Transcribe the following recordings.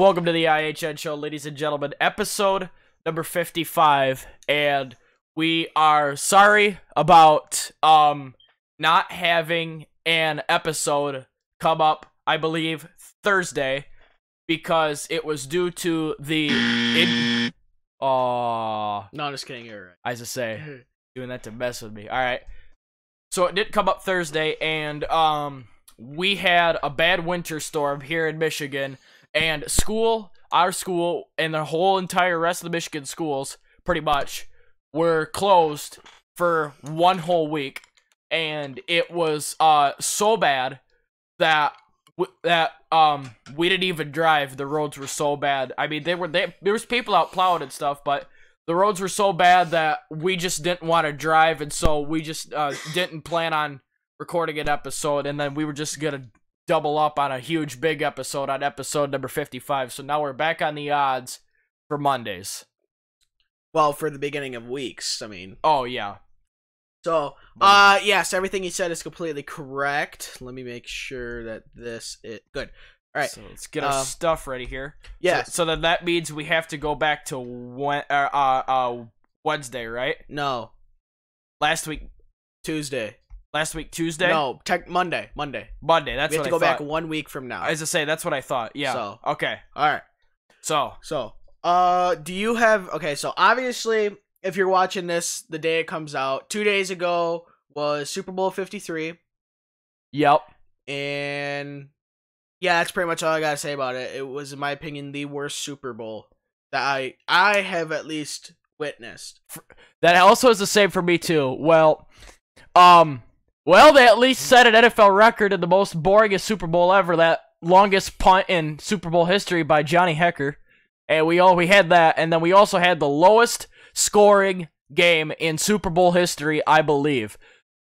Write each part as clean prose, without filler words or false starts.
Welcome to the IHN show, ladies and gentlemen, episode number 55, and we are sorry about not having an episode come up, I believe, Thursday, because it was due to the No, I'm just kidding, you're right. I was just say, doing that to mess with me. Alright, so it did come up Thursday, and we had a bad winter storm here in Michigan, and our school, and the whole entire rest of the Michigan schools, pretty much, were closed for one whole week. And it was so bad that we didn't even drive. The roads were so bad. I mean, there was people out plowing and stuff, but the roads were so bad that we just didn't want to drive, and so we just didn't plan on recording an episode, and then we were just gonna double up on a huge big episode on episode number 55. So now we're back on the odds for Mondays. Well, for the beginning of weeks, I mean. Oh, yeah. So, yes, everything you said is completely correct. Let me make sure that this is good. All right. So let's get our stuff ready here. Yeah. So then that means we have to go back to Wednesday, right? No. Last week Tuesday. Last week Tuesday? No, Monday. Monday. That's what I thought. We have to go back 1 week from now. As I say, that's what I thought. Yeah. So, okay. All right. So, do you have? Okay. So obviously, if you're watching this the day it comes out, 2 days ago was Super Bowl 53. Yep. And yeah, that's pretty much all I gotta say about it. It was, in my opinion, the worst Super Bowl that I have at least witnessed. That also is the same for me too. Well, they at least set an NFL record in the most boringest Super Bowl ever, that longest punt in Super Bowl history by Johnny Hecker. And we had that, and then we also had the lowest scoring game in Super Bowl history, I believe.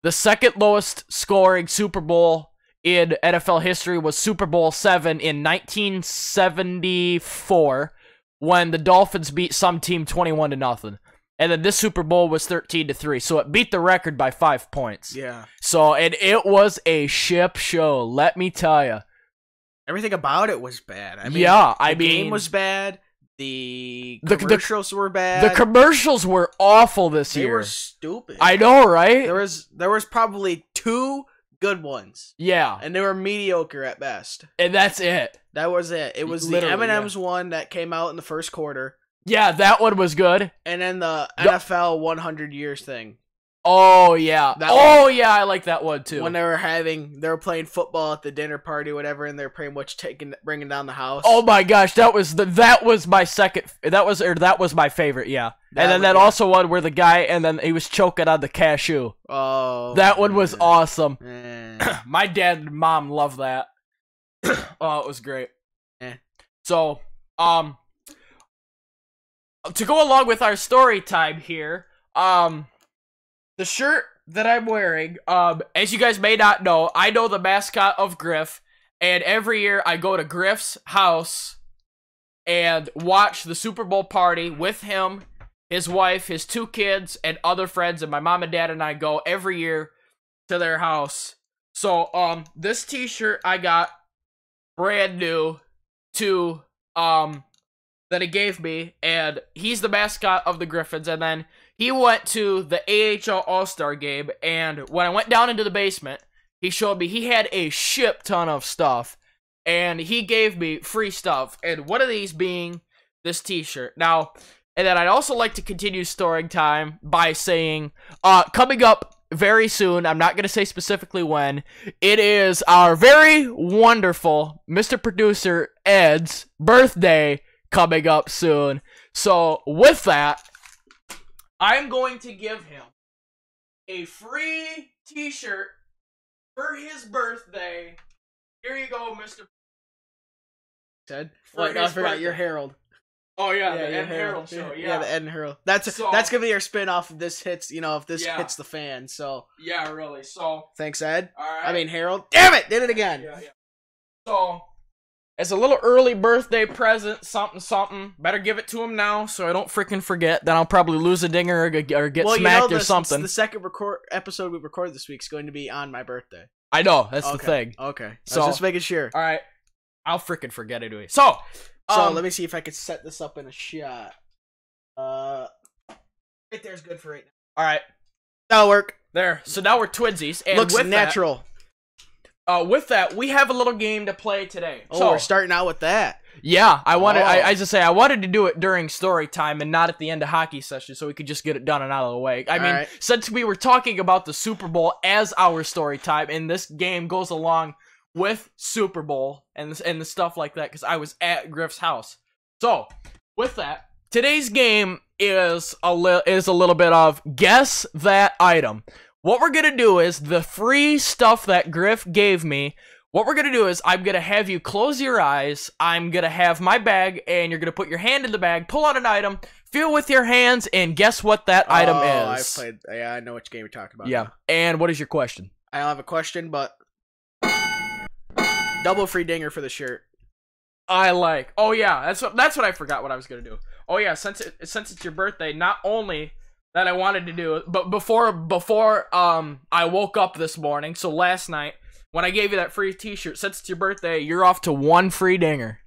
The second lowest scoring Super Bowl in NFL history was Super Bowl 7 in 1974, when the Dolphins beat some team 21-0. And then this Super Bowl was 13-3, so it beat the record by 5 points. Yeah. So, and it was a ship show, let me tell you. Everything about it was bad. I mean, the game was bad. The commercials were bad. The commercials were awful this year. They were stupid. I know, right? There was probably 2 good ones. Yeah. And they were mediocre at best. And that's it. That was it. It was the M&M's one that came out in the first quarter. Yeah, that one was good. And then the NFL 100 years thing. Oh, yeah. Yeah, I like that one, too. When they were playing football at the dinner party, whatever, and they're pretty much bringing down the house. Oh my gosh, that was my favorite, yeah. And then that also one where the guy, and then he was choking on the cashew. Oh. That one was awesome. My dad and mom loved that. Oh, it was great. So, to go along with our story time here, the shirt that I'm wearing, as you guys may not know, I know the mascot of Griff, and every year I go to Griff's house and watch the Super Bowl party with him, his wife, his 2 kids, and other friends, and my mom and dad and I go every year to their house. So, this t-shirt I got brand new that he gave me, and he's the mascot of the Griffins, and then he went to the AHL All-Star game, and when I went down into the basement, he showed me he had a shit ton of stuff, and he gave me free stuff, and one of these being this t-shirt. Now, and then I'd also like to continue storing time by saying, coming up very soon, I'm not going to say specifically when, it is our very wonderful Mr. Producer Ed's birthday coming up soon. So, with that, I'm going to give him a free t-shirt for his birthday. Here you go, Mr. Ted. Wait, I forgot, you're Harold. Oh, yeah, the Ed and Harold show, yeah. Yeah, the Ed and Harold. That's going to be our spin-off if this hits, if this hits the fan, so. Yeah, really, so. Thanks, Ed. All right. I mean, Harold. Damn it! Did it again. Yeah. So, as a little early birthday present, something. Better give it to him now so I don't freaking forget. Then I'll probably lose a dinger or get smacked or something. The second episode we recorded this week is going to be on my birthday. I know, that's the thing. Okay. So, I was just making sure. All right. I'll freaking forget anyway. So, So let me see if I could set this up in a shot. Right there's good for right now. All right. That'll work. There. So now we're twinsies. And looks with natural. With that, we have a little game to play today. Oh, so, we're starting out with that. Yeah, I wanted. I just say I wanted to do it during story time and not at the end of hockey session, so we could just get it done and out of the way. I mean, since we were talking about the Super Bowl as our story time, and this game goes along with Super Bowl and the stuff like that, because I was at Griff's house. So, with that, today's game is a little bit of guess that item. What we're gonna do is the free stuff that Griff gave me. What we're gonna do is I'm gonna have you close your eyes. I'm gonna have my bag, and you're gonna put your hand in the bag, pull out an item, feel with your hands, and guess what that item is. Yeah, I know which game you're talking about. Yeah. Now. And what is your question? I don't have a question, but double free dinger for the shirt. Oh yeah, that's what I forgot what I was gonna do. Oh yeah, since it's your birthday, not only that I wanted to do it, but before I woke up this morning, so last night. When I gave you that free t-shirt, since it's your birthday, you're off to 1 free dinger.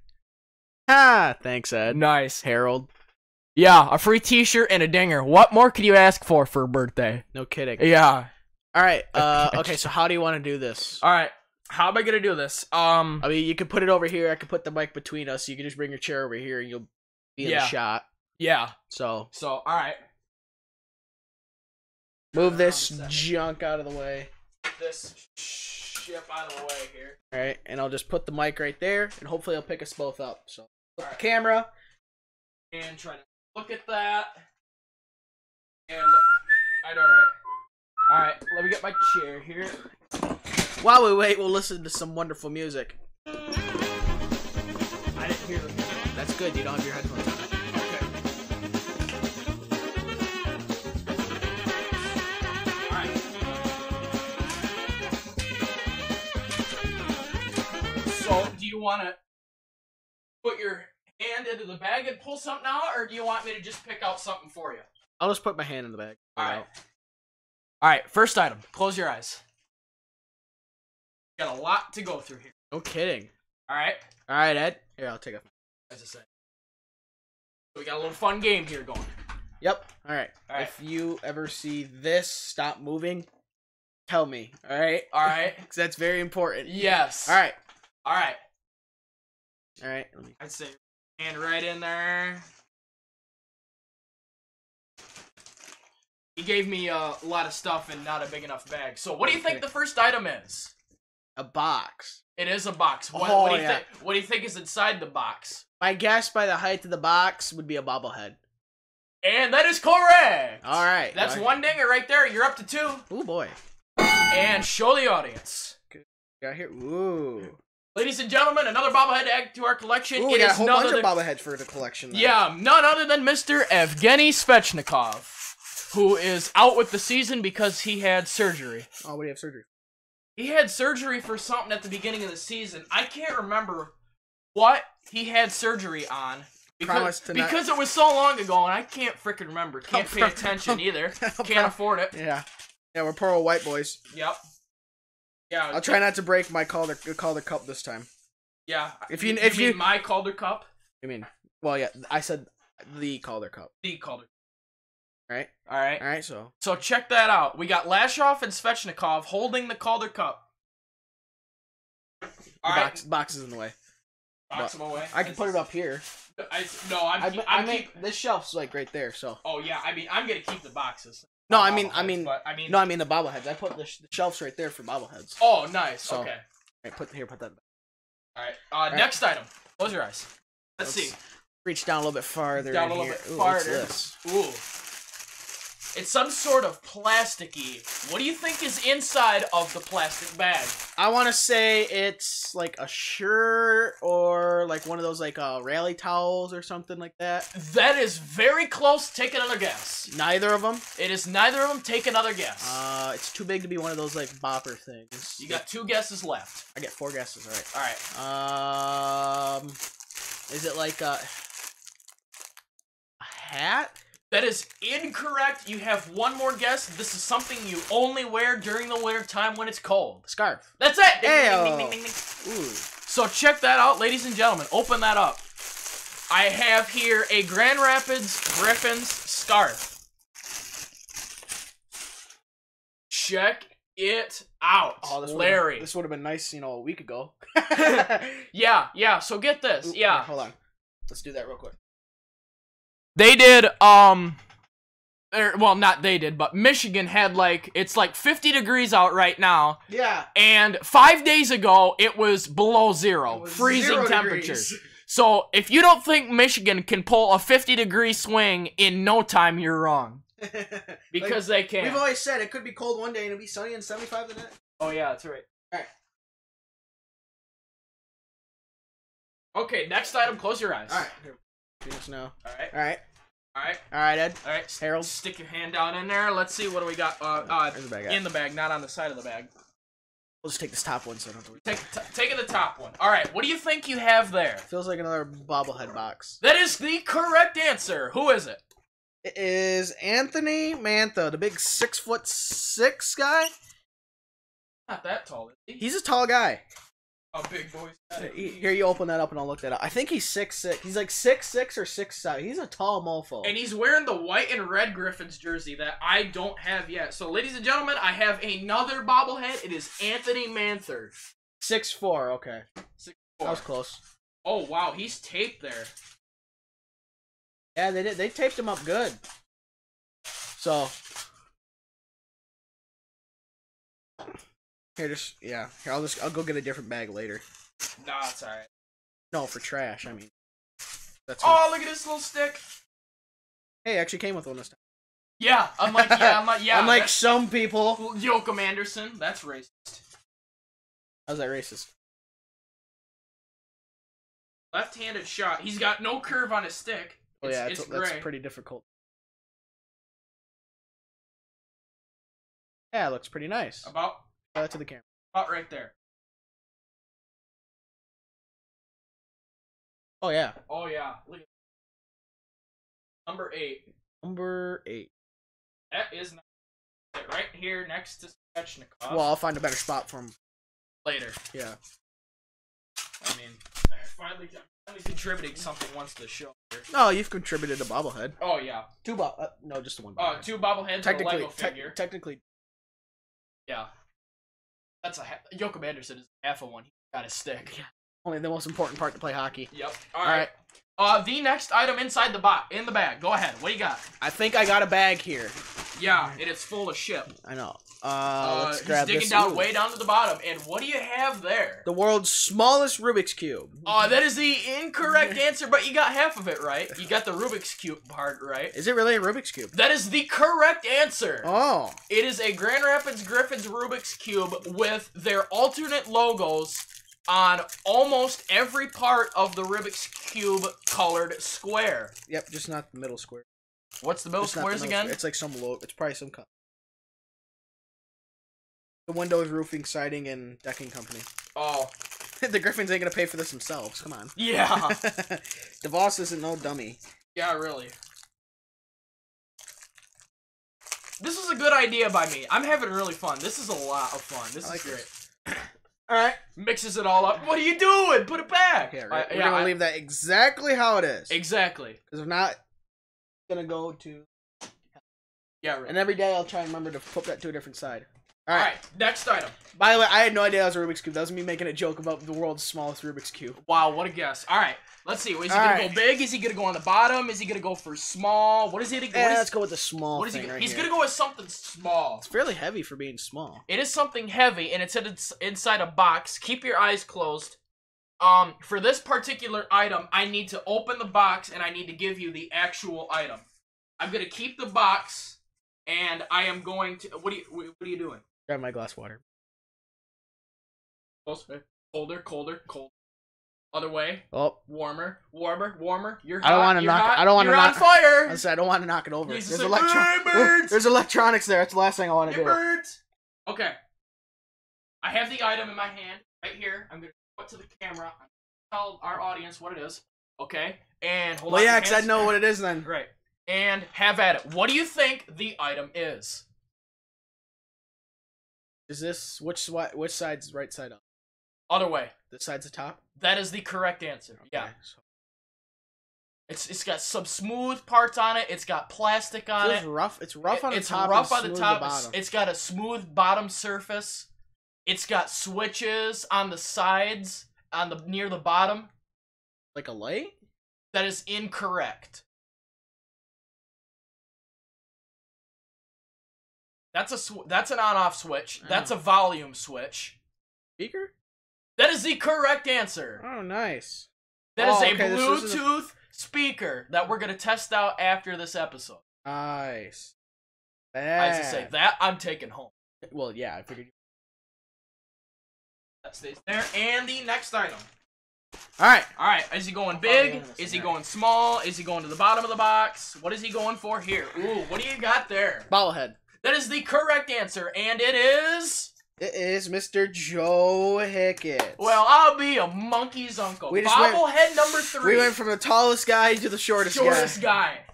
Ah, thanks, Ed. Nice. Harold. Yeah, a free t-shirt and a dinger. What more could you ask for a birthday? No kidding. Yeah. All right. Okay, so how do you want to do this? All right. How am I going to do this? I mean, you can put it over here. I can put the mic between us. You can just bring your chair over here and you'll be in the shot. Yeah. So, all right. Move this junk out of the way. This ship out of the way here. All right, and I'll just put the mic right there, and hopefully it'll pick us both up. So, put the camera. And try to look at that. And look. All right, let me get my chair here. While we wait, we'll listen to some wonderful music. I didn't hear the music. That's good, you don't have your headphones on. Do you want to put your hand into the bag and pull something out, or do you want me to just pick out something for you? I'll just put my hand in the bag. All right, first item. Close your eyes. Got a lot to go through here. No kidding. All right, Ed. Here, I'll take off. As I said, we got a little fun game here going. Yep. All right. If you ever see this stop moving, tell me. All right. Because that's very important. Yes. All right. I'd say hand right in there. He gave me a lot of stuff and not a big enough bag. So what do you think the first item is? A box. It is a box. What do you think is inside the box? My guess by the height of the box would be a bobblehead. And that is correct. All right. That's 1 dinger right there. You're up to 2. Oh boy. And show the audience. Got here. Ooh. Ladies and gentlemen, another bobblehead to add to our collection. Ooh, we got a whole bunch of bobbleheads for the collection. Then. Yeah, none other than Mr. Evgeny Svechnikov, who is out with the season because he had surgery. Oh, what do you have surgery? He had surgery for something at the beginning of the season. I can't remember what he had surgery on. Because it was so long ago, and I can't freaking remember. Can't pay attention either. Can't afford it. Yeah, we're poor old white boys. Yep. Yeah. I'll try not to break my Calder cup this time. Yeah. If you mean my Calder cup. I mean, well, yeah, I said the Calder cup. The Calder. All right. So check that out. We got Lashoff and Svechnikov holding the Calder cup. Box is in the way. Box them away. I can put it up here. This shelf's like right there. So. Oh yeah, I'm gonna keep the boxes. No, I mean the bobbleheads. I put the shelves right there for bobbleheads. Oh, nice. So, okay. Put that back. All right. Next item. Close your eyes. Let's see. Reach down a little bit farther. Down a little bit farther. What's this? Ooh. It's some sort of plasticky. What do you think is inside of the plastic bag? I want to say it's like a shirt or like one of those like rally towels or something like that. That is very close. Take another guess. Neither of them? It is neither of them. Take another guess. It's too big to be one of those like bopper things. You got 2 guesses left. I get 4 guesses. All right. Is it like a hat? That is incorrect. You have 1 more guess. This is something you only wear during the winter time when it's cold. Scarf. That's it. Ding, ding, ding, ding, ding, ding. Ooh. So check that out, ladies and gentlemen. Open that up. I have here a Grand Rapids Griffins scarf. Check it out. Oh, Larry. This would have been nice, a week ago. Yeah. So get this. Oop, yeah. Wait, hold on. Let's do that real quick. They did, well, not they did, but Michigan had, it's 50 degrees out right now. Yeah. And 5 days ago, it was below zero. Freezing 0 temperatures. degrees. So, if you don't think Michigan can pull a 50-degree swing in no time, you're wrong. Because they can. We've always said it could be cold one day and it'll be sunny and 75 the next. Oh, yeah, that's right. Alright. Okay, next item, close your eyes. Alright. Do this now. Alright. Alright. Alright. Alright, Ed. Alright, Harold. Stick your hand down in there. Let's see, what do we got? Where's the bag at? In the bag, not on the side of the bag. We'll just take this top one so I don't have to worry. Taking the top one. Alright, what do you think you have there? Feels like another bobblehead box. That is the correct answer. Who is it? It is Anthony Mantha, the big 6'6" guy. Not that tall, is he? He's a tall guy. A big boy. Here, you open that up and I'll look that up. I think he's 6'6". He's like 6'6" or 6'7". He's a tall mofo. And he's wearing the white and red Griffins jersey that I don't have yet. So, ladies and gentlemen, I have another bobblehead. It is Anthony Mantha. 6'4", okay. 6'4". That was close. Oh, wow, he's taped there. Yeah, they did. They taped him up good. So here, Here, I'll go get a different bag later. Nah, it's alright. No, for trash. I mean, that's. Oh, look at this little stick. Hey, actually came with one this time. Yeah, yeah. Unlike some people. Joachim Anderson, that's racist. How's that racist? Left-handed shot. He's got no curve on his stick. Oh yeah, it's that's pretty difficult. Yeah, it looks pretty nice. About to the camera. About right there. Oh yeah. Oh yeah. Look at number 8. Number 8. That is right here next to Svechnikov. Well, I'll find a better spot for him later. Yeah. I mean, I'm finally contributing something once to show here. Oh, you've contributed a bobblehead. Oh yeah. No, just the one. Two bobbleheads and a Lego figure. Technically. Yeah. That's Joachim Anderson is half of one. He got a stick. Yeah. Only the most important part to play hockey. Yep. All right. The next item inside the in the bag. Go ahead. What do you got? I think I got a bag here. Yeah, and it's full of shit. I know. Let's grab this. Digging down way down to the bottom, and what do you have there? The world's smallest Rubik's Cube. That is the incorrect answer, but you got half of it right. You got the Rubik's Cube part right. Is it really a Rubik's Cube? That is the correct answer. Oh. It is a Grand Rapids Griffins Rubik's Cube with their alternate logos on almost every part of the Rubik's Cube colored square. Yep, just not the middle square. What's the middle squares again? It's like some logo. It's probably some color. The Windows Roofing, Siding, and Decking Company. Oh. The Griffins ain't gonna pay for this themselves. Come on. Yeah. DeVos isn't no dummy. Yeah, really. This is a good idea by me. I'm having really fun. This is a lot of fun. This is great. Alright. Mixes it all up. What are you doing? Put it back. Yeah, right. We're gonna leave that exactly how it is. Exactly. Because if not, it's gonna go to... Yeah, right. And every day I'll try and remember to flip that to a different side. Alright, next item. By the way, I had no idea that was a Rubik's Cube. That was me making a joke about the world's smallest Rubik's Cube. Wow, what a guess. Alright, let's see. Is he gonna go big? Is he gonna go on the bottom? Is he gonna go for small? What is he gonna go? Let's go with the small what is thing He's gonna go with something small. It's fairly heavy for being small. It is something heavy, and it's inside a box. Keep your eyes closed. For this particular item, I need to open the box, and I need to give you the actual item. I'm gonna keep the box, and I am going to... What are you doing? Grab my glass of water. Colder, colder, cold. Other way. Oh. Warmer, warmer, warmer. You're hot. I don't want to knock. Hot. I don't want to knock. On fire. I said I don't want to knock it over. There's There's electronics there. That's the last thing I want to do. Birds. Okay. I have the item in my hand right here. I'm gonna go to the camera. I'm gonna tell our audience what it is. Okay. And hold on. Well, yeah, because I know what it is then. Right. And have at it. What do you think the item is? Is this which side's right side up? Other way. This side's the top. That is the correct answer. Okay, yeah. so It's got some smooth parts on it. It's got plastic on it. It's rough. It's rough on the It's top. rough and on the smooth top. bottom. It's got a smooth bottom surface. It's got switches on the sides, near the bottom. Like a light? That is incorrect. That's an on-off switch. That's a volume switch. Speaker? That is the correct answer. Oh, nice. That is a okay, Bluetooth speaker that we're gonna test out after this episode. Nice. I was to say that I'm taking home. Well, yeah, I figured. That stays there. And the next item. All right. Is he going big? Is he going small? Is he going to the bottom of the box? What is he going for here? Ooh, what do you got there? Bobblehead. That is the correct answer, and it is... It is Mr. Joe Hickett. Well, I'll be a monkey's uncle. Bobblehead number 3. We went from the tallest guy to the shortest guy.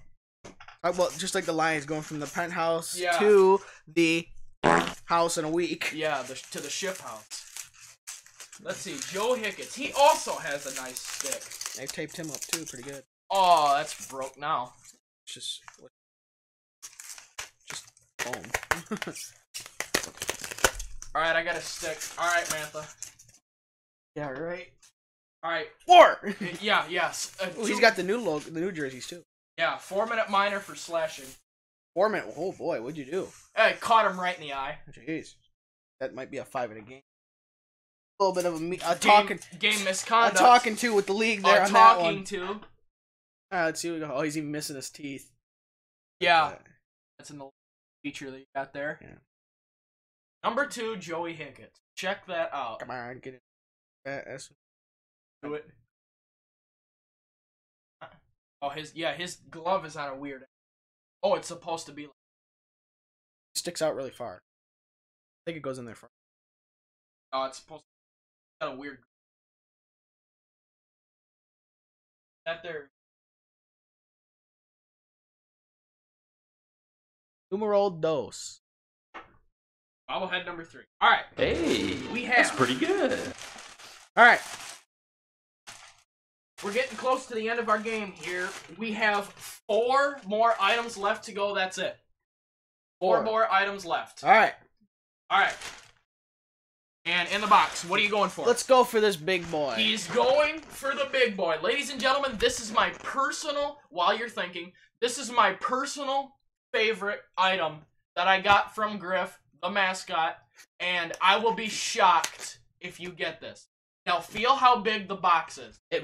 Well, just like the Lions going from the penthouse to the house in a week. Yeah, to the ship house. Let's see, Joe Hickett. He also has a nice stick. They've taped him up too, pretty good. Oh, that's broke now. Just boom. Alright, I got a stick. Alright, Mantha. Yeah, right. Alright. 4! Yeah, yes. Ooh, he's got the new jerseys too. Yeah, 4-minute minor for slashing. 4 minute. Oh boy, what'd you do? Hey, caught him right in the eye. Jeez. That might be a 5-minute game. A little bit of game misconduct. A talking to with the league there on that one. Let's see what we go. Oh, he's even missing his teeth. Yeah. That's in the feature that you got there. Yeah. Number 2, Joey Hickett. Check that out. Come on, get it. Do it. Oh, his glove is on a weird. Oh, it's supposed to be. It sticks out really far. I think it goes in there far. Oh, it's supposed to be got a weird. That there. Numero dos. Bobblehead number 3. All right. Hey, that's pretty good. All right. We're getting close to the end of our game here. We have 4 more items left to go. That's it. 4 more items left. All right. All right. And in the box, what are you going for? Let's go for this big boy. He's going for the big boy. Ladies and gentlemen, this is my personal, while you're thinking, this is my personal favorite item that I got from Griff, the mascot, and I will be shocked if you get this. Now, feel how big the box is. It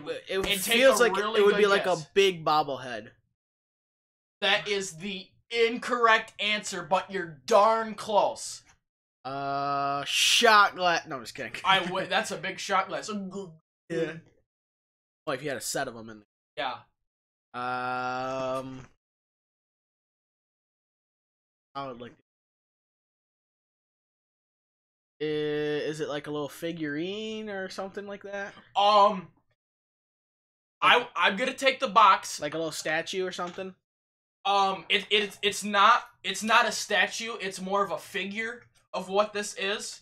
feels like it would be like a big bobblehead. That is the incorrect answer, but you're darn close. Shot glass. No, I'm just kidding. That's a big shot glass. Yeah. Well, if you had a set of them in there. Yeah. I would like to. Is it like a little figurine or something like that? I'm gonna take the box. Like a little statue or something? It's not a statue, it's more of a figure of what this is.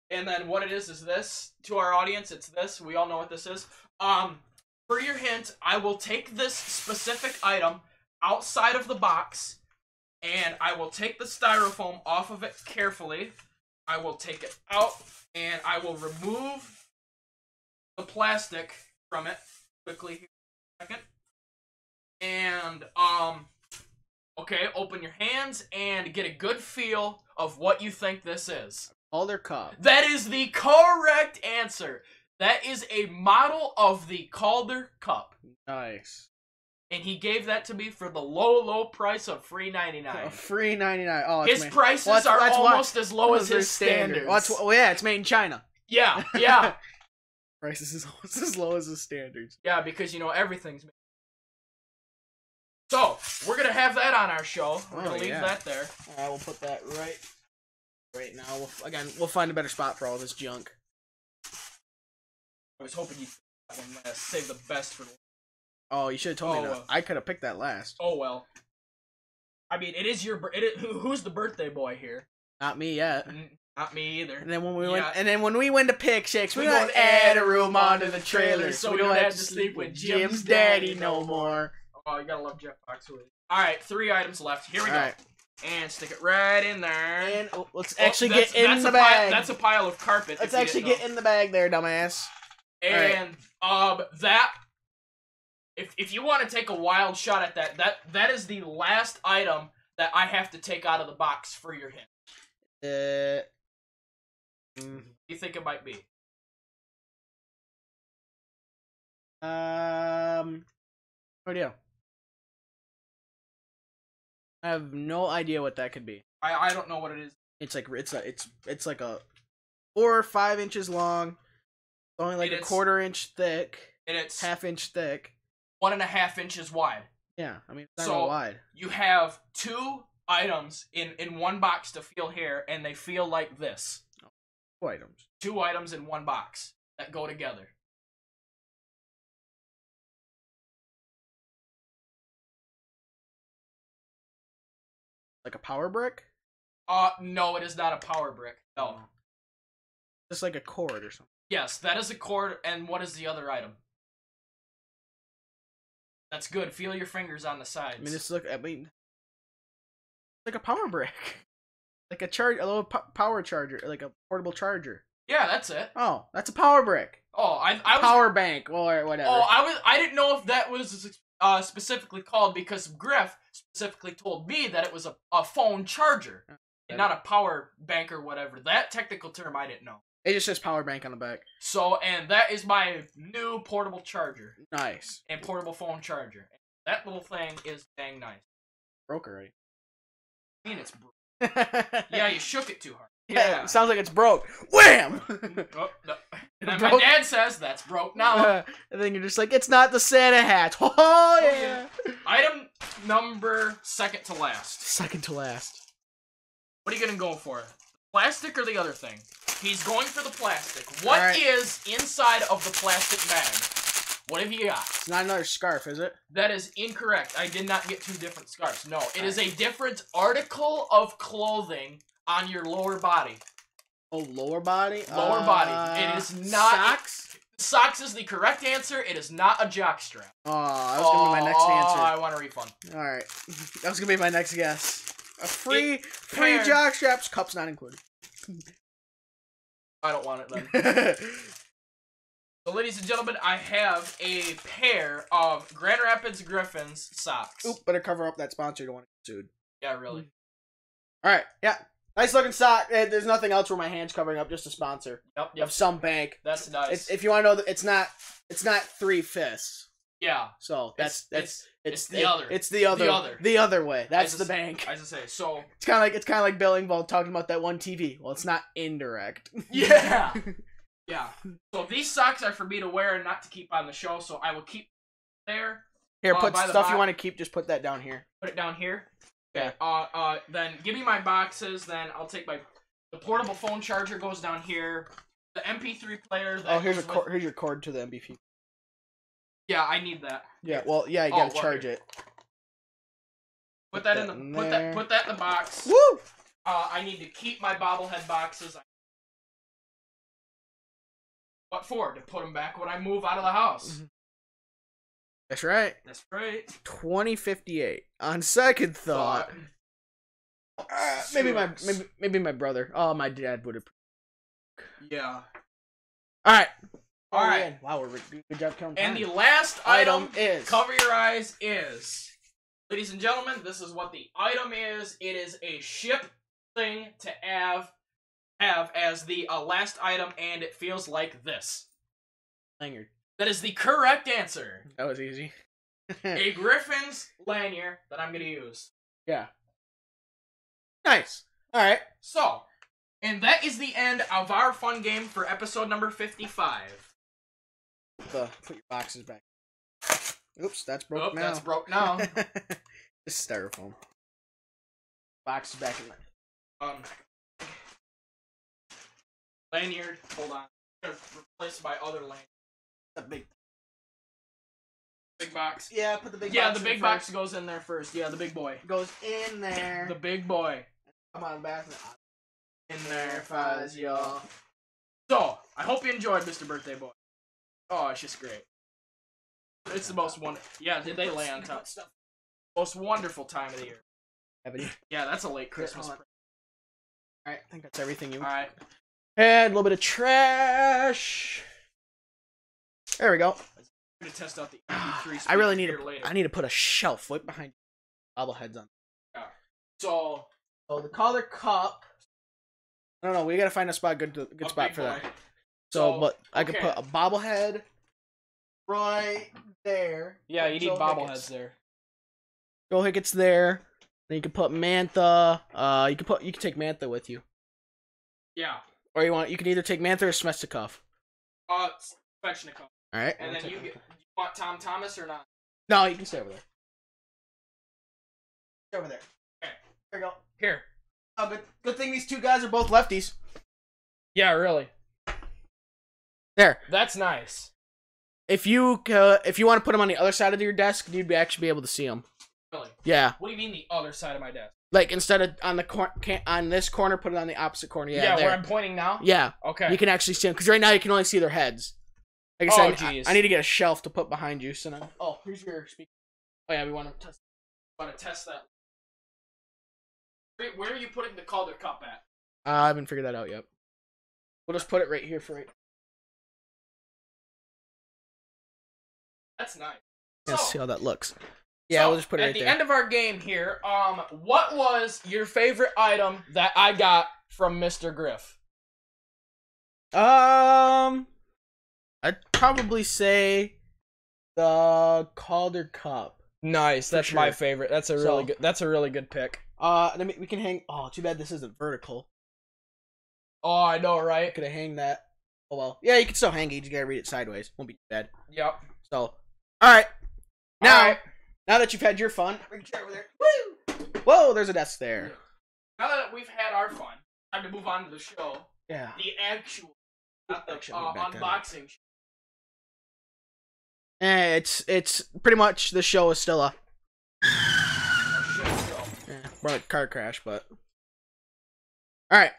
And then what it is this. To our audience, it's this. We all know what this is. For your hint, I will take this specific item outside of the box, and I will take the styrofoam off of it carefully. I will take it out, and I will remove the plastic from it quickly here in a second. And, okay, open your hands and get a good feel of what you think this is. Calder Cup. That is the correct answer. That is a model of the Calder Cup. Nice. And he gave that to me for the low price of $3.99. $3.99. Oh, his prices are almost as low as his standards. Well, yeah, it's made in China. Yeah, yeah. Prices is almost as low as his standards. Yeah, because, everything's made. So, we're going to have that on our show. We're going to leave that there. All right, we'll put that right now. We'll find a better spot for all this junk. I was hoping you'd save the best for. Oh, you should have told me that. I could have picked that last. Oh, well. I mean, it is your... who's the birthday boy here? Not me yet. Not me either. And then when we went to Pick Six, we don't add a room onto the trailer, so we don't have to sleep with Jim's daddy no more. Oh, you gotta love Jeff Foxworthy. Alright, 3 items left. Here we go. Alright. And stick it right in there. And let's actually get in the bag. That's a pile of carpet. Let's actually get in the bag there, dumbass. And if you want to take a wild shot at that is the last item that I have to take out of the box for your hint. What do you think it might be? No idea. I have no idea what that could be. I don't know what it is. It's like a 4 or 5 inches long, only like a 1/4 inch thick, and it's 1/2 inch thick, 1.5 inches wide. Yeah, I mean it's not real wide. You have 2 items in one box to feel here, and they feel like this. 2 items. 2 items in one box that go together. Like a power brick? No, it is not a power brick. No. Just like a cord or something. Yes, that is a cord, and what is the other item? That's good. Feel your fingers on the sides. It's like a power brick. Like a little power charger, like a portable charger. Yeah, that's it. Oh, that's a power brick. Oh, I was power bank or whatever. Oh, I didn't know if that was specifically called, because Griff specifically told me that it was a phone charger and not a power bank or whatever. That technical term I didn't know. It just says power bank on the back. So, and that is my new portable charger. Nice. And portable phone charger. That little thing is dang nice. Broke already. I mean, it's broke. Yeah, you shook it too hard. Yeah, it sounds like it's broke. Wham! Oh, no. And then my dad says that's broke now. And then you're just like, it's not the Santa hat. Oh, yeah. Item number second to last. Second to last. What are you gonna go for? Plastic or the other thing? He's going for the plastic. What is inside of the plastic bag? What have you got? It's not another scarf, is it? That is incorrect. I did not get 2 different scarves. No, it is a different article of clothing on your lower body. Oh, lower body? Lower body. It is not... Socks? Socks is the correct answer. It is not a jockstrap. Oh, that was going to be my next answer. I want a refund. Alright. That was going to be my next guess. A free jockstraps, cups not included. I don't want it then. So, ladies and gentlemen, I have a pair of Grand Rapids Griffins socks. Oop, better cover up that sponsor. You don't want to get sued. Yeah, really. Alright, yeah. Nice looking sock. There's nothing else where my hand's covering up, just a sponsor. Yep. Of some bank. That's nice. If you want to know, it's not 3 fists. Yeah. So it's the other. It's the other way. That's the bank. I was gonna say, so it's kind of like Bill Engvall talking about that one TV. Well, it's not indirect. Yeah. Yeah. So these socks are for me to wear and not to keep on the show, so I will keep there. Here, put stuff you want to keep. Just put that down here. Put it down here. Yeah. Then give me my boxes. Then I'll take the portable phone charger goes down here. The MP3 player. Here's your cord to the MP3. Yeah, I need that. Yeah, well, yeah, you gotta charge it. Put that in the box. Woo! I need to keep my bobblehead boxes. What for? To put them back when I move out of the house. That's right. That's right. 2058. On second thought, maybe my brother. Oh, my dad would have. Yeah. All right. All right. Wow, we're good job counting. And the last item is, cover your eyes, is, ladies and gentlemen, this is what the item is. It is a ship thing to have as the last item, and it feels like this. Lanyard. That is the correct answer. That was easy. A Griffin's lanyard that I'm going to use. Yeah. Nice. All right. So, and that is the end of our fun game for episode number 55. Put your boxes back. Oops, that's broke now. That's broke now. It's styrofoam. Boxes back in there. Lanyard. Hold on. I'm going to replace my other lanyard. The big box. Yeah, put the big box. Yeah, the big box goes in there first. Yeah, the big boy. Goes in there. The big boy. Come on, bathroom. In there, fuzz, y'all. So, I hope you enjoyed Mr. Birthday Boy. Oh, it's just great. It's the most wonderful. Yeah, did they lay on top? Most wonderful time of the year. Yeah, that's a late Christmas. All right, I think that's everything you. All right. And a little bit of trash. There we go. I'm gonna test out the MP3. I really need to. Later. I need to put a shelf right behind bobbleheads on. Yeah. So the color cup. I don't know. We gotta find a spot good spot for that. So, but I could put a bobblehead right there. Yeah, you need bobbleheads there. Joe Hickett's there. Then you can put Mantha. You can take Mantha with you. Yeah. Or you can either take Mantha or Svechnikov. Svechnikov. All right. And then you want Tom Thomas or not? No, you can stay over there. Stay over there. Okay. There you go. Here. Oh, good thing these two guys are both lefties. Yeah, really. There. That's nice. If you want to put them on the other side of your desk, you'd actually be able to see them. Really? Yeah. What do you mean the other side of my desk? Like instead of on the on this corner, put it on the opposite corner. Yeah, where I'm pointing now. Yeah. Okay. You can actually see them because right now you can only see their heads. Like I said, geez. I need to get a shelf to put behind you. So now, here's your speaker. Oh yeah, we want to test. that. Where are you putting the Calder cup at? I haven't figured that out yet. We'll just put it right here for it. That's nice. Let's see how that looks. Yeah, we'll just put it right there. At the end of our game here, what was your favorite item that I got from Mr. Griff? I'd probably say the Calder cup. Nice, that's my favorite. That's a really good. That's a really good pick. We can hang. Oh, too bad this isn't vertical. Oh, I know, right? Could I hang that? Oh well. Yeah, you can still hang it. You just gotta read it sideways. Won't be too bad. Yep. So, all right. Now that you've had your fun, bring a chair over there. Woo! Whoa, there's a desk there. Now that we've had our fun, time to move on to the show. Yeah. The actual, not the unboxing. It's pretty much the show is still a. More like car crash, but. All right.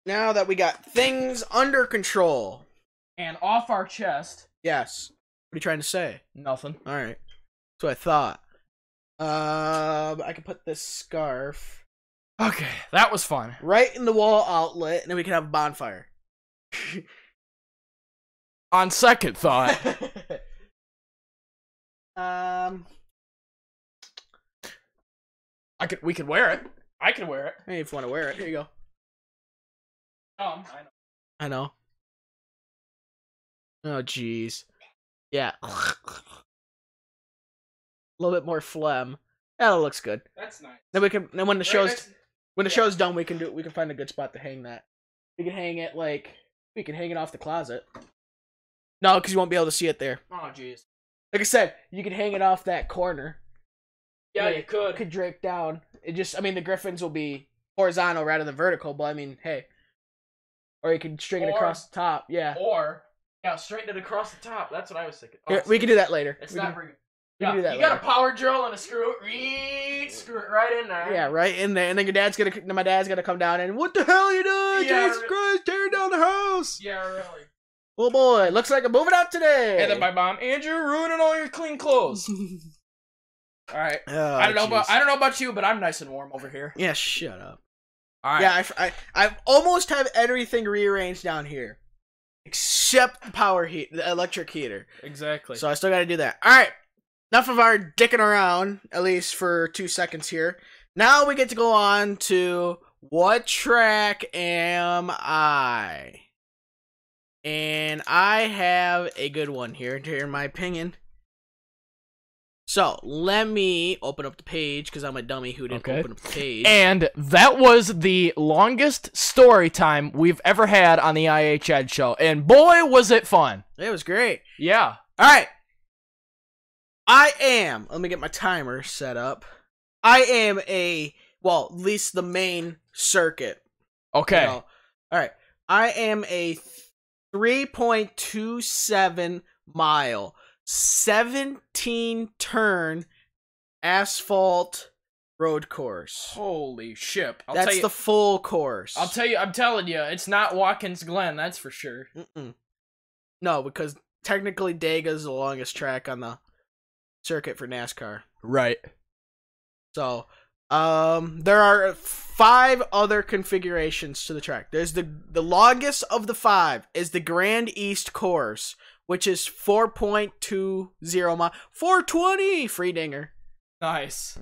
Now that we got things under control and off our chest. Yes. What are you trying to say? Nothing. All right. That's what I thought. I can put this scarf. Okay, that was fun. Right in the wall outlet, and then we can have a bonfire. On second thought. We could wear it. I can wear it. Hey, if you want to wear it, here you go. I know. I know. Oh, jeez. Yeah. A little bit more phlegm. That looks good. That's nice. Then we can. Then when the show's done, we can find a good spot to hang that. We can hang it off the closet. No, because you won't be able to see it there. Oh, jeez. Like I said, you could hang it off that corner. Yeah, you could. Could drake down. The Griffins will be horizontal rather than vertical, but I mean, hey. Or you can string it across the top, yeah. Or, straighten it across the top. That's what I was thinking. Here, we can do that later. It's not very good. We can do that you later. got a power drill and a screw. Screw it right in there. Yeah, right in there. And then my dad's gonna come down and, what the hell are you doing? Yeah, Jesus Christ, tearing down the house. Yeah, really. Oh boy, looks like I'm moving out today. And then my mom, Andrew, ruining all your clean clothes. All right. Oh, I don't know about you, but I'm nice and warm over here. Yeah, shut up. All right. Yeah, I almost have everything rearranged down here, except the electric heater. Exactly. So I still got to do that. All right. Enough of our dicking around, at least for 2 seconds here. Now we get to go on to what track am I? And I have a good one here, in my opinion. So, let me open up the page, because I'm a dummy who didn't open up the page. And that was the longest story time we've ever had on the IHN show. And boy, was it fun. It was great. Yeah. All right. Let me get my timer set up. I am at least the main circuit. Okay. All right. I am a 3.27 mile, 17 turn asphalt road course. Holy shit. That's the full course. I'm telling you, it's not Watkins Glen, that's for sure. No, because technically Dega is the longest track on the circuit for NASCAR. Right. So, there are 5 other configurations to the track. There's the longest of the 5 is the Grand East course, which is 4.20 miles. 420 free dinger. Nice.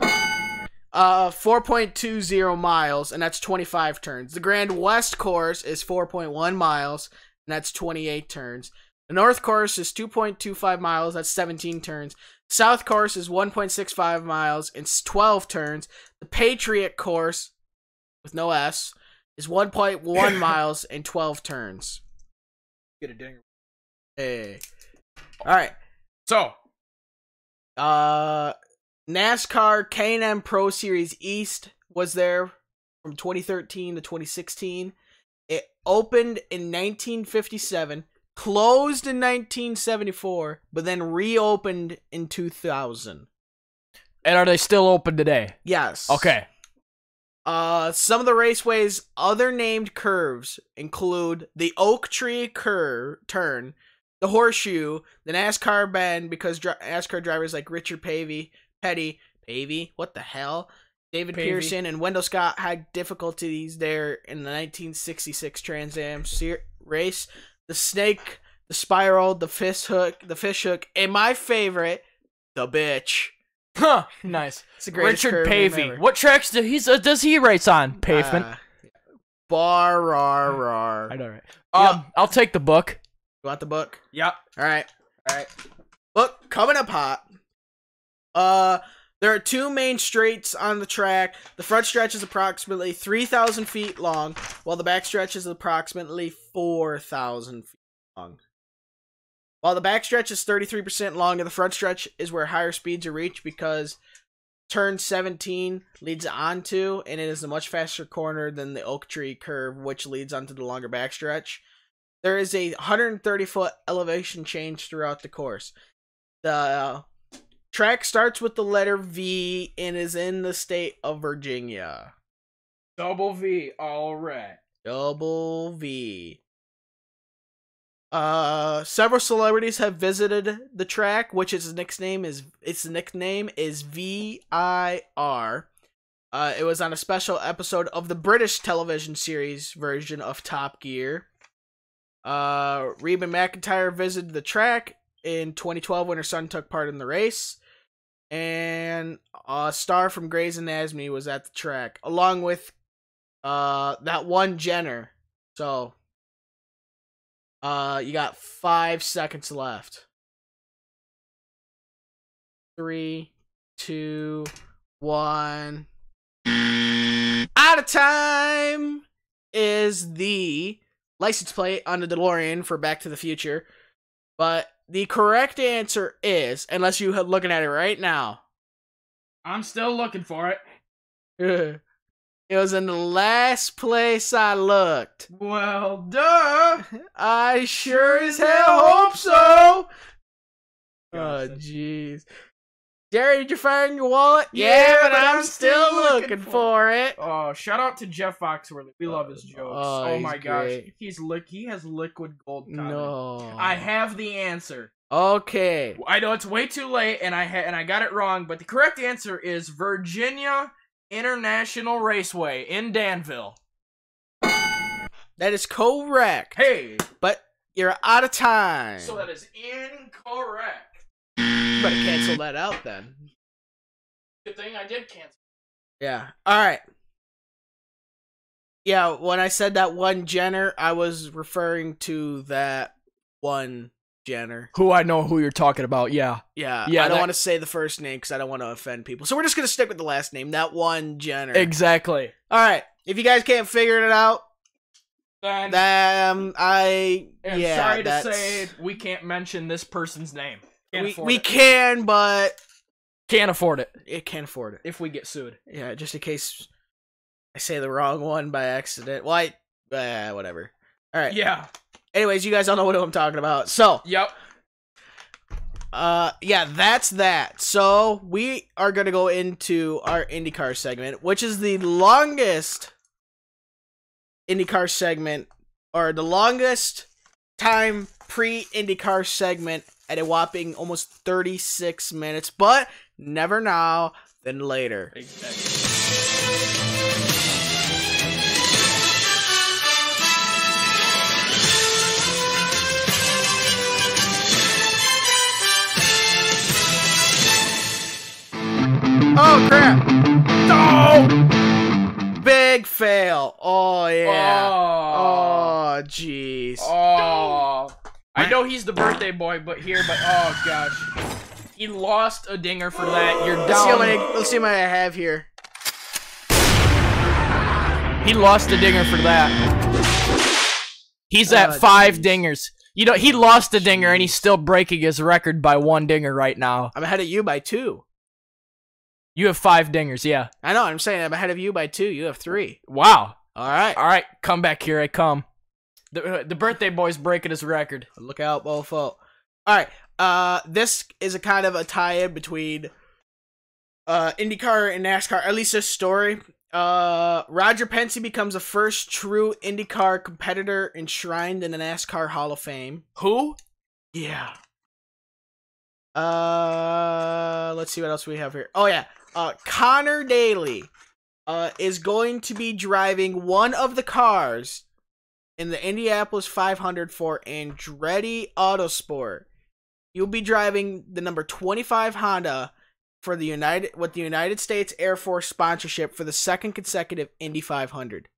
4.20 miles, and that's 25 turns. The Grand West course is 4.1 miles, and that's 28 turns. The North course is 2.25 miles, that's 17 turns. South course is 1.65 miles and 12 turns. The Patriot course, with no S, is 1.1 miles and 12 turns. Get a dinger. Hey. Alright. So. NASCAR K&N Pro Series East was there from 2013 to 2016. It opened in 1957. Closed in 1974, but then reopened in 2000. And are they still open today? Yes. Okay. Some of the raceway's other named curves include the Oak Tree turn, the Horseshoe, the NASCAR Bend, because NASCAR drivers like Richard Petty, what the hell? David Pearson and Wendell Scott had difficulties there in the 1966 Trans Am race. The Snake, the Spiral, the Fish Hook, and my favorite, the Bitch. Huh. Nice. It's the greatest Richard curve name Pavey. ever. What tracks does he race on? Pavement. Bar. I know, right? I'll take the book. You want the book? Yep. All right. Book coming up hot. There are 2 main straights on the track. The front stretch is approximately 3,000 feet long, while the back stretch is approximately 4,000 feet long. While the back stretch is 33% long, and the front stretch is where higher speeds are reached because turn 17 leads onto, and it is a much faster corner than the Oak Tree curve, which leads onto the longer back stretch. There is a 130-foot elevation change throughout the course. The track starts with the letter V and is in the state of Virginia. Double V, all right. Double V. Several celebrities have visited the track, which its nickname is VIR. It was on a special episode of the British television series version of Top Gear. Reba McEntire visited the track in 2012 when her son took part in the race. And a star from Grey's Anatomy was at the track, along with that one Jenner. So, you got 5 seconds left. 3, 2, 1. Out of time is the license plate on the DeLorean for Back to the Future. But the correct answer is, unless you're looking at it right now. I'm still looking for it. It was in the last place I looked. Well, duh. I sure as hell hope so. Oh, jeez. Jerry, did you find your wallet? Yeah, but I'm still looking for it. Oh, shout out to Jeff Foxworthy. We love his jokes. Oh my gosh, he has liquid gold content. No, I have the answer. Okay, I know it's way too late, and I got it wrong, but the correct answer is Virginia International Raceway in Danville. That is correct. Hey, but you're out of time. So that is incorrect. You better cancel that out then. Good thing I did cancel. Yeah. Alright. Yeah, when I said that one Jenner, I was referring to that one Jenner. Who I know who you're talking about, yeah. Yeah, I don't want to say the first name because I don't want to offend people. So we're just going to stick with the last name, that one Jenner. Exactly. Alright, if you guys can't figure it out, then sorry to say we can't mention this person's name. We can, but can't afford it. It can't afford it if we get sued. Yeah, just in case I say the wrong one by accident. Well, whatever. All right. Yeah. Anyways, you guys all know what I'm talking about. So. Yep. Yeah, that's that. So we are gonna go into our IndyCar segment, which is the longest IndyCar segment, or the longest time pre-IndyCar segment at a whopping almost 36 minutes, but never now, then later. Oh, crap. No! Big fail. Oh, yeah. Oh, jeez. Oh. I know he's the birthday boy, but oh, gosh. He lost a dinger for that. You're down. Let's see what I have here. He lost a dinger for that. He's at 5 dingers. You know, he lost a dinger, and he's still breaking his record by 1 dinger right now. I'm ahead of you by 2. You have 5 dingers, yeah. I know, I'm saying I'm ahead of you by 2. You have 3. Wow. All right. All right, come back, here I come. The birthday boy's breaking his record. Look out, mofo. All right. This is a kind of a tie-in between IndyCar and NASCAR, at least this story. Roger Penske becomes the first true IndyCar competitor enshrined in the NASCAR Hall of Fame. Who? Yeah. Let's see what else we have here. Oh, yeah. Connor Daly is going to be driving one of the cars in the Indianapolis 500 for Andretti Autosport. You'll be driving the number 25 Honda for the United States Air Force sponsorship for the second consecutive Indy 500.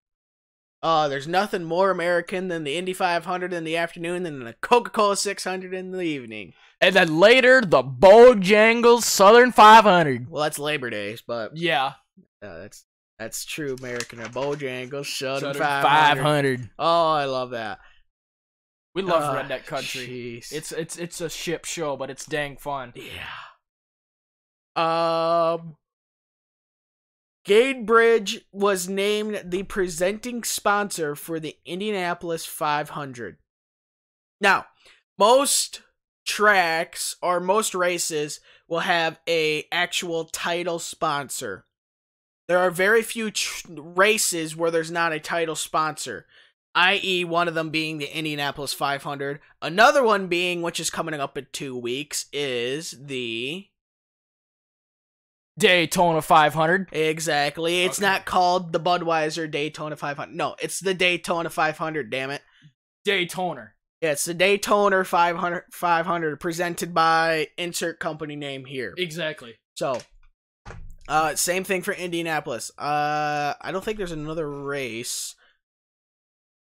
There's nothing more American than the Indy 500 in the afternoon and the Coca-Cola 600 in the evening. And then later, the Bojangles Southern 500. Well, that's Labor Days, but yeah, that's true American. Bojangles Southern 500. Oh, I love that. We love Redneck Country. Jeez. It's a ship show, but it's dang fun. Yeah. Gainbridge was named the presenting sponsor for the Indianapolis 500. Now, most tracks or most races will have a actual title sponsor. There are very few races where there's not a title sponsor, i.e. one of them being the Indianapolis 500. Another one being, which is coming up in 2 weeks, is the Daytona 500. Exactly. It's not called the Budweiser Daytona 500. No, it's the Daytona 500, damn it. Daytona. Yeah, it's the Daytona 500 presented by insert company name here. Exactly. So, same thing for Indianapolis. I don't think there's another race,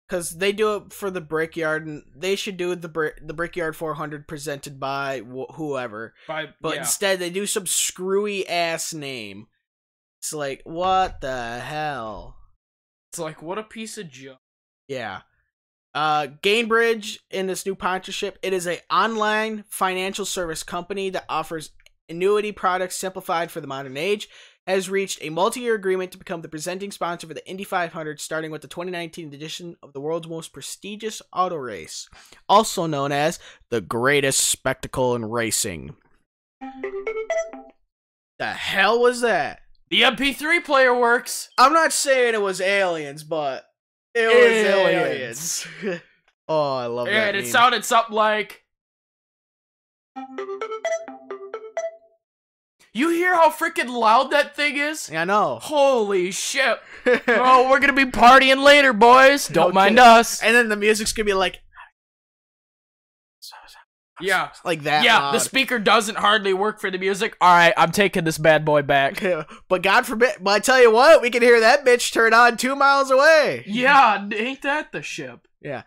because they do it for the Brickyard, and they should do the Brickyard 400 presented by whoever. Instead, they do some screwy ass name. It's like, what the hell? It's like, what a piece of junk. Yeah. Gainbridge, in this new sponsorship, it is an online financial service company that offers annuity products simplified for the modern age, has reached a multi-year agreement to become the presenting sponsor for the Indy 500, starting with the 2019 edition of the world's most prestigious auto race, also known as the greatest spectacle in racing. The hell was that? The MP3 player works. I'm not saying it was aliens, but it was aliens. Oh, I love that. And it sounded something like... You hear how freaking loud that thing is? Yeah, I know. Holy shit. Oh, we're gonna be partying later, boys. Don't mind us. And then the music's gonna be like... Yeah. Like that Yeah, loud. The speaker doesn't hardly work for the music. Alright, I'm taking this bad boy back. But God forbid, but I tell you what, we can hear that bitch turn on 2 miles away. Yeah, ain't that the ship? Yeah.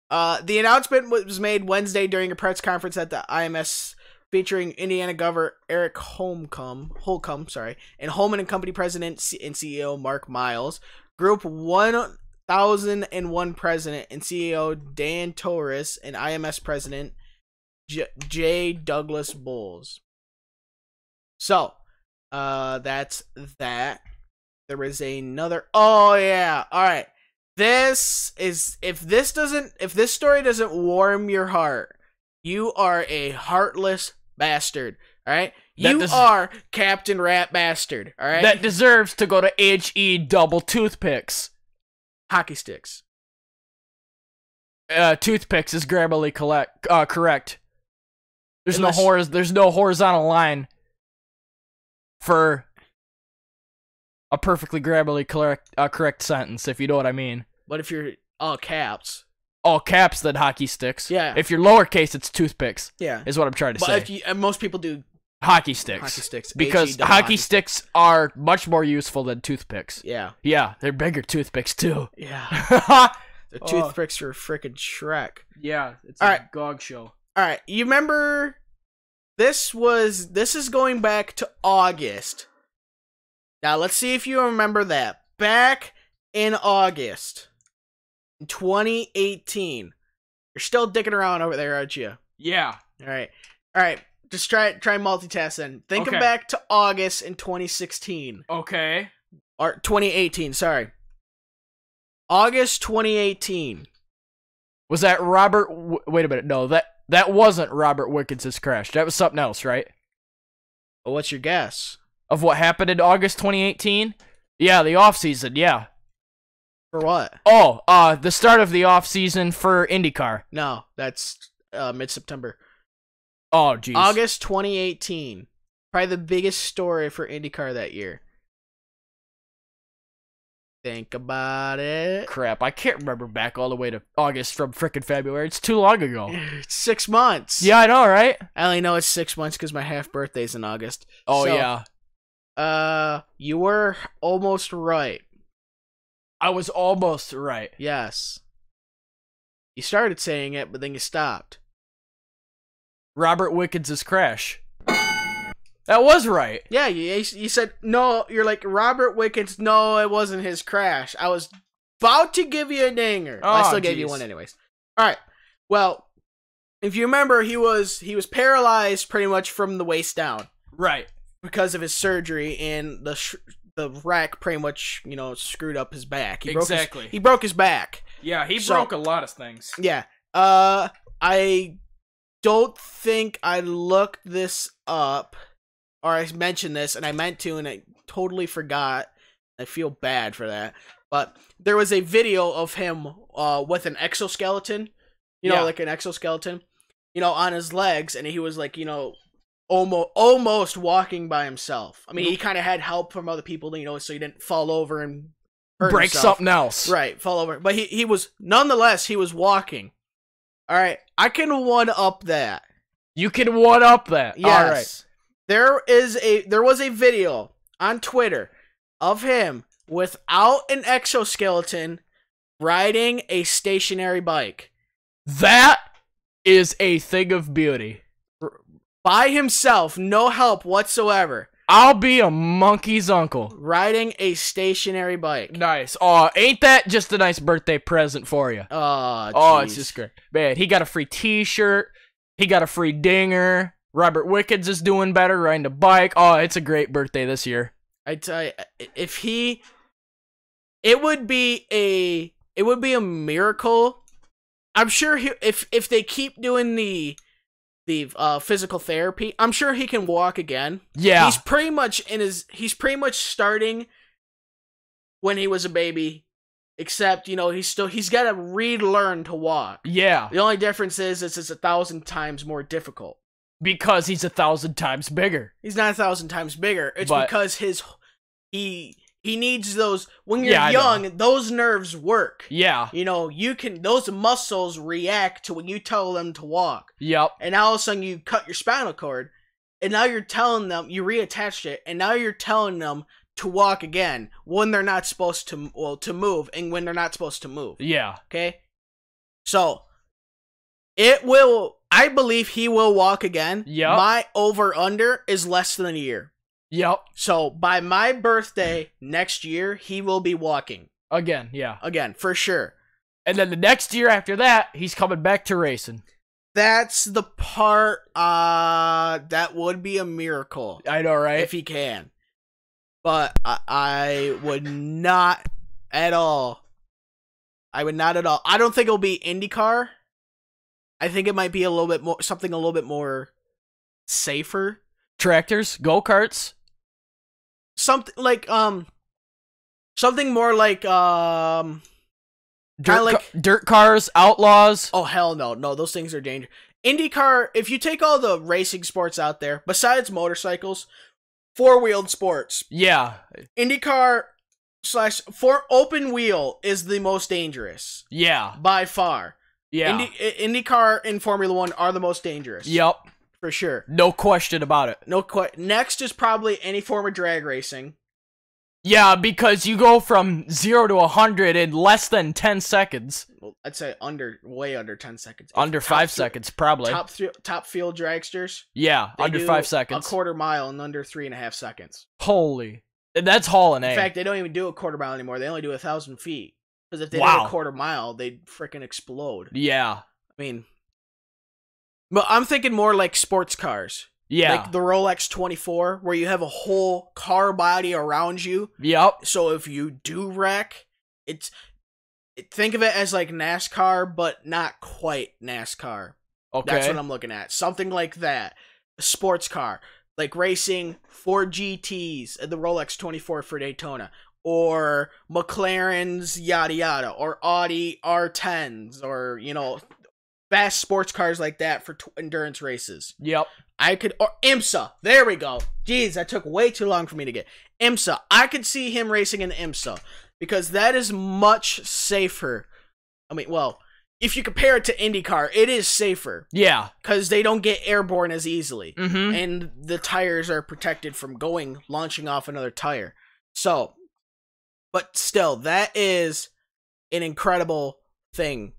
The announcement was made Wednesday during a press conference at the IMS featuring Indiana Governor Eric Holcomb, and Holman and Company President and CEO Mark Miles, Group 1001 President and CEO Dan Torres, and IMS President J. Douglas Bowles. So, that's that. There is another. Oh yeah, all right. This is if this story doesn't warm your heart, you are a heartless bastard. All right, you are Captain Rat Bastard. All right, that deserves to go to HE double toothpicks, hockey sticks. toothpicks is grammarly correct. There's no horizontal line for a perfectly grammarly correct sentence, if you know what I mean. But if you're all caps. All caps, then hockey sticks. Yeah. If you're lowercase, it's toothpicks. Yeah. Is what I'm trying to say. But if most people do hockey sticks. Hockey sticks. Because hockey sticks are much more useful than toothpicks. Yeah. Yeah, they're bigger toothpicks too. Yeah. The toothpicks for frickin' Shrek. Yeah, it's all a right. gog show. All right, you remember this is going back to August. Now let's see if you remember that. Back in August in 2018. You're still dicking around over there, aren't you? Yeah. All right. Just try multitasking. Think Okay. back to August in 2016. Okay. Or 2018, sorry. August 2018. Was that Robert? Wait a minute. No, that wasn't Robert Wickens' crash. That was something else, right? Well, what's your guess? Of what happened in August 2018? Yeah, the off season. Yeah. For what? Oh, the start of the off season for IndyCar. No, that's mid-September. Oh, jeez. August 2018. Probably the biggest story for IndyCar that year. Think about it. Crap, I can't remember back all the way to August from frickin' February. It's too long ago. It's 6 months. Yeah, I know, right? I only know it's 6 months because my half birthday's in August. Oh, So, yeah. You were almost right. I was almost right. Yes. You started saying it, but then you stopped. Robert Wickens' crash. That was right. Yeah, you said, no, you're like, Robert Wickens, no, it wasn't his crash. I was about to give you a dinger. I still gave you one anyways. All right. Well, if you remember, he was paralyzed pretty much from the waist down. Right. Because of his surgery, and the wreck pretty much, screwed up his back. He broke his back. Yeah, he broke a lot of things. Yeah. I don't think I looked this up, or I mentioned this, and I meant to, and I totally forgot. I feel bad for that. But there was a video of him with an exoskeleton, like an exoskeleton, on his legs, and he was like, almost walking by himself. I mean, he kind of had help from other people, so he didn't fall over and break himself. Something else. Right, fall over. But he was, nonetheless, he was walking. All right, I can one-up that. You can one-up that. Yes. All right. There was a video on Twitter of him without an exoskeleton riding a stationary bike. That is a thing of beauty. By himself, no help whatsoever. I'll be a monkey's uncle. Riding a stationary bike. Nice. Oh, ain't that just a nice birthday present for you? Oh, it's just great. Man, he got a free t-shirt. He got a free dinger. Robert Wickens is doing better riding a bike. Oh, it's a great birthday this year. I tell you, it would be a miracle. I'm sure if they keep doing the physical therapy, I'm sure he can walk again. Yeah. He's pretty much starting when he was a baby, except, he's got to relearn to walk. Yeah. The only difference is it's 1,000 times more difficult. Because he's 1,000 times bigger. He's not 1,000 times bigger. It's because he needs those, when you're young, those nerves work. Yeah. Those muscles react to when you tell them to walk. Yep. And now all of a sudden you cut your spinal cord, and now you're telling them, you reattached it, and now you're telling them to walk again when they're not supposed to move, and when they're not supposed to move. Yeah. Okay? So, I believe he will walk again. Yep. My over-under is less than a year. Yep. So, by my birthday next year, he will be walking. Again, yeah. Again, for sure. And then the next year after that, he's coming back to racing. That's the part, that would be a miracle. I know, right? If he can. But I would not at all. I don't think it'll be IndyCar. I think it might be something a little bit more safer. Tractors, go-karts. Something like, something more like, Dirt cars, outlaws. Oh, hell no. No, those things are dangerous. IndyCar, if you take all the racing sports out there, besides motorcycles, four-wheeled sports. Yeah. IndyCar / open wheel is the most dangerous. Yeah. By far. Yeah. IndyCar and Formula 1 are the most dangerous. Yep. For sure. No question about it. Next is probably any form of drag racing. Yeah, because you go from 0 to 100 in less than 10 seconds. Well, I'd say way under 10 seconds. Under 5 seconds, probably. Top field dragsters. Yeah, under 5 seconds. A quarter mile in under 3.5 seconds. Holy. That's hauling, eh? In fact, they don't even do a quarter mile anymore. They only do 1,000 feet. Because if they did a quarter mile, they'd freaking explode. Yeah. I mean, but I'm thinking more like sports cars. Yeah. Like the Rolex 24, where you have a whole car body around you. Yep. So if you do wreck, think of it as like NASCAR, but not quite NASCAR. Okay. That's what I'm looking at. Something like that. A sports car. Like racing Ford GTs, the Rolex 24 for Daytona. Or McLaren's yada yada. Or Audi R10s. Or, fast sports cars like that for endurance races. Yep. Or IMSA. There we go. Jeez, that took way too long for me to get. IMSA. I could see him racing in IMSA. Because that is much safer. I mean, well, if you compare it to IndyCar, it is safer. Yeah. Because they don't get airborne as easily. Mm-hmm. And the tires are protected from launching off another tire. So, but still, that is an incredible thing.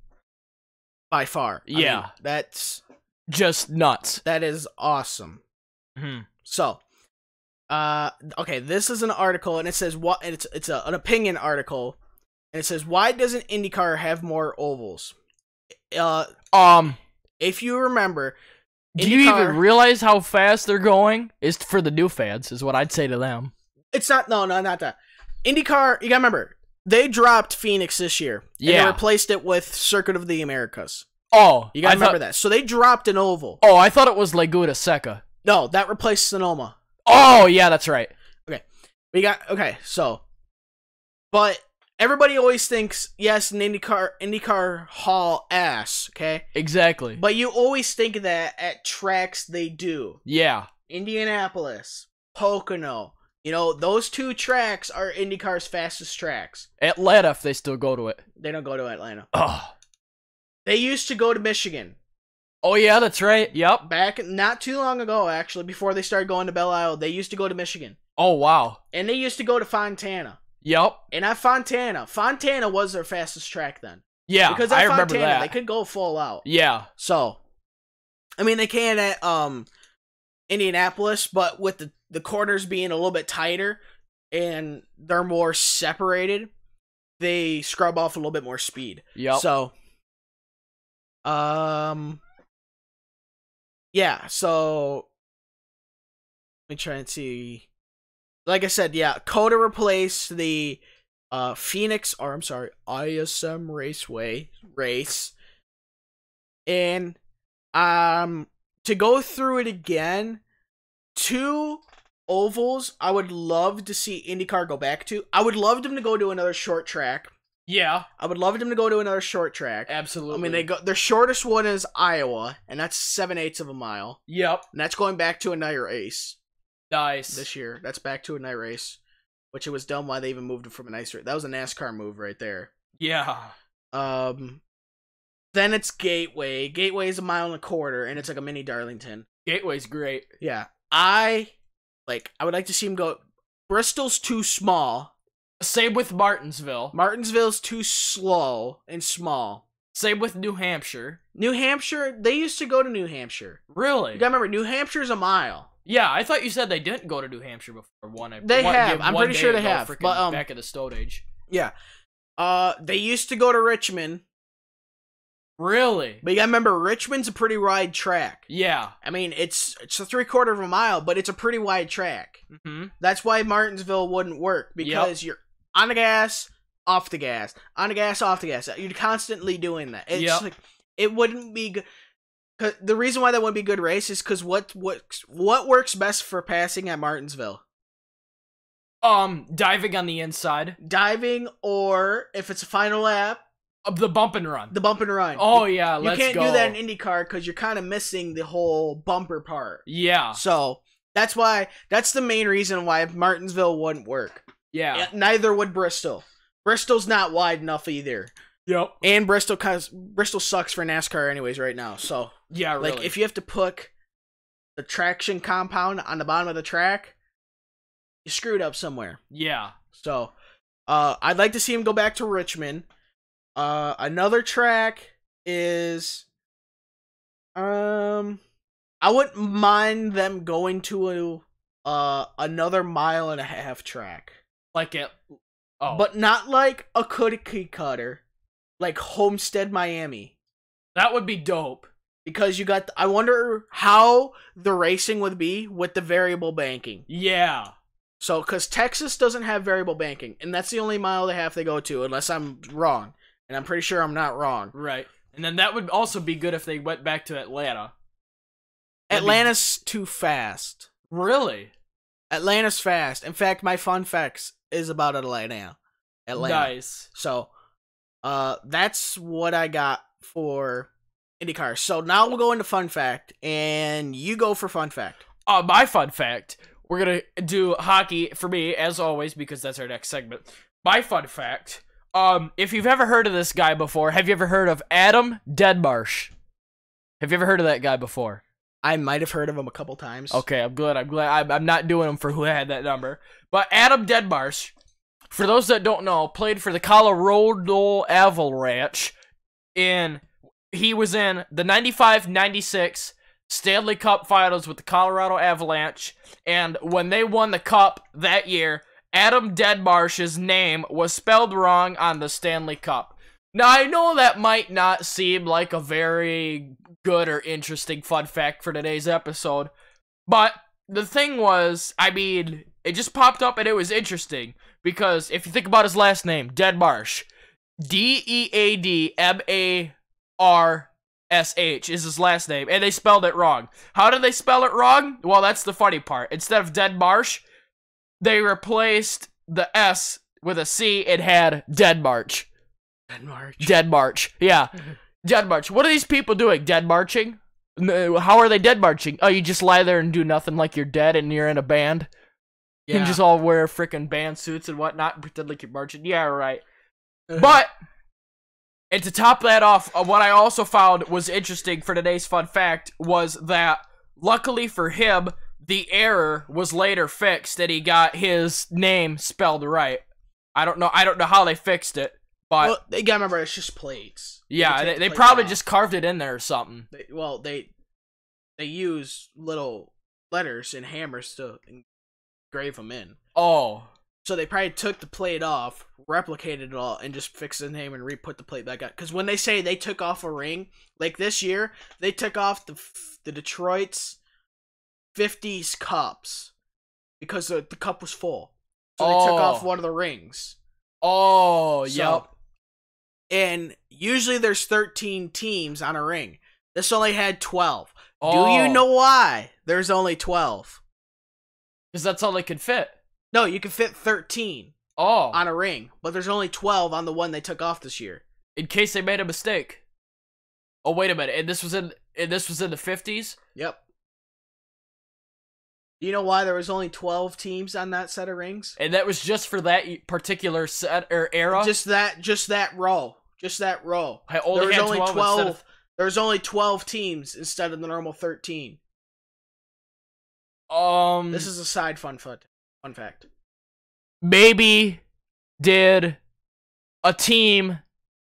By far. I mean, that's just nuts. That is awesome. Mm-hmm. So, okay, this is an article, and it says it's an opinion article, and it says, why doesn't IndyCar have more ovals? If you remember, do you even realize how fast they're going? Is for the new fans, is what I'd say to them. It's not. No, not that. IndyCar. You gotta remember, they dropped Phoenix this year. Yeah. And they replaced it with Circuit of the Americas. Oh, you gotta remember that. So they dropped an oval. Oh, I thought it was Laguna Seca. No, that replaced Sonoma. Oh, yeah, that's right. Okay. So, but everybody always thinks, yes, an IndyCar haul ass. Okay. Exactly. But you always think of that at tracks they do. Yeah. Indianapolis, Pocono. Those two tracks are IndyCar's fastest tracks. Atlanta, if they still go to it. They don't go to Atlanta. Oh. They used to go to Michigan. Oh, yeah, that's right. Yep. Back not too long ago, actually, before they started going to Belle Isle, they used to go to Michigan. Oh, wow. And they used to go to Fontana. Yep. And at Fontana was their fastest track then. Yeah, because I at remember Fontana, that. they could go full out. Yeah. So, I mean, they can at Indianapolis, but with the corners being a little bit tighter and they're more separated, they scrub off a little bit more speed. Yep. So, yeah, so let me try and see. Like I said, yeah, Coda replaced the ISM Raceway race. And to go through it again, 2 ovals I would love to see IndyCar go back to. I would love them to go to another short track. Yeah. I would love them to go to another short track. Absolutely. I mean, their shortest one is Iowa, and that's 7/8 of a mile. Yep. And that's going back to a night race. Nice. This year. That's back to a night race. Which it was dumb why they even moved it from a night race. That was a NASCAR move right there. Yeah. Then it's Gateway. Gateway is 1.25 miles, and it's like a mini Darlington. Gateway's great. Yeah. I would like to see him go. Bristol's too small. Same with Martinsville. Martinsville's too slow and small. Same with New Hampshire. New Hampshire, they used to go to New Hampshire. Really? You gotta remember, New Hampshire's 1 mile. Yeah, I thought you said they didn't go to New Hampshire before. They have. I'm pretty sure they have. But back at the Stone Age. Yeah. They used to go to Richmond. Really? But you gotta remember, Richmond's a pretty wide track. Yeah. I mean, it's a 3/4 of a mile, but it's a pretty wide track. Mm-hmm. That's why Martinsville wouldn't work, because you're on the gas, off the gas, on the gas, off the gas. You're constantly doing that. It's like, it wouldn't be good. The reason why that wouldn't be a good race is because what works best for passing at Martinsville? Diving on the inside. Diving, or if it's a final lap, The bump and run. The bump and run. Oh, yeah, let's go. You can't do that in IndyCar because you're kind of missing the whole bumper part. Yeah. So that's the main reason why Martinsville wouldn't work. Yeah. Neither would Bristol. Bristol's not wide enough either. Yep. And Bristol sucks for NASCAR anyways right now. So yeah, really. like if you have to put the traction compound on the bottom of the track, you screwed up somewhere. Yeah. So I'd like to see him go back to Richmond. Another track is I wouldn't mind them going to another 1.5 mile track. Like it. Oh. But not like a cookie cutter. Like Homestead, Miami. That would be dope. Because you got... I wonder how the racing would be with the variable banking. Yeah. So, because Texas doesn't have variable banking. And that's the only 1.5 mile they go to, unless I'm wrong. And I'm pretty sure I'm not wrong. Right. And then that would also be good if they went back to Atlanta. Atlanta's too fast. Really? Atlanta's fast. In fact, my fun facts is about Atlanta. Nice. So... that's what I got for IndyCar. So now we'll go into fun fact, and you go for fun fact. My fun fact, we're gonna do hockey for me as always because that's our next segment. My fun fact, if you've ever heard of this guy before, have you ever heard of Adam Deadmarsh? Have you ever heard of that guy before? I might have heard of him a couple times. Okay, I'm glad. I'm not doing him for who had that number, but Adam Deadmarsh. For those that don't know, played for the Colorado Avalanche. He was in the 95-96 Stanley Cup Finals with the Colorado Avalanche, and when they won the Cup that year, Adam Deadmarsh's name was spelled wrong on the Stanley Cup. Now, I know that might not seem like a very good or interesting fun fact for today's episode, but the thing was, I mean, it just popped up and it was interesting. Because if you think about his last name, Deadmarsh, Deadmarsh is his last name, and they spelled it wrong. How did they spell it wrong? Well, that's the funny part. Instead of Deadmarsh, they replaced the S with a C and had Deadmarch. Deadmarch. Yeah. Deadmarch. What are these people doing? Dead marching? How are they dead marching? Oh, you just lie there and do nothing like you're dead and you're in a band? Yeah. You can just all wear freaking band suits and whatnot and pretend like you're marching. Yeah, right. But, and to top that off, what I also found was interesting for today's fun fact was that, luckily for him, the error was later fixed and he got his name spelled right. I don't know how they fixed it, but... Well, they gotta remember, it's just plates. Yeah, they probably just carved it in there or something. They use little letters and hammers to engrave them in. Oh. So they probably took the plate off, replicated it all, and just fixed the name and re-put the plate back on. Because when they say they took off a ring, like this year, they took off the Detroit's 50s cups because the cup was full. So they took off one of the rings. Oh, yep. And usually there's 13 teams on a ring. This only had 12. Oh. Do you know why there's only 12? Because that's all they could fit. No, you can fit 13 on a ring, but there's only 12 on the one they took off this year. In case they made a mistake. Oh, wait a minute. And this was in the 50s? Yep. Do you know why there was only 12 teams on that set of rings? And that was just for that particular set or era? Just that row. Just that row. I only had 12. There's only 12 teams instead of the normal 13. This is a side fun fact. Maybe did a team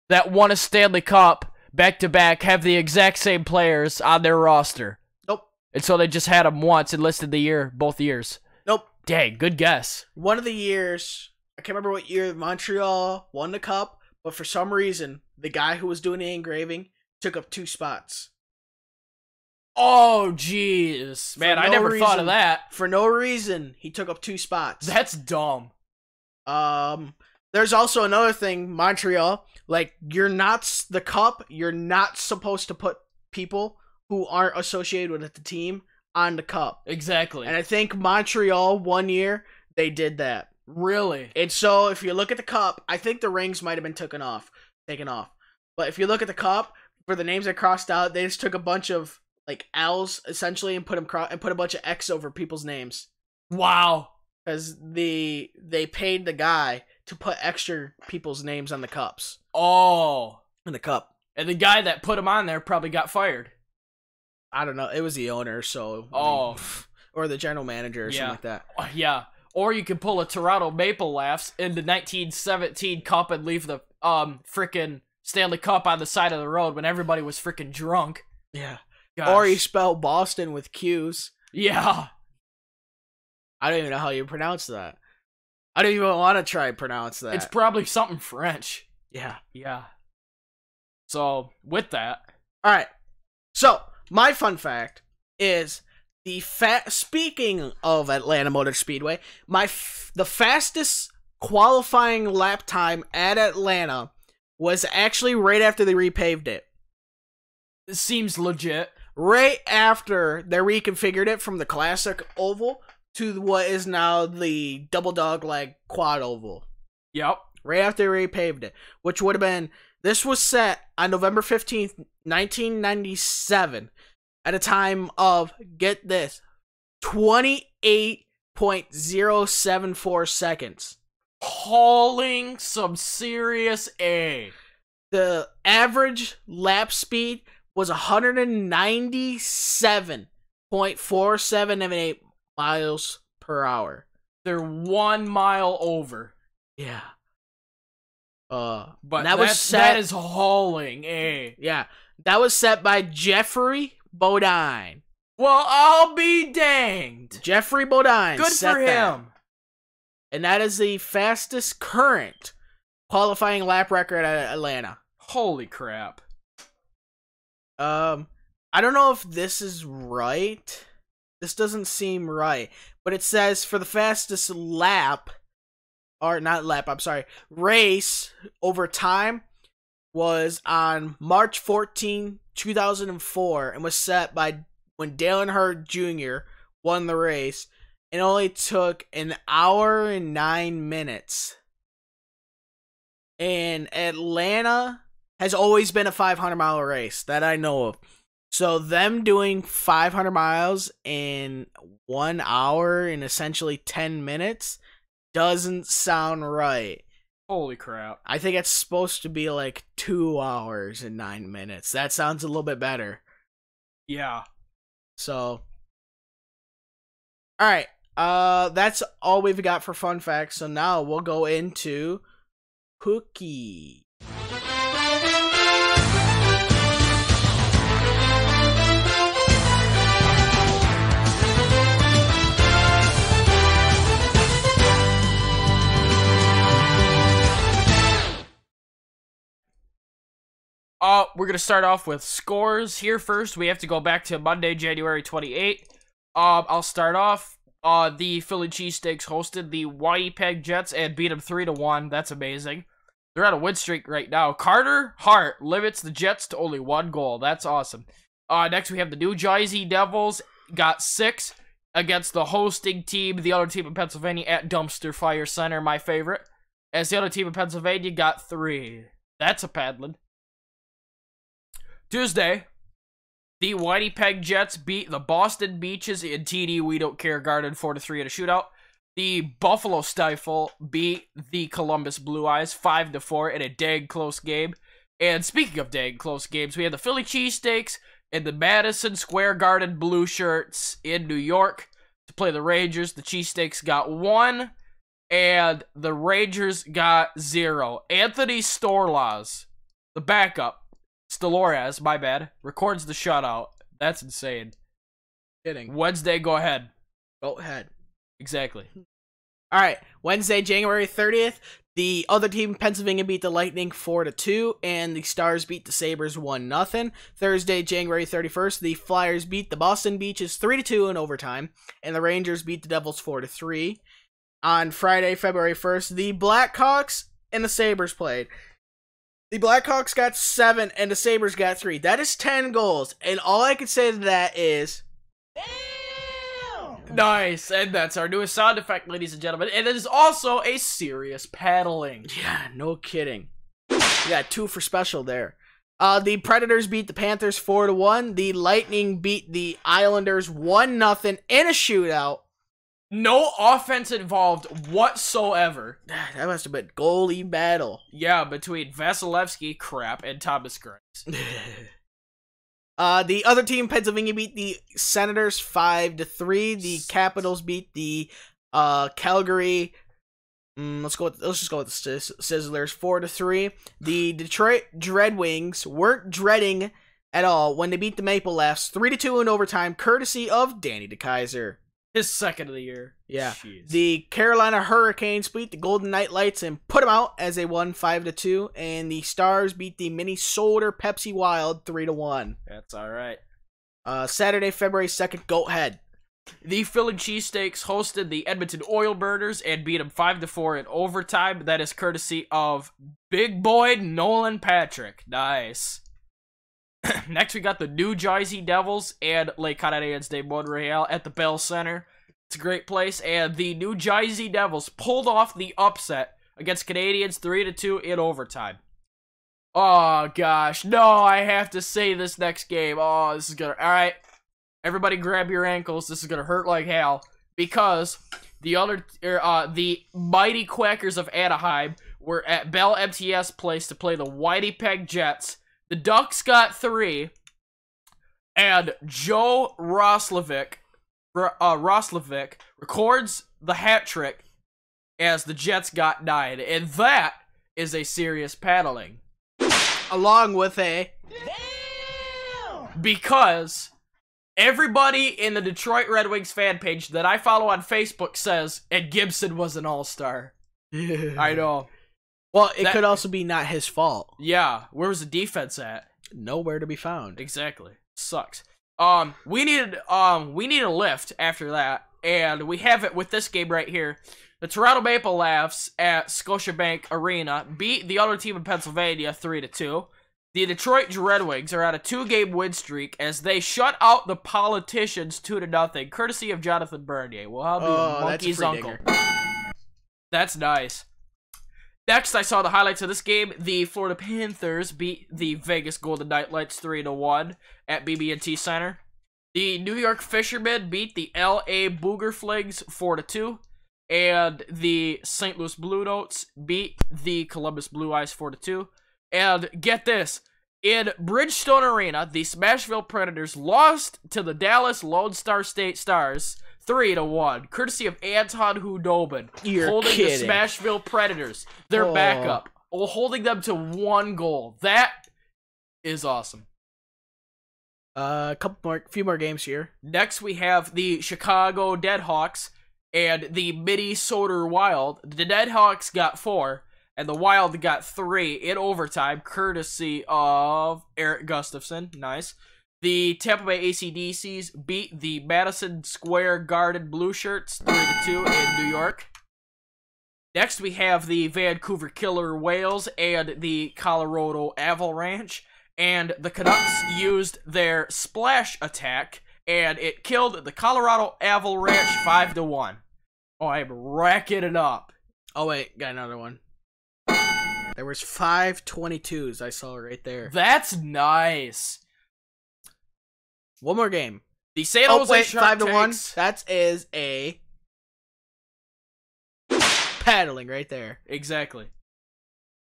that won a Stanley Cup back-to-back have the exact same players on their roster? Nope. And so they just had them once and listed the year, both years? Nope. Dang, good guess. One of the years, I can't remember what year Montreal won the Cup, but for some reason, the guy who was doing the engraving took up 2 spots. Oh, jeez. Man, I never thought of that. For no reason, he took up 2 spots. That's dumb. There's also another thing, Montreal, like, the Cup, you're not supposed to put people who aren't associated with the team on the Cup. Exactly. And I think Montreal, one year, they did that. Really? And so, if you look at the Cup, I think the rings might have been taken off. But if you look at the cup, for the names that crossed out, they just took a bunch of like L's essentially and put a bunch of X over people's names. Wow. Because they paid the guy to put extra people's names on the cups. Oh. In the cup. And the guy that put him on there probably got fired. I don't know. It was the owner, so. Oh. Or the general manager or something like that. Yeah. Or you could pull a Toronto Maple Leafs in the 1917 Cup and leave the frickin' Stanley Cup on the side of the road when everybody was frickin' drunk. Yeah. Gosh. Or you spell Boston with Q's. Yeah. I don't even know how you pronounce that. I don't even want to try and pronounce that. It's probably something French. Yeah. Yeah. So, with that. Alright. So, my fun fact is speaking of Atlanta Motor Speedway, the fastest qualifying lap time at Atlanta was actually right after they repaved it. It seems legit. Right after they reconfigured it from the classic oval to what is now the double dog leg quad oval. Yep. Right after they repaved it, which would have been, this was set on November 15th, 1997, at a time of, get this, 28.074 seconds. Hauling some serious A. The average lap speed was 197.4778 miles per hour. They're 1 mile over. Yeah. But that is hauling A. Yeah. That was set by Jeffrey Bodine. Well, I'll be danged. Jeffrey Bodine. Good set for him. And that is the fastest current qualifying lap record at Atlanta. Holy crap. I don't know if this is right. This doesn't seem right. But it says for the fastest lap, or not lap, I'm sorry, race over time was on March 14, 2004, and was set by when Dale Earnhardt Jr. won the race. It only took 1 hour and 9 minutes. And Atlanta has always been a 500-mile race that I know of. So them doing 500 miles in 1 hour and essentially 10 minutes doesn't sound right. Holy crap. I think it's supposed to be like 2 hours and 9 minutes. That sounds a little bit better. Yeah. So, alright. That's all we've got for fun facts. So now we'll go into Cookie. We're going to start off with scores here first. We have to go back to Monday, January 28th. I'll start off. The Philly Cheesesteaks hosted the Winnipeg Jets and beat them 3-1. That's amazing. They're on a win streak right now. Carter Hart limits the Jets to only 1 goal. That's awesome. Next, we have the New Jersey Devils. Got 6 against the hosting team, the other team in Pennsylvania, at Dumpster Fire Center, my favorite. As the other team in Pennsylvania got 3. That's a paddling. Tuesday, the Winnipeg Jets beat the Boston Beaches in TD We Don't Care Garden 4-3 in a shootout. The Buffalo Stifle beat the Columbus Blue Eyes 5-4 in a dang close game. And speaking of dang close games, we had the Philly Cheesesteaks and the Madison Square Garden Blue Shirts in New York to play the Rangers. The Cheesesteaks got 1, and the Rangers got 0. Anthony Storlaws, the backup, Staloraz, my bad, records the shutout. That's insane. Kidding. Wednesday, go ahead. Go ahead. Exactly. Alright, Wednesday, January 30th, the other team, Pennsylvania, beat the Lightning 4-2, and the Stars beat the Sabres 1-0. Thursday, January 31st, the Flyers beat the Boston Beaches 3-2 in overtime, and the Rangers beat the Devils 4-3. On Friday, February 1st, the Blackhawks and the Sabres played. The Blackhawks got 7, and the Sabres got 3. That is 10 goals, and all I can say to that is... Damn! Nice, and that's our newest sound effect, ladies and gentlemen. And it is also a serious paddling. Yeah, no kidding. We got 2 for special there. The Predators beat the Panthers 4-1. The Lightning beat the Islanders 1-0 in a shootout. No offense involved whatsoever. That must have been goalie battle. Yeah, between Vasilevsky, crap, and Thomas Grimes. The other team, Pennsylvania, beat the Senators 5-3. The Capitals beat the Calgary. Let's just go with the Sizzlers 4-3. The Detroit Dreadwings weren't dreading at all when they beat the Maple Leafs 3-2 in overtime, courtesy of Danny DeKeyser. His second of the year. Yeah. Jeez. The Carolina Hurricanes beat the Golden Knight Lights and put them out as they won 5-2. And the Stars beat the Minnesota Pepsi Wild 3-1. That's all right. Saturday, February 2nd, go ahead. The Philly Cheesesteaks hosted the Edmonton Oil Burners and beat them 5-4 in overtime. That is courtesy of Big Boy Nolan Patrick. Nice. Next, we got the New Jersey Devils and Les Canadiens de Montreal at the Bell Center. It's a great place, and the New Jersey Devils pulled off the upset against Canadiens 3-2 in overtime. Oh, gosh. No, I have to say this next game. Oh, this is gonna... All right. Everybody grab your ankles. This is gonna hurt like hell. Because the mighty Quackers of Anaheim were at Bell MTS Place to play the Winnipeg Jets. The Ducks got 3, and Joe Roslovic records the hat trick as the Jets got 9, and that is a serious paddling. Along with a... Because everybody in the Detroit Red Wings fan page that I follow on Facebook says, and Gibson was an all-star. I know. Well, it could also be not his fault. Yeah, where was the defense at? Nowhere to be found. Exactly. Sucks. We needed a lift after that, and we have it with this game right here. The Toronto Maple Leafs at Scotiabank Arena beat the other team in Pennsylvania 3-2. The Detroit Red Wings are on a 2-game win streak as they shut out the Politicians 2-0, courtesy of Jonathan Bernier. Well, I'll be a monkey's uncle. That's nice. Next, I saw the highlights of this game. The Florida Panthers beat the Vegas Golden Knight Lights 3-1 at BB&T Center. The New York Fishermen beat the LA Booger Flings 4-2. And the St. Louis Blue Notes beat the Columbus Blue Eyes 4-2. And get this, in Bridgestone Arena, the Smashville Predators lost to the Dallas Lone Star State Stars 3-1, courtesy of Anton Hudobin, holding kidding. the Smashville Predators, their backup, holding them to 1 goal. That is awesome. Few more games here. Next, we have the Chicago Deadhawks and the Minnesota Wild. The Deadhawks got 4, and the Wild got 3 in overtime, courtesy of Eric Gustafson. Nice. The Tampa Bay AC/DCs beat the Madison Square Garden Blue Shirts 3-2 in New York. Next, we have the Vancouver Killer Whales and the Colorado Avalanche. And the Canucks used their splash attack, and it killed the Colorado Avalanche 5-1. Oh, I'm racking it up. Oh, wait, got another one. There was 5 22s I saw right there. That's nice. One more game. The San Jose Shark 5-1. That is a paddling right there. Exactly.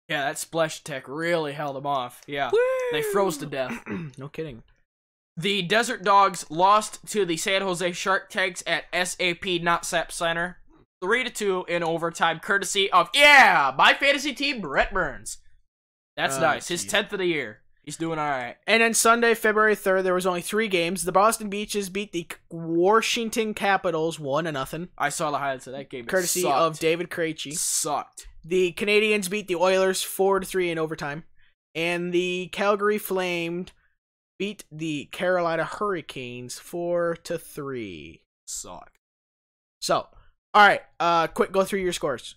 Yeah, that splash attack really held them off. Yeah, Woo! They froze to death. No kidding. The Desert Dogs lost to the San Jose Shark Tanks at SAP Notsap Center 3-2 in overtime, courtesy of, my fantasy team, Brett Burns. That's nice. His 10th of the year. He's doing all right. And then Sunday, February 3rd, there was only 3 games. The Boston Beaches beat the Washington Capitals 1-0. I saw the highlights of that game. Courtesy of David Krejci. Sucked. The Canadians beat the Oilers 4-3 in overtime. And the Calgary Flames beat the Carolina Hurricanes 4-3. Suck. So, all right, quick go through your scores.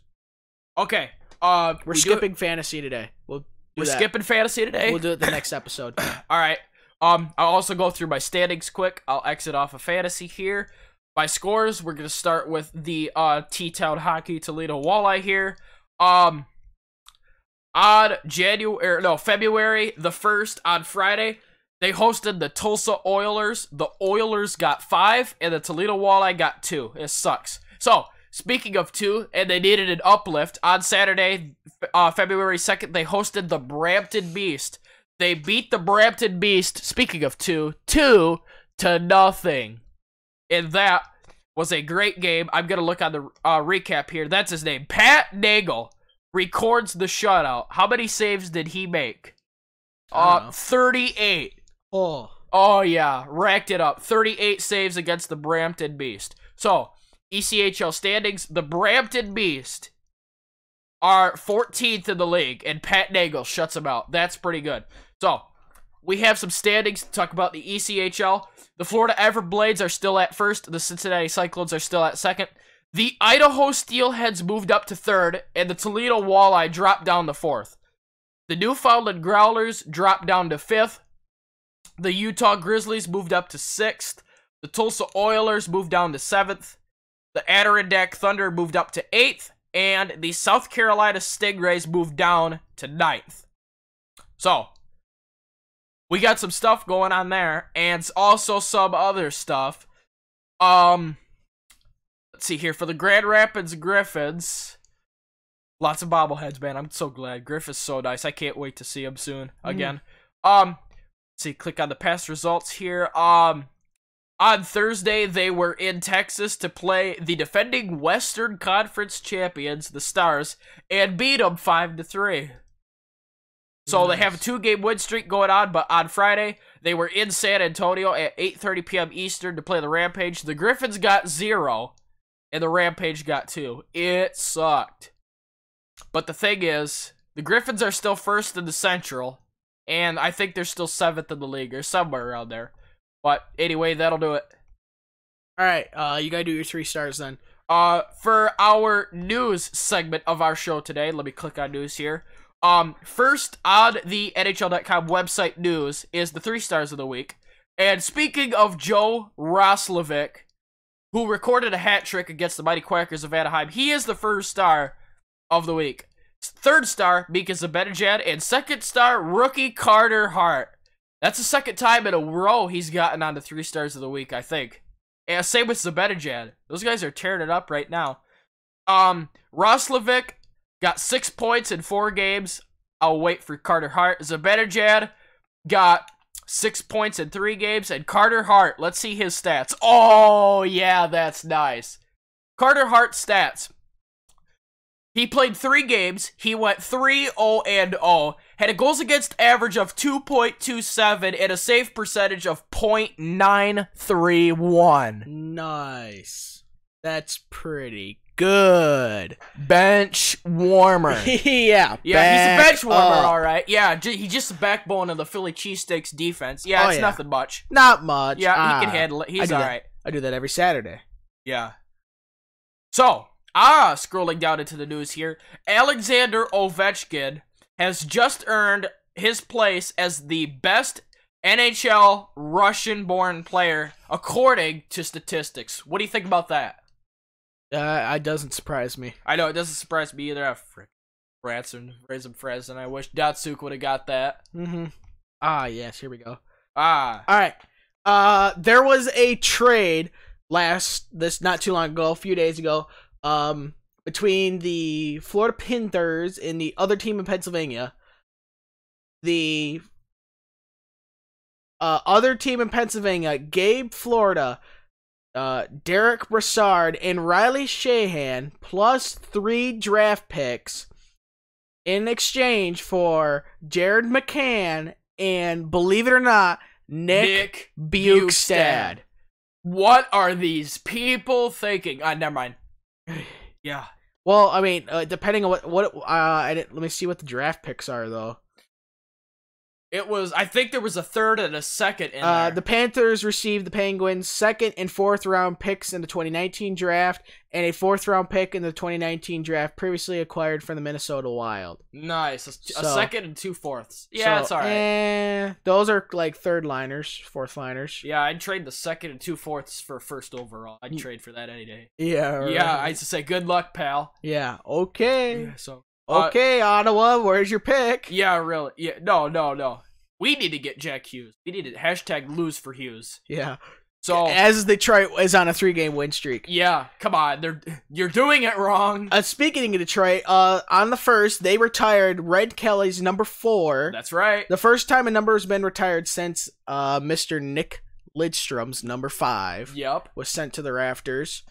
Okay. We're skipping fantasy today. We're skipping fantasy today. We'll do it the next episode. All right. I'll also go through my standings quick. I'll exit off of fantasy here. My scores, we're going to start with the T-Town Hockey Toledo Walleye here. on February the 1st on Friday, they hosted the Tulsa Oilers. The Oilers got 5, and the Toledo Walleye got 2. It sucks. So, speaking of 2, and they needed an uplift, on Saturday, February 2nd, they hosted the Brampton Beast. They beat the Brampton Beast, speaking of 2 to nothing. And that was a great game. I'm going to look on the recap here. That's his name. Pat Nagel records the shutout. How many saves did he make? 38. Oh, yeah. Racked it up. 38 saves against the Brampton Beast. So, ECHL standings, the Brampton Beast are 14th in the league, and Pat Nagel shuts them out. That's pretty good. So, we have some standings to talk about the ECHL. The Florida Everblades are still at first. The Cincinnati Cyclones are still at second. The Idaho Steelheads moved up to third, and the Toledo Walleye dropped down to fourth. The Newfoundland Growlers dropped down to fifth. The Utah Grizzlies moved up to sixth. The Tulsa Oilers moved down to seventh. The Adirondack Thunder moved up to eighth. And the South Carolina Stingrays moved down to ninth. So, we got some stuff going on there, and also some other stuff. Let's see here. For the Grand Rapids Griffins, lots of bobbleheads, man. I'm so glad. Griff is so nice. I can't wait to see him soon again. Let's see, click on the past results here. On Thursday, they were in Texas to play the defending Western Conference champions, the Stars, and beat them 5-3. So they have a 2-game win streak going on, but on Friday, they were in San Antonio at 8:30 p.m. Eastern to play the Rampage. The Griffins got 0, and the Rampage got 2. It sucked. But the thing is, the Griffins are still first in the Central, and I think they're still 7th in the league, or somewhere around there. But anyway, that'll do it. All right, you gotta do your 3 stars then. For our news segment of our show today, let me click on news here. First on the NHL.com website news is the 3 stars of the week. And speaking of Joe Roslovic, who recorded a hat trick against the Mighty Quackers of Anaheim, he is the 1st star of the week. 3rd star, Mika Zibanejad, and 2nd star, rookie Carter Hart. That's the 2nd time in a row he's gotten on the 3 stars of the week, I think. And same with Zibanejad. Those guys are tearing it up right now. Roslovic got 6 points in 4 games. I'll wait for Carter Hart. Zibanejad got 6 points in 3 games. And Carter Hart, let's see his stats. Oh, yeah, that's nice. Carter Hart's stats. He played 3 games. He went 3-0-0. Had a goals against average of 2.27 and a save percentage of .931. Nice. That's pretty good. Bench warmer. Yeah, he's a bench warmer, all right. Yeah, he's just the backbone of the Philly cheesesteaks defense. Yeah, it's nothing much. Not much. Yeah, he can handle it. He's all right. I do that every Saturday. Yeah. So, scrolling down into the news here, Alexander Ovechkin has just earned his place as the best NHL Russian-born player according to statistics. What do you think about that? It doesn't surprise me. I know, it doesn't surprise me either. Frick. Branson, Raisin Fresno. I wish Datsuk would have got that. Yes, here we go. All right. There was a trade not too long ago, a few days ago, between the Florida Panthers and the other team in Pennsylvania. The other team in Pennsylvania gave Florida Derek Brassard and Riley Sheahan plus 3 draft picks in exchange for Jared McCann and, believe it or not, Nick Bjugstad. What are these people thinking? Never mind. Yeah. Well, I mean, depending on let me see what the draft picks are, though. I think there was a 3rd and a 2nd in there. The Panthers received the Penguins' 2nd and 4th round picks in the 2019 draft, and a 4th round pick in the 2019 draft previously acquired from the Minnesota Wild. Nice. A 2nd and 2 fourths. Yeah, it's alright. Those are like 3rd liners, 4th liners. Yeah, I'd trade the 2nd and 2 fourths for 1st overall. I'd trade for that any day. Yeah, right. Yeah, I used to say good luck, pal. Yeah, okay. Yeah, so Okay, Ottawa, where's your pick? Yeah, really. Yeah, no. We need to get Jack Hughes. We need to hashtag lose for Hughes. Yeah. So as Detroit is on a 3-game win streak. Yeah, come on. You're doing it wrong. Speaking of Detroit, on the 1st, they retired Red Kelly's number 4. That's right. The first time a number has been retired since Mr. Nick Lidstrom's number 5 was sent to the rafters.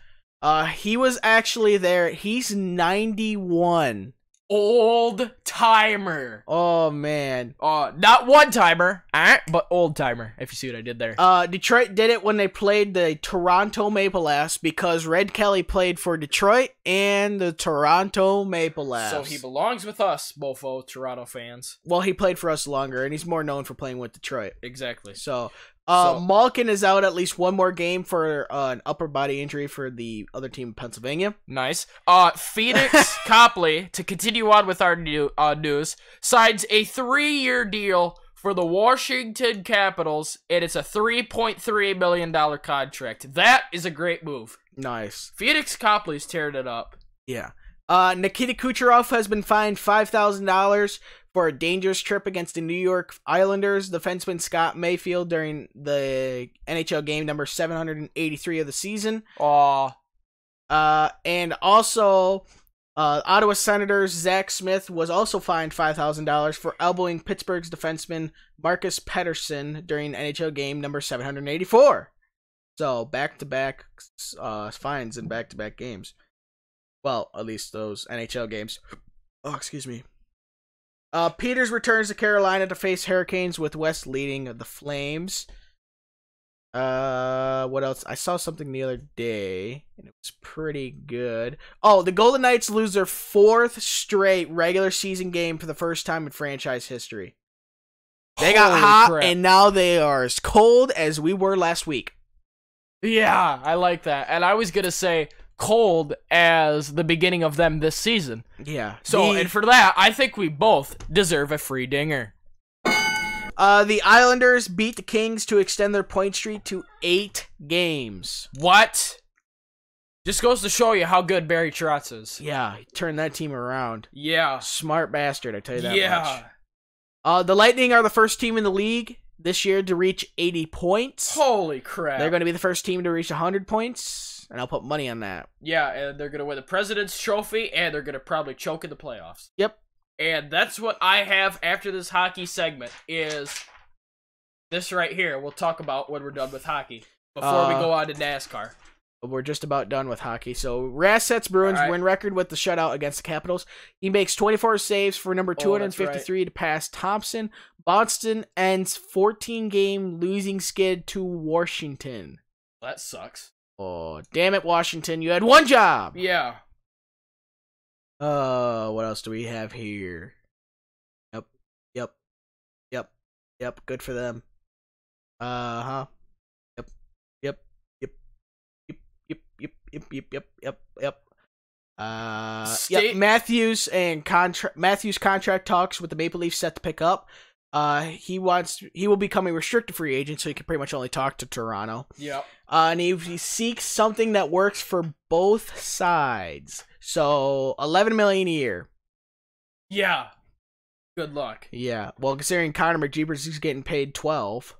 He was actually there. He's 91. Old timer. Oh, man. Not one timer, but old timer, if you see what I did there. Detroit did it when they played the Toronto Maple Leafs because Red Kelly played for Detroit and the Toronto Maple Leafs. So he belongs with us, Bofo, Toronto fans. Well, he played for us longer, and he's more known for playing with Detroit. Exactly. So Malkin is out at least one more game for an upper body injury for the other team in Pennsylvania. Nice. Phoenix Copley, to continue on with our news, signs a 3-year deal for the Washington Capitals, and it's a $3.3 million contract. That is a great move. Nice. Phoenix Copley's tearing it up. Yeah. Nikita Kucherov has been fined $5,000 for a dangerous trip against the New York Islanders defenseman Scott Mayfield during the NHL game number 783 of the season. And also, Ottawa Senators Zach Smith was also fined $5,000 for elbowing Pittsburgh's defenseman Marcus Pettersson during NHL game number 784. So, back-to-back fines in back-to-back games. Well, at least those NHL games. Oh, excuse me. Peters returns to Carolina to face Hurricanes with West leading the Flames. What else? I saw something the other day, and it was pretty good. Oh, the Golden Knights lose their 4th straight regular season game for the first time in franchise history. They got hot, and now they are as cold as we were last week. Yeah, I like that. And I was going to say cold as the beginning of them this season. Yeah. So, and for that, I think we both deserve a free dinger. The Islanders beat the Kings to extend their point streak to 8 games. What? Just goes to show you how good Barry Trotz is. Yeah, he turned that team around. Yeah. Smart bastard, I tell you that much. The Lightning are the first team in the league this year to reach 80 points. Holy crap. They're going to be the first team to reach 100 points, and I'll put money on that. Yeah, and they're going to win the President's Trophy, and they're going to probably choke in the playoffs. Yep. And that's what I have after this hockey segment is this right here. We'll talk about when we're done with hockey before we go on to NASCAR. We're just about done with hockey. So, Rassets Bruins win record with the shutout against the Capitals. He makes 24 saves for number 253 to pass Thompson. Boston ends 14-game losing skid to Washington. That sucks. Oh, damn it, Washington. You had one job. Yeah. What else do we have here? Yep. Good for them. Yep. Matthews contract talks with the Maple Leafs set to pick up. He will become a restricted free agent, so he can pretty much only talk to Toronto. Yep. And he seeks something that works for both sides. So $11 million a year. Yeah. Good luck. Yeah. Well, considering Connor McJeepers is getting paid $12.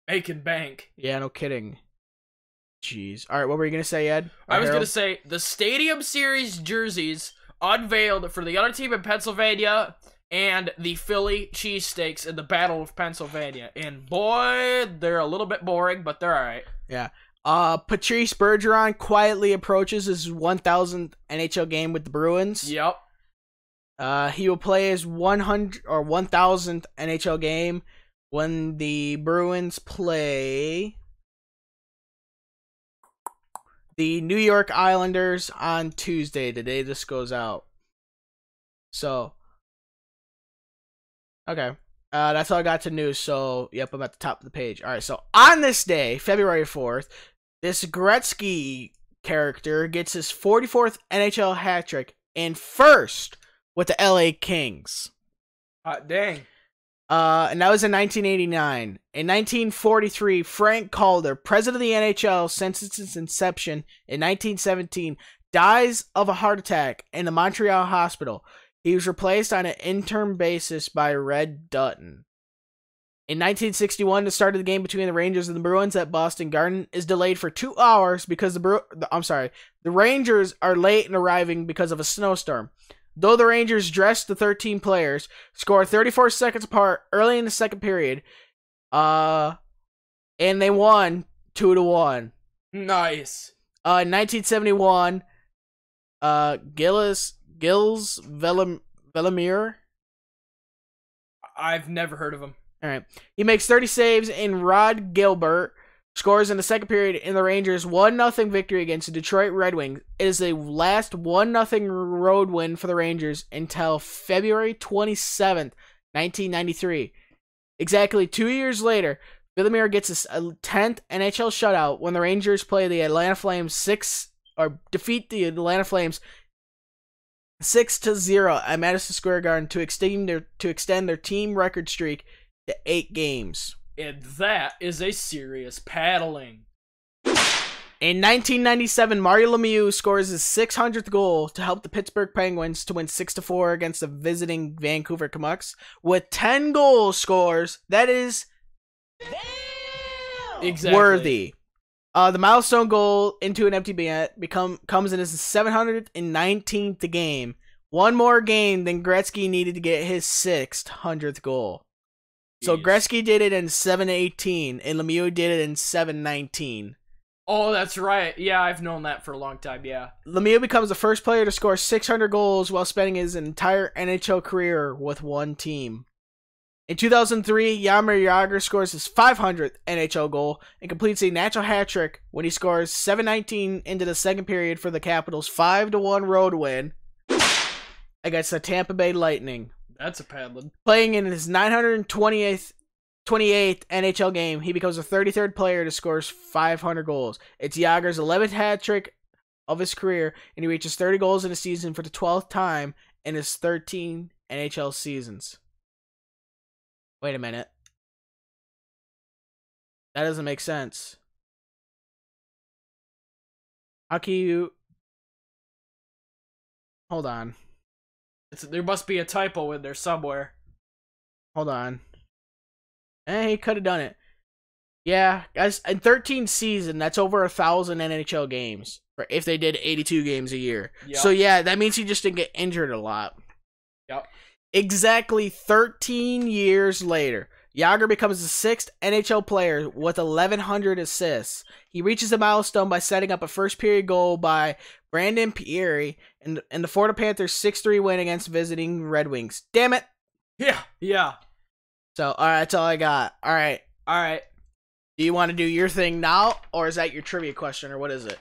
Making bank. Yeah, no kidding. Jeez. All right, what were you gonna say, Ed? I was gonna say the Stadium Series jerseys unveiled for the other team in Pennsylvania and the Philly cheesesteaks in the Battle of Pennsylvania. And boy, they're a little bit boring, but they're all right. Yeah. Patrice Bergeron quietly approaches his 1,000th NHL game with the Bruins. Yep. He will play his 1,000th NHL game when the Bruins play the New York Islanders on Tuesday, the day this goes out. So, okay. That's all I got to news. So, yep, I'm at the top of the page. All right, so on this day, February 4th, this Gretzky character gets his 44th NHL hat trick and first with the LA Kings. Hot dang. And that was in 1989. In 1943, Frank Calder, president of the NHL since its inception in 1917, dies of a heart attack in the Montreal hospital. He was replaced on an interim basis by Red Dutton. In 1961, the start of the game between the Rangers and the Bruins at Boston Garden is delayed for 2 hours because the Rangers are late in arriving because of a snowstorm. Though the Rangers dressed the 13 players, scored 34 seconds apart early in the second period, and they won 2-1. Nice. In 1971, Gilles Velimir. I've never heard of him. All right. He makes 30 saves, and Rod Gilbert scores in the second period in the Rangers' 1-0 victory against the Detroit Red Wings. It is the last 1-0 road win for the Rangers until February 27th, 1993. Exactly 2 years later, Velimir gets his 10th NHL shutout when the Rangers play the Atlanta Flames defeat the Atlanta Flames 6-0 at Madison Square Garden to extend their team record streak to 8 games. And that is a serious paddling. In 1997, Mario Lemieux scores his 600th goal to help the Pittsburgh Penguins to win 6-4 against the visiting Vancouver Canucks. With 10 goal scores, that is exactly worthy. The milestone goal into an empty net comes in his 719th game. One more game than Gretzky needed to get his 600th goal. So Gretzky did it in 7:18, and Lemieux did it in 7:19. Oh, that's right. Yeah, I've known that for a long time, yeah. Lemieux becomes the first player to score 600 goals while spending his entire NHL career with one team. In 2003, Jaromir Jagr scores his 500th NHL goal and completes a natural hat trick when he scores 7:19 into the second period for the Capitals' 5-1 road win against the Tampa Bay Lightning. That's a paddling. Playing in his 928th NHL game, he becomes the 33rd player to score 500 goals. It's Jagr's 11th hat trick of his career, and he reaches 30 goals in a season for the 12th time in his 13 NHL seasons. Wait a minute. That doesn't make sense. How can you... Hold on. There must be a typo in there somewhere. Hold on. He could have done it. Yeah, guys, in 13 season, that's over 1,000 NHL games. If they did 82 games a year. Yep. So yeah, that means he just didn't get injured a lot. Yep. Exactly 13 years later, Jagr becomes the 6th NHL player with 1,100 assists. He reaches the milestone by setting up a first period goal by Brandon Pieri in the Florida Panthers' 6-3 win against visiting Red Wings. Damn it! Yeah. So, alright, that's all I got. Alright. Do you want to do your thing now, or is that your trivia question, or what is it?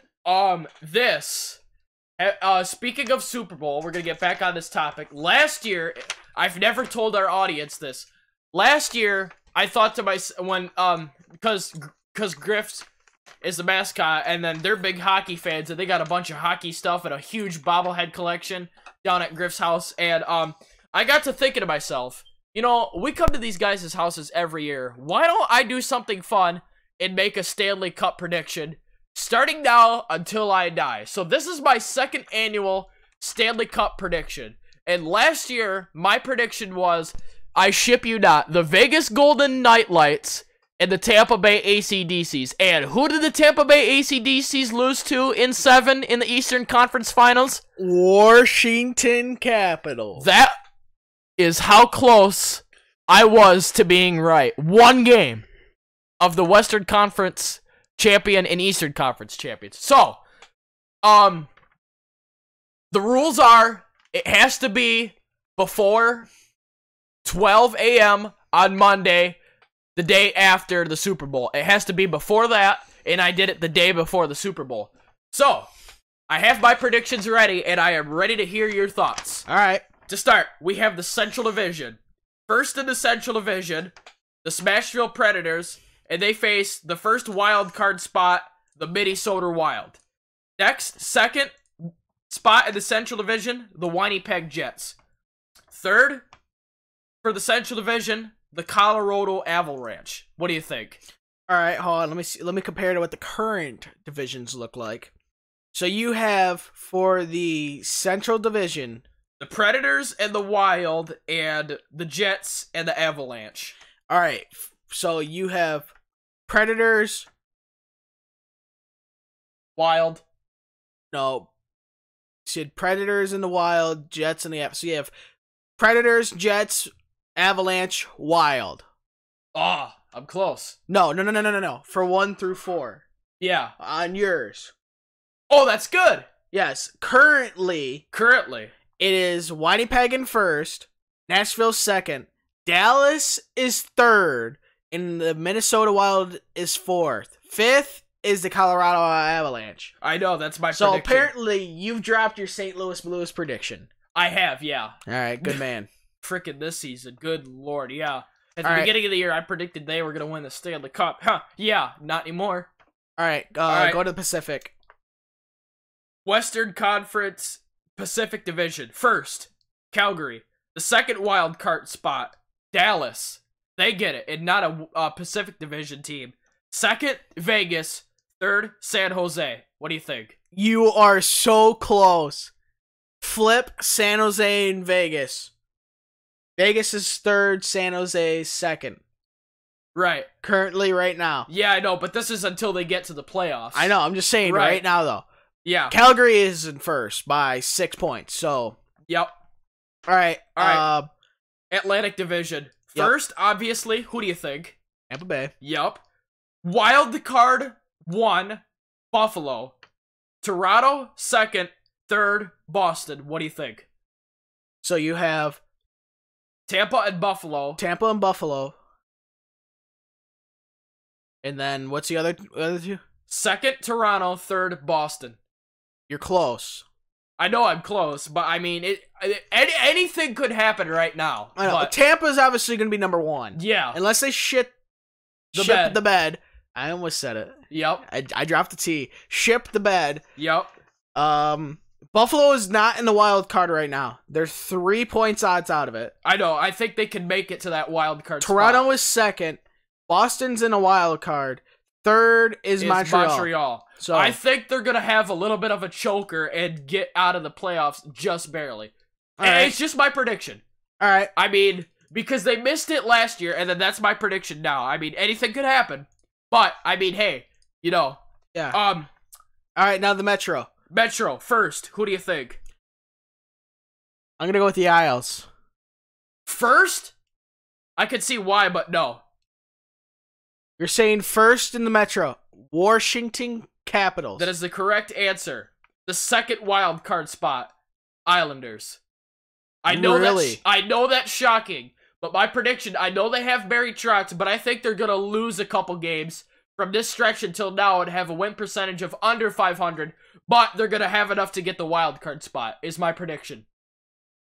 Speaking of Super Bowl, we're gonna get back on this topic. Last year, I've never told our audience this. Last year, I thought to myself, because Griff's is the mascot, and then they're big hockey fans, and they got a bunch of hockey stuff and a huge bobblehead collection down at Griff's house, and I got to thinking to myself, you know, we come to these guys' houses every year. Why don't I do something fun and make a Stanley Cup prediction starting now until I die? So this is my second annual Stanley Cup prediction, and last year, my prediction was, I ship you not, the Vegas Golden Knights and the Tampa Bay AC/DCs. And who did the Tampa Bay AC/DCs lose to in 7 in the Eastern Conference Finals? Washington Capitals. That is how close I was to being right. One game of the Western Conference champion and Eastern Conference champions. So, the rules are, it has to be before 12 a.m. on Monday, the day after the Super Bowl. It has to be before that, and I did it the day before the Super Bowl. So, I have my predictions ready, and I am ready to hear your thoughts. All right. To start, we have the Central Division. First in the Central Division, the Smashville Predators, and they face the first wild card spot, the Minnesota Wild. Next, second spot in the Central Division, the Winnipeg Jets. Third, for the Central Division, the Colorado Avalanche. What do you think? All right, hold on. Let me compare to what the current divisions look like. So you have for the Central Division the Predators and the Wild and the Jets and the Avalanche. All right. So you have Predators. Wild. No. You had Predators in the Wild, Jets in the Avalanche. So you have Predators, Jets, Avalanche, Wild. Ah, I'm close. No. For 1 through 4. Yeah. On yours. Oh, that's good. Yes. Currently, it is Winnipeg in first, Nashville second, Dallas is third, and the Minnesota Wild is fourth. Fifth is the Colorado Avalanche. I know, that's my So prediction. apparently you've dropped your St. Louis Blues prediction. I have, yeah. All right, good man. Frickin' this season. Good lord, yeah. At the All right. beginning of the year, I predicted they were going to win the Stanley Cup. Huh, yeah, not anymore. All right, right. Go to the Pacific. Western Conference Pacific Division. First, Calgary. The second wild card spot, Dallas. They get it, and not a Pacific Division team. Second, Vegas. Third, San Jose. What do you think? You are so close. Flip San Jose and Vegas. Vegas is third, San Jose is second. Right. Currently, right now. Yeah, I know, but this is until they get to the playoffs. I know, I'm just saying right now, though. Yeah. Calgary is in first by 6 points, so. Yep. All right. Atlantic Division. Yep. First, obviously, who do you think? Tampa Bay. Yep. Wild card 1, Buffalo. Toronto, second. Third, Boston. What do you think? So you have Tampa and Buffalo. Tampa and Buffalo. And then what's the other two? Second, Toronto. Third, Boston. You're close. I know I'm close, but I mean, anything could happen right now. I know. But, Tampa's obviously going to be number 1. yeah. Unless they ship the bed. I almost said it. Yep. I dropped the T. Ship the bed. Yep. Buffalo is not in the wild card right now. They're 3 points odds out of it. I know. I think they can make it to that wild card Toronto spot. is second. Boston's in a wild card. Third is Montreal. So I think they're going to have a little bit of a choker and get out of the playoffs just barely. All right. It's just my prediction. All right. I mean, because they missed it last year, and then that's my prediction now. I mean, anything could happen. But, I mean, hey, you know. Yeah. All right, now the Metro. Metro, first. Who do you think? I'm going to go with the Isles. First? I could see why, but no. You're saying first in the Metro. Washington Capitals. That is the correct answer. The second wild card spot. Islanders. I know that's shocking, but my prediction, I know they have Barry Trotz, but I think they're going to lose a couple games from this stretch until now and have a win percentage of under 500, but they're going to have enough to get the wild card spot, is my prediction.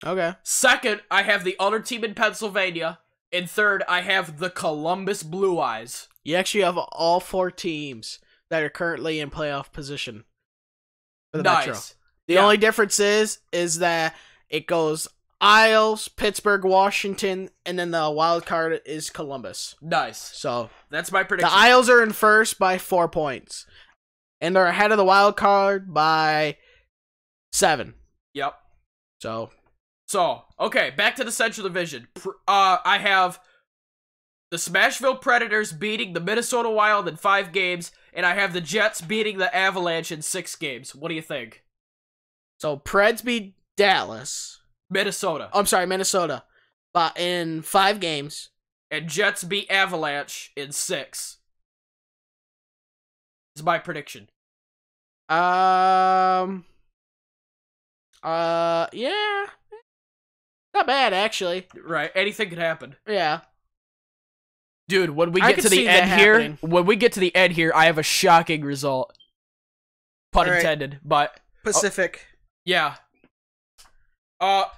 Okay. Second, I have the other team in Pennsylvania, and third, I have the Columbus Blue Eyes. You actually have all 4 teams that are currently in playoff position for the Metro. The only difference is that it goes Isles, Pittsburgh, Washington, and then the wild card is Columbus. Nice. So that's my prediction. The Isles are in first by 4 points, and they're ahead of the wild card by 7. Yep. So okay, back to the Central Division. I have the Smashville Predators beating the Minnesota Wild in 5 games, and I have the Jets beating the Avalanche in 6 games. What do you think? So Preds beat Dallas. Minnesota. I'm sorry, Minnesota. But in 5 games. And Jets beat Avalanche in 6. Is my prediction. Yeah. Not bad, actually. Right, anything could happen. Yeah. Dude, when we get to the end here, I have a shocking result. Pun intended, but Pacific. Yeah.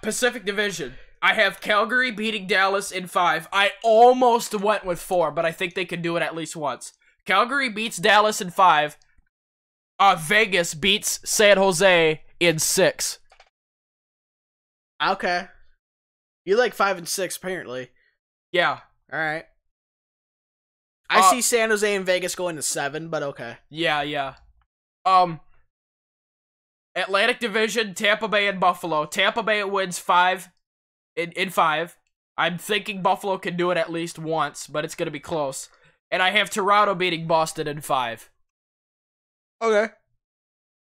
Pacific Division. I have Calgary beating Dallas in 5. I almost went with 4, but I think they can do it at least once. Calgary beats Dallas in 5. Vegas beats San Jose in 6. Okay. You like 5 and 6, apparently. Yeah. All right. I see San Jose and Vegas going to 7, but okay. Yeah. Atlantic Division, Tampa Bay and Buffalo. Tampa Bay wins 5 in 5. I'm thinking Buffalo can do it at least once, but it's going to be close. And I have Toronto beating Boston in 5. Okay.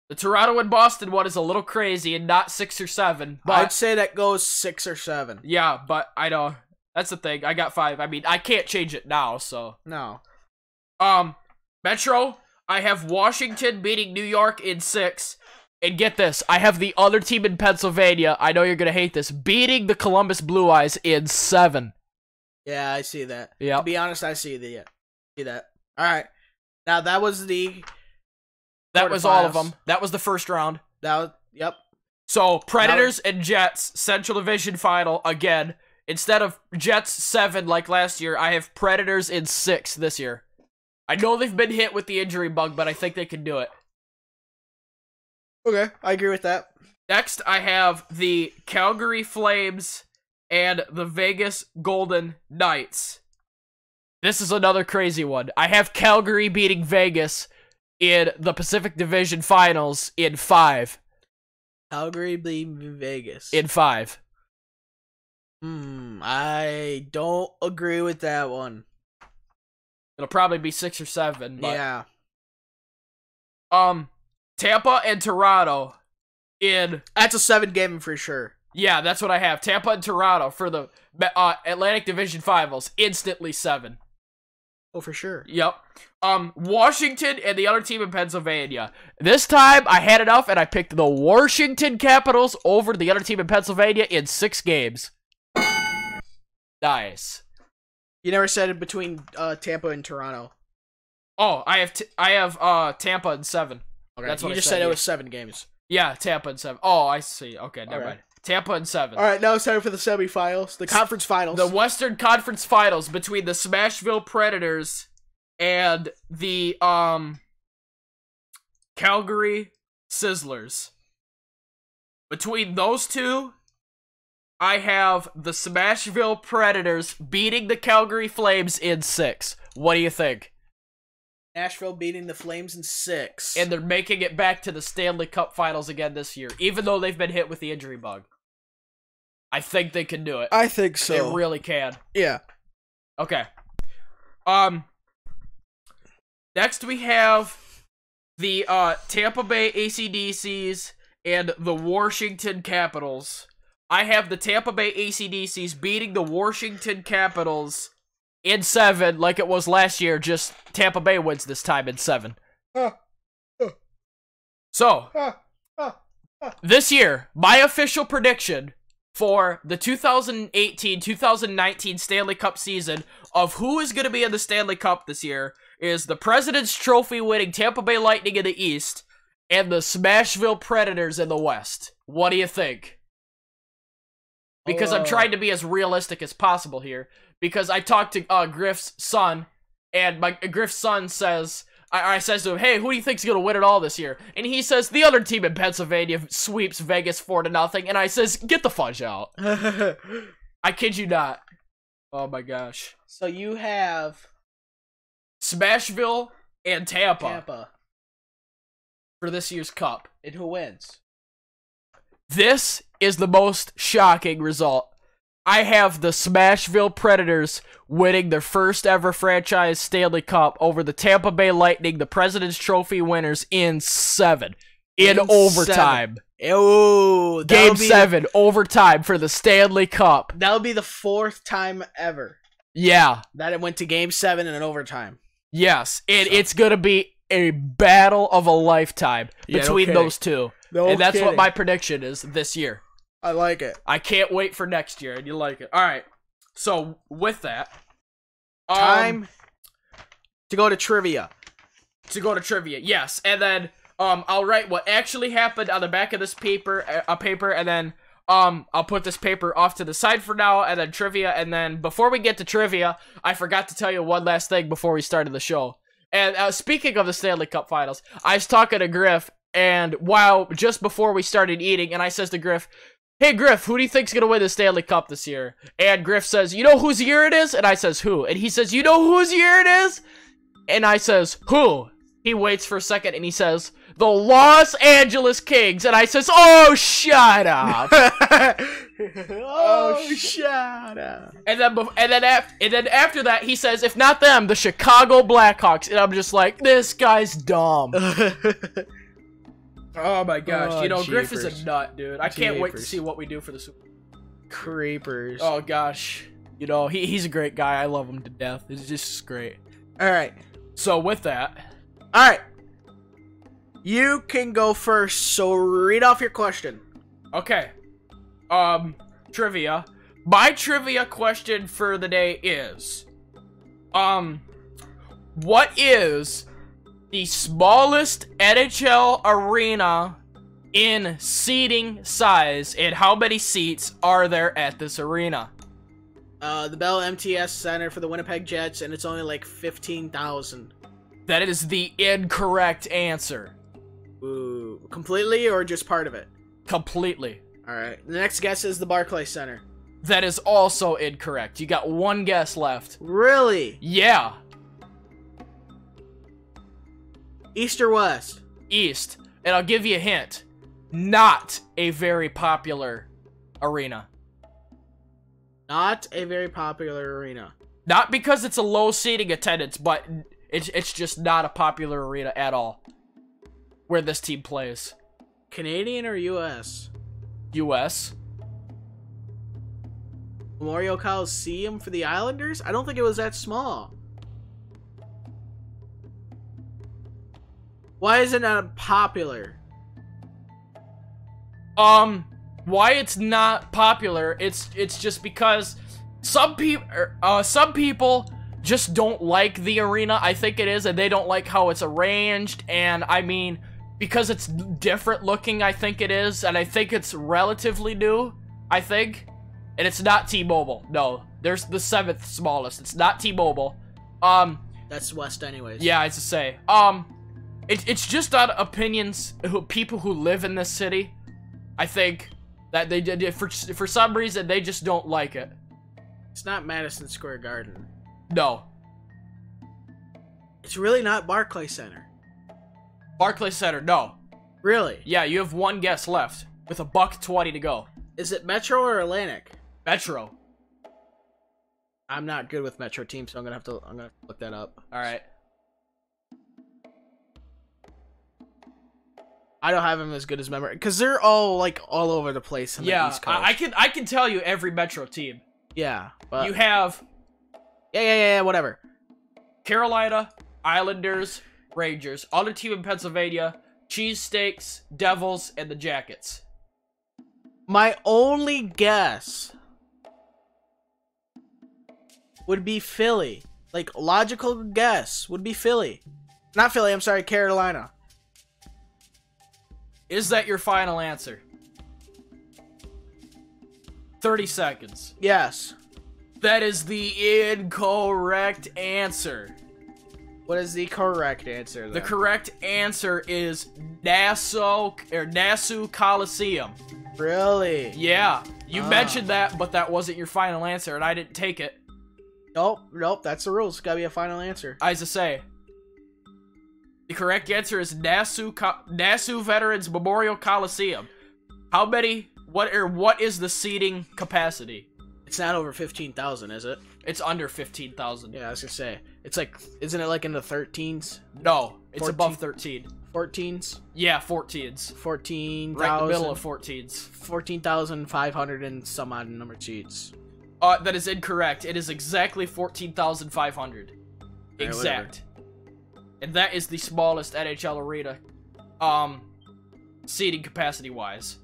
The Toronto and Boston one is a little crazy and not 6 or 7. But I'd say that goes 6 or 7. yeah, but I know. That's the thing. I got 5. I mean, I can't change it now, so. No. Metro, I have Washington beating New York in 6. And get this, I have the other team in Pennsylvania, I know you're going to hate this, beating the Columbus Blue Eyes in 7. Yeah, I see that. Yeah. To be honest, I see that. All right. Now, that was That was all of them. That was the first round. Yep. So, Predators and Jets, Central Division Final, again. Instead of Jets 7 like last year, I have Predators in 6 this year. I know they've been hit with the injury bug, but I think they can do it. Okay, I agree with that. Next, I have the Calgary Flames and the Vegas Golden Knights. This is another crazy one. I have Calgary beating Vegas in the Pacific Division Finals in 5. Calgary beating Vegas. In 5. I don't agree with that one. It'll probably be 6 or 7, but... yeah. Tampa and Toronto in... That's a 7 game for sure. Yeah, that's what I have. Tampa and Toronto for the Atlantic Division Finals. Instantly 7. Oh, for sure. Yep. Washington and the other team in Pennsylvania. This time, I had enough, and I picked the Washington Capitals over the other team in Pennsylvania in 6 games. Nice. You never said it between Tampa and Toronto. Oh, I have Tampa in 7. Okay, that's what you I just said said it yeah. was 7 games. Yeah, Tampa in 7. Oh, I see. Okay, never mind. Tampa in 7. All right, now it's time for the semifinals, the conference finals. The Western Conference Finals between the Smashville Predators and the Calgary Sizzlers. Between those two, I have the Smashville Predators beating the Calgary Flames in 6. What do you think? Nashville beating the Flames in 6. And they're making it back to the Stanley Cup Finals again this year, even though they've been hit with the injury bug. I think they can do it. I think so. They really can. Yeah. Okay. Next we have the Tampa Bay AC/DCs and the Washington Capitals. I have the Tampa Bay AC/DCs beating the Washington Capitals in 7 like it was last year, just Tampa Bay wins this time in 7. So, this year, my official prediction for the 2018-2019 Stanley Cup season of who is going to be in the Stanley Cup this year is the President's Trophy winning Tampa Bay Lightning in the East and the Smashville Predators in the West. What do you think? Because I'm trying to be as realistic as possible here. Because I talked to Griff's son, and Griff's son says, I says to him, hey, who do you think's gonna win it all this year? And he says, the other team in Pennsylvania sweeps Vegas 4-0, and I says, get the fudge out. I kid you not. Oh my gosh. So you have Smashville and Tampa for this year's cup. And who wins? This is the most shocking result. I have the Smashville Predators winning their first ever franchise Stanley Cup over the Tampa Bay Lightning, the President's Trophy winners, in 7. In overtime. Oh, Game 7, overtime for the Stanley Cup. That'll be the 4th time ever. Yeah. That it went to Game 7 in an overtime. Yes, and it's going to be a battle of a lifetime between those two. And that's what my prediction is this year. I like it. I can't wait for next year, and you like it. All right. So, with that, time to go to trivia. Yes. And then I'll write what actually happened on the back of this paper, and then I'll put this paper off to the side for now, and then trivia, and then before we get to trivia, I forgot to tell you one last thing before we started the show. And speaking of the Stanley Cup Finals, I was talking to Griff, and just before we started eating, and I says to Griff, hey Griff, who do you think's gonna win the Stanley Cup this year? And Griff says, you know whose year it is? And I says, who? And he says, you know whose year it is? And I says, who? He waits for a second and he says, "The Los Angeles Kings," and I says, "Oh, shut up." Oh, shut up. And then after that, he says, "If not them, the Chicago Blackhawks," and I'm just like, this guy's dumb. Oh my gosh, Oh, you know, Griff is jeepers. a nut, dude. I can't wait to Jeepers. see what we do for the Super Bowl. Creepers. Oh gosh, you know, he's a great guy. I love him to death. It's just great. All right. So with that, All right. You can go first, so read off your question. okay. Trivia. My trivia question for the day is, what is the smallest NHL arena in seating size, and how many seats are there at this arena? The Bell MTS Center for the Winnipeg Jets, and it's only like 15,000. That is the incorrect answer. Ooh, completely or just part of it? Completely. All right. The next guess is the Barclays Center. That is also incorrect. You got one guess left. Really? Yeah. East or West? East. And I'll give you a hint. Not a very popular arena. Not a very popular arena. Not because it's a low seating attendance, but it's just not a popular arena at all. Where this team plays. Canadian or U.S.? U.S. Memorial Coliseum for the Islanders? I don't think it was that small. Why is it not popular? Why it's not popular? It's just because some people just don't like the arena. I think it is, and they don't like how it's arranged. And I mean, because it's different looking, I think it is, and I think it's relatively new. I think, and it's not T-Mobile. No, there's the 7th smallest. It's not T-Mobile. That's West anyways. Yeah, I to say. It's just on opinions. People who live in this city, I think that they did for some reason they just don't like it. It's not Madison Square Garden. No, It's really not Barclays Center. Barclays Center. No. Really? Yeah, you have one guess left with $1.20 to go. Is it Metro or Atlantic? Metro. I'm not good with Metro teams, so I'm gonna have to look that up. All right. I don't have them as good as memory because they're all like all over the place on the Yeah, East Coast. I can tell you every Metro team. Yeah, but You have yeah, whatever. Carolina, Islanders, Rangers, other team in Pennsylvania, Cheesesteaks, Devils, and the Jackets. My only guess would be Philly. Like, logical guess would be Philly. Not Philly, I'm sorry, Carolina. Is that your final answer? 30 seconds. Yes. That is the incorrect answer. What is the correct answer, then? The correct answer is Nassau Coliseum. Really? Yeah, you mentioned that, but that wasn't your final answer, and I didn't take it. Nope, that's the rules. It's gotta be a final answer. As I say, the correct answer is Nassau Veterans Memorial Coliseum. How many? What is the seating capacity? It's not over 15,000, is it? It's under 15,000. Yeah, I was gonna say. It's like, isn't it like in the 13s? No, it's 14. above 13. 14s? Yeah, 14s. 14,000. Right in the middle of 14s. 14,500 and some odd number seats. That is incorrect. It is exactly 14,500. Exact. And that is the smallest NHL arena, seating capacity wise.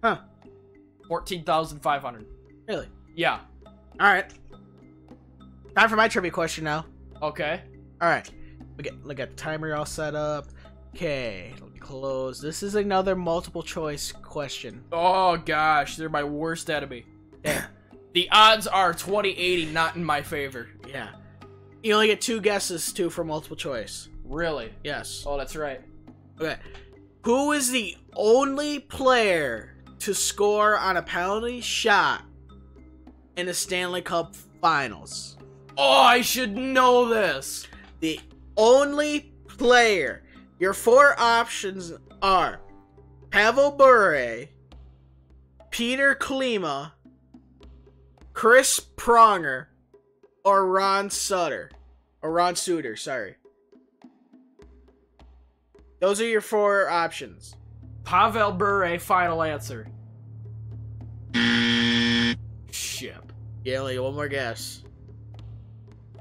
Huh. 14,500. Really? Yeah. Alright. Time for my trivia question now. Okay. Alright. Look at the timer all set up. Okay, let me close. This is another multiple choice question. Oh gosh, they're my worst enemy. The odds are 20-80 not in my favor. Yeah. You only get 2 guesses, too, for multiple choice. Really? Yes. Oh, that's right. Okay. Who is the only player to score on a penalty shot in the Stanley Cup Finals? Oh, I should know this. The only player Your 4 options are Pavel Bure, Peter Klima, Chris Pronger, or Ron Sutter. Or Ron Suter, sorry. Those are your 4 options. Pavel Bure, final answer. Ship. Yeah, only one more guess.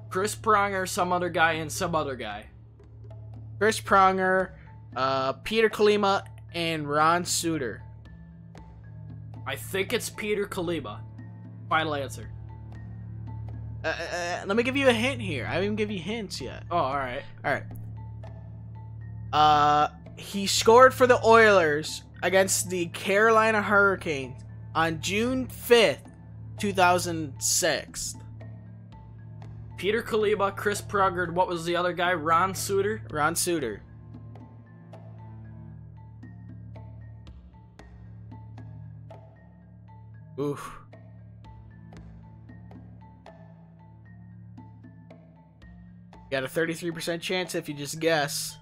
Chris Pronger, some other guy, and some other guy. Chris Pronger, Peter Klima, and Ron Suter. I think it's Peter Kalima. Final answer. Let me give you a hint here. I haven't even give you hints yet. Oh, alright. Alright. He scored for the Oilers against the Carolina Hurricanes on June 5th, 2006. Peter Kalima, Chris Pronger, what was the other guy? Ron Suter? Ron Suter. Oof. Got a 33% chance if you just guess.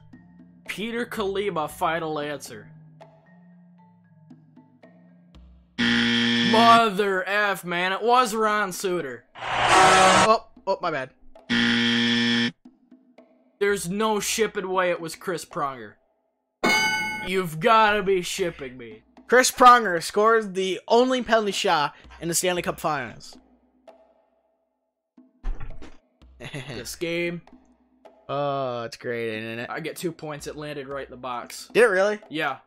Peter Kalima, final answer. Mother F, man. It was Ron Suter. Oh, my bad. There's no shipping way it was Chris Pronger. You've got to be shipping me. Chris Pronger scores the only penalty shot in the Stanley Cup Finals. This game. Oh, it's great, isn't it? I get 2 points. It landed right in the box. Did it really? Yeah.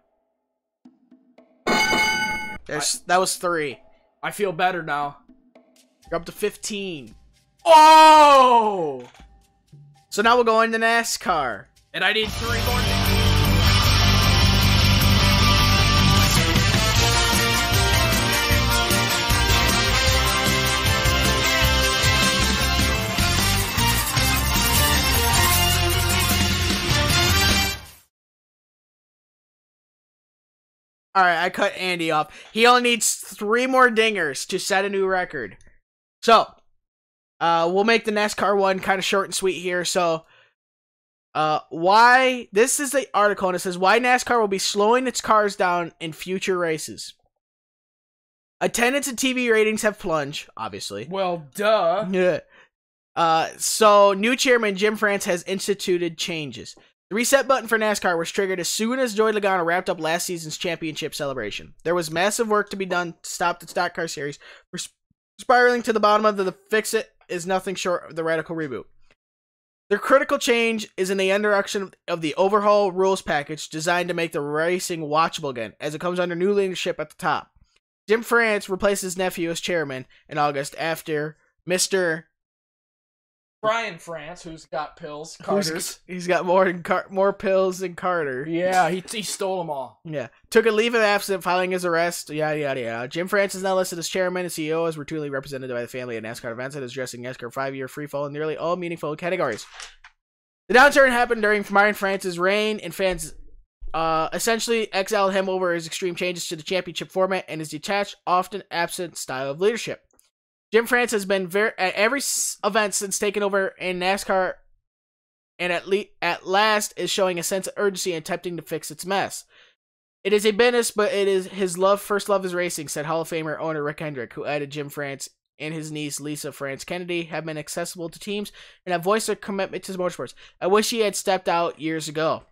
That was 3. I feel better now. You're up to 15. Oh! So now we'll go into NASCAR. And I need 3 more. Alright, I cut Andy off. He only needs 3 more dingers to set a new record. So, we'll make the NASCAR one kind of short and sweet here. So, why... This is the article, and it says, why NASCAR will be slowing its cars down in future races. Attendance and TV ratings have plunged, obviously. Well, duh. Yeah. So, new chairman Jim France has instituted changes. The reset button for NASCAR was triggered as soon as Joey Logano wrapped up last season's championship celebration. There was massive work to be done to stop the stock car series from spiraling to the bottom of the fix-it is nothing short of the radical reboot. The critical change is in the introduction of the overhaul rules package designed to make the racing watchable again, as it comes under new leadership at the top. Jim France replaced his nephew as chairman in August after Mr. Brian France, who's got pills. Carter's. He's got more pills than Carter. Yeah, he stole them all. Yeah. Took a leave of absence following his arrest. Yada, yada, yada. Jim France is now listed as chairman and CEO, as routinely represented by the family at NASCAR events and is addressing NASCAR 5-year freefall in nearly all meaningful categories. The downturn happened during Brian France's reign, and fans essentially exiled him over his extreme changes to the championship format and his detached, often absent style of leadership. Jim France has been at every event since taking over in NASCAR, and at last is showing a sense of urgency and attempting to fix its mess. It is a business, but it is his first love is racing, said Hall of Famer owner Rick Hendrick, who added Jim France and his niece Lisa France Kennedy have been accessible to teams and have voiced their commitment to motorsports. I wish he had stepped out years ago.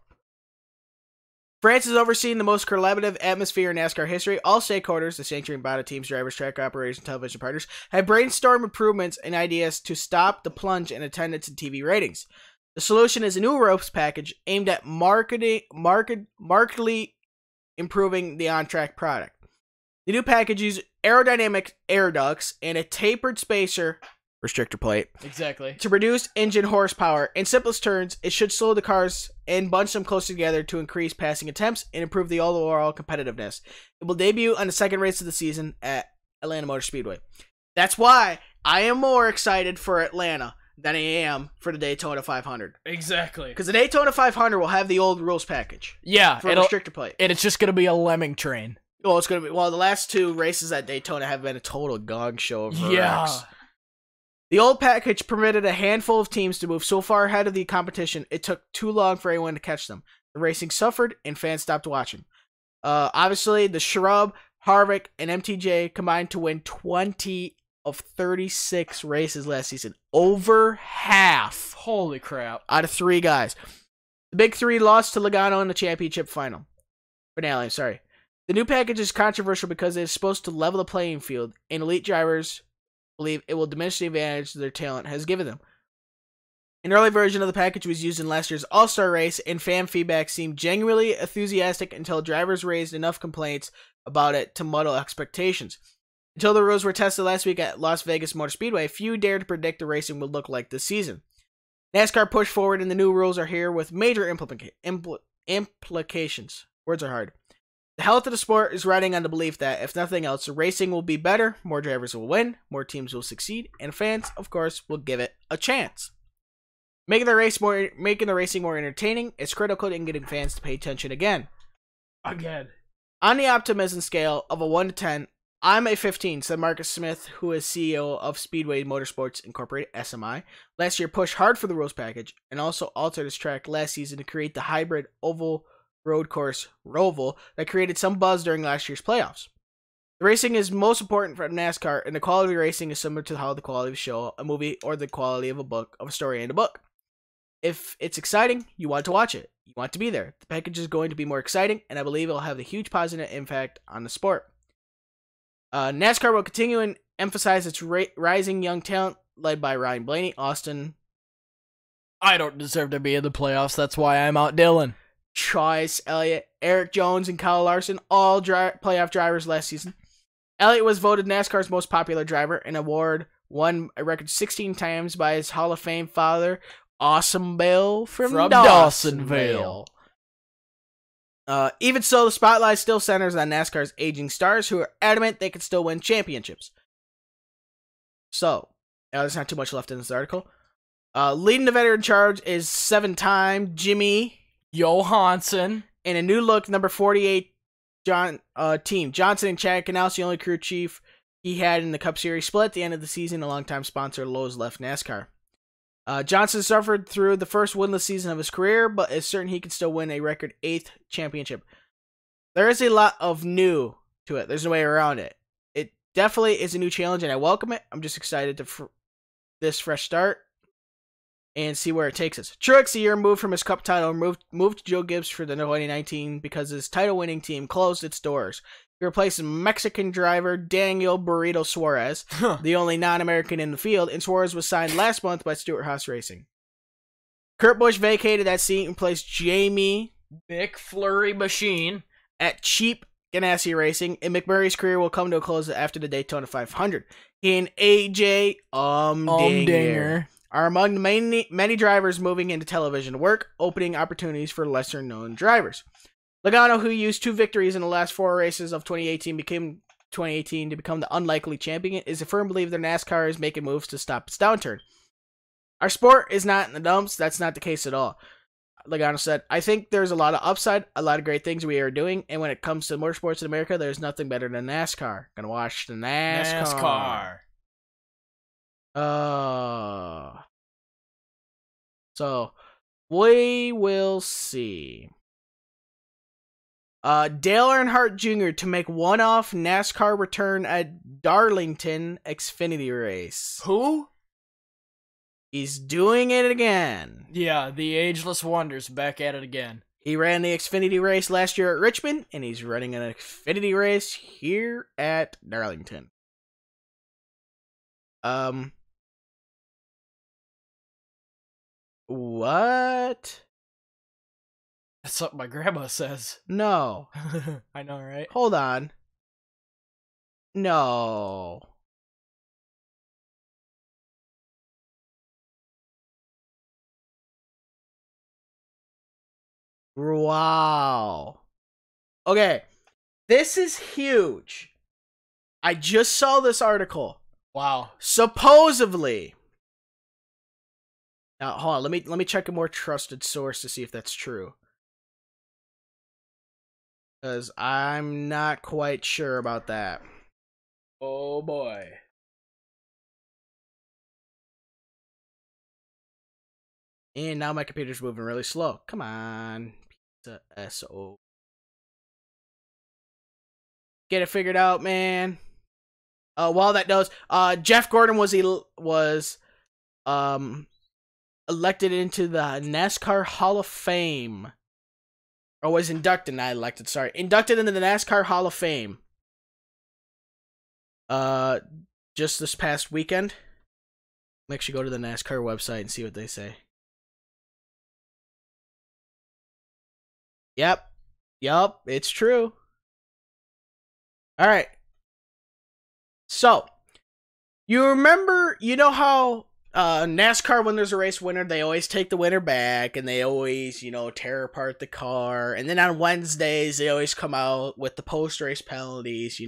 France has overseen the most collaborative atmosphere in NASCAR history. All stakeholders, the sanctioning body, teams, drivers, track operators, and television partners, have brainstormed improvements and ideas to stop the plunge in attendance and TV ratings. The solution is a new ropes package aimed at markedly improving the on-track product. The new package uses aerodynamic air ducts and a tapered spacer restrictor plate. Exactly. To reduce engine horsepower. In simplest terms, it should slow the cars and bunch them closer together to increase passing attempts and improve the overall competitiveness. It will debut on the second race of the season at Atlanta Motor Speedway. That's why I am more excited for Atlanta than I am for the Daytona 500. Exactly. Because the Daytona 500 will have the old rules package. Yeah. For a restrictor plate. And it's just going to be a lemming train. Well, it's going to be. Well, the last 2 races at Daytona have been a total gong show of yeah. wrecks. The old package permitted a handful of teams to move so far ahead of the competition, it took too long for anyone to catch them. The racing suffered, and fans stopped watching. Obviously, the Shrub, Harvick, and MTJ combined to win 20 of 36 races last season. Over half. Holy crap. Out of 3 guys. The big 3 lost to Logano in the championship finale. The new package is controversial because it is supposed to level the playing field, and elite drivers believe it will diminish the advantage their talent has given them. An early version of the package was used in last year's All-Star race, and fan feedback seemed genuinely enthusiastic until drivers raised enough complaints about it to muddle expectations. Until the rules were tested last week at Las Vegas Motor Speedway, few dared to predict the racing would look like this season. NASCAR pushed forward, and the new rules are here with major implications. Words are hard. The health of the sport is riding on the belief that, if nothing else, the racing will be better, more drivers will win, more teams will succeed, and fans, of course, will give it a chance. Making the racing more entertaining is critical in getting fans to pay attention again. On the optimism scale of a 1 to 10, I'm a 15, said Marcus Smith, who is CEO of Speedway Motorsports Incorporated, SMI. Last year pushed hard for the rules package and also altered his track last season to create the hybrid oval road course Roval that created some buzz during last year's playoffs. The racing is most important for NASCAR, and the quality of racing is similar to how the quality of a show, a movie, or the quality of a story in a book. If it's exciting, you want to watch it. You want to be there. The package is going to be more exciting, and I believe it will have a huge positive impact on the sport. NASCAR will continue and emphasize its rising young talent, led by Ryan Blaney, Austin. I don't deserve to be in the playoffs. That's why I'm out Dylan. Chase Elliott, Eric Jones, and Kyle Larson, all playoff drivers last season. Elliott was voted NASCAR's most popular driver, an award won a record 16 times by his Hall of Fame father, Awesome Bill from Dawsonville. Even so, the spotlight still centers on NASCAR's aging stars who are adamant they can still win championships. So, there's not too much left in this article. Leading the veteran charge is 7-time Jimmy Johansson. In a new look, number 48 team. Johnson and Chad Canals, the only crew chief he had in the Cup Series split at the end of the season. A longtime sponsor, Lowe's, left NASCAR. Johnson suffered through the first winless season of his career, but is certain he can still win a record 8th championship. There is a lot of new to it. There's no way around it. It definitely is a new challenge, and I welcome it. I'm just excited to this fresh start and see where it takes us. Truex, a year moved from his Cup title, moved to Joe Gibbs for the 2019 because his title-winning team closed its doors. He replaced Mexican driver Daniel Burrito Suarez, the only non-American in the field, and Suarez was signed last month by Stewart-Haas Racing. Kurt Busch vacated that seat and placed Jamie McFlurry Machine at Cheap Ganassi Racing, and McMurray's career will come to a close after the Daytona 500. He and AJ Umdinger are among the many drivers moving into television work, opening opportunities for lesser-known drivers. Logano, who used 2 victories in the last 4 races of 2018 to become the unlikely champion, is a firm believer that NASCAR is making moves to stop its downturn. Our sport is not in the dumps. That's not the case at all. Logano said, I think there's a lot of upside, a lot of great things we are doing, and when it comes to motorsports in America, there's nothing better than NASCAR. Gonna watch the NASCAR. So, we will see. Dale Earnhardt Jr. to make one-off NASCAR return at Darlington Xfinity race. Who? He's doing it again. Yeah, the Ageless Wonder's back at it again. He ran the Xfinity race last year at Richmond, and he's running an Xfinity race here at Darlington. What? That's what my grandma says. No. I know, right? Hold on. No. Wow. Okay. This is huge. I just saw this article. Wow. Supposedly. Now, hold on. Let me check a more trusted source to see if that's true. Because I'm not quite sure about that. Oh, boy. And now my computer's moving really slow. Come on. S-O. Get it figured out, man. While that does, Jeff Gordon was elected into the NASCAR Hall of Fame. Or was inducted, not elected, sorry. Inducted into the NASCAR Hall of Fame. Just this past weekend. I'll actually go to the NASCAR website and see what they say. Yep, it's true. Alright. So, you know how NASCAR, when there's a race winner, they always take the winner back, and they always, tear apart the car, and then on Wednesdays, they always come out with the post-race penalties,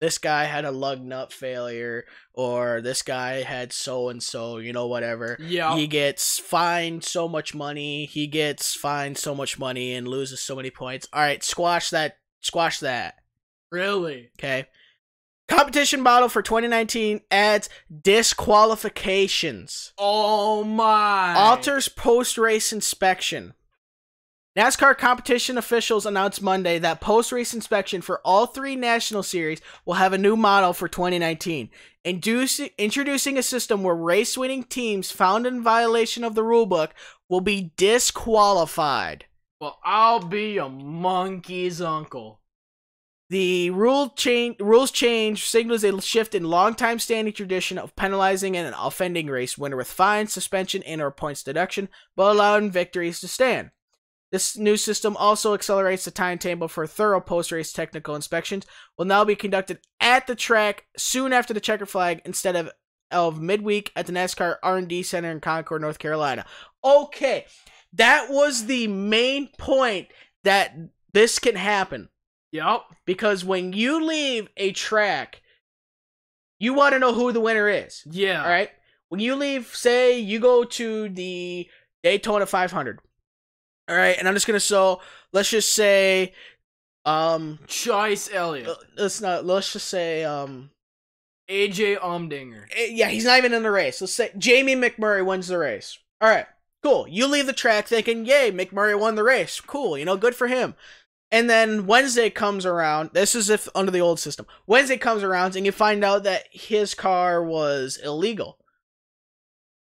this guy had a lug nut failure, or this guy had so-and-so, whatever. Yeah. He gets fined so much money, and loses so many points. Alright, squash that. Really? Okay. Competition model for 2019 adds disqualifications. Oh my. Alters post-race inspection. NASCAR competition officials announced Monday that post-race inspection for all 3 national series will have a new model for 2019, introducing a system where race-winning teams found in violation of the rulebook will be disqualified. Well, I'll be a monkey's uncle. The rules change signals a shift in long-time standing tradition of penalizing an offending race winner with fines, suspension, and/or points deduction, but allowing victories to stand. This new system also accelerates the timetable for thorough post-race technical inspections. Will now be conducted at the track soon after the checker flag instead of midweek at the NASCAR R&D Center in Concord, North Carolina. Okay, that was the main point that this can happen. Yep. Because when you leave a track, you want to know who the winner is. Yeah. All right? When you leave, say you go to the Daytona 500. All right? And I'm just going to let's just say Chase Elliott. Let's just say AJ Allmendinger. Yeah, he's not even in the race. Let's say Jamie McMurray wins the race. All right. Cool. You leave the track thinking, "Yay, McMurray won the race. Cool, good for him." And then Wednesday comes around. This is if under the old system. Wednesday comes around and you find out that his car was illegal.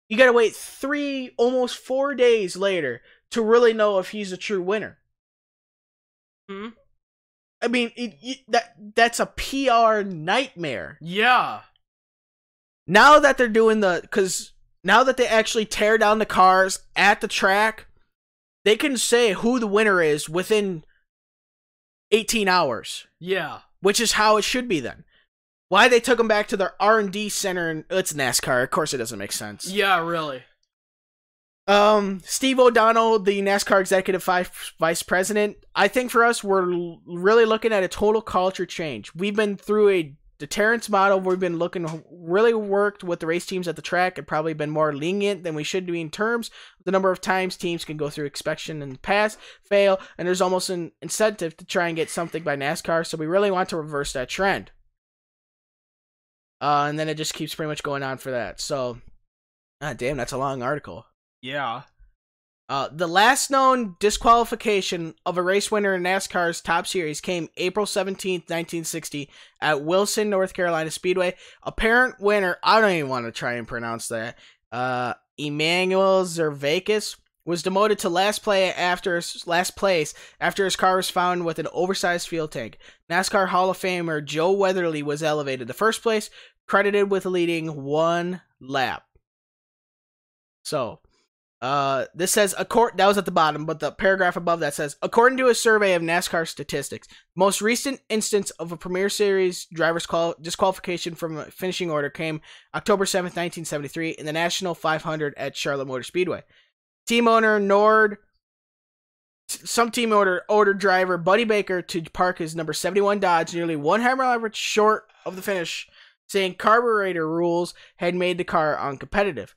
You gotta wait 3, almost 4 days later to really know if he's a true winner. Hmm? I mean, that's a PR nightmare. Yeah. Now that they're doing now that they actually tear down the cars at the track, they can say who the winner is within 18 hours. Yeah. Which is how it should be then. Why they took them back to their R&D center and it's NASCAR. Of course it doesn't make sense. Yeah, really. Steve O'Donnell, the NASCAR executive vice president. I think for us, we're really looking at a total culture change. We've been through a deterrence model. We've been really worked with the race teams at the track and probably been more lenient than we should be in terms of the number of times teams can go through inspection and pass, fail, and there's almost an incentive to try and get something by NASCAR, so we really want to reverse that trend. And then it just keeps pretty much going on for that. So, damn, that's a long article. Yeah. The last known disqualification of a race winner in NASCAR's Top Series came April 17th, 1960 at Wilson, North Carolina Speedway. Apparent winner, I don't even want to try and pronounce that, Emmanuel Zervakis, was demoted to last place after his car was found with an oversized fuel tank. NASCAR Hall of Famer Joe Weatherly was elevated to first place, credited with leading 1 lap. So, this says, that was at the bottom, but the paragraph above that says, according to a survey of NASCAR statistics, most recent instance of a Premier Series driver's disqualification from a finishing order came October 7th, 1973 in the National 500 at Charlotte Motor Speedway. Some team ordered driver Buddy Baker to park his number 71 Dodge nearly 1 hammer average short of the finish, saying carburetor rules had made the car uncompetitive.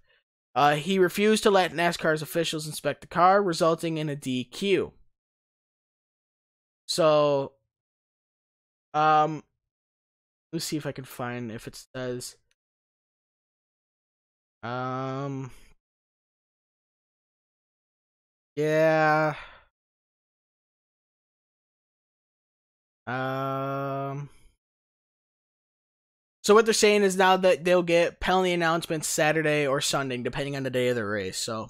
He refused to let NASCAR's officials inspect the car, resulting in a DQ. So, let's see if I can find if it says, yeah, So what they're saying is now that they'll get penalty announcements Saturday or Sunday, depending on the day of the race. So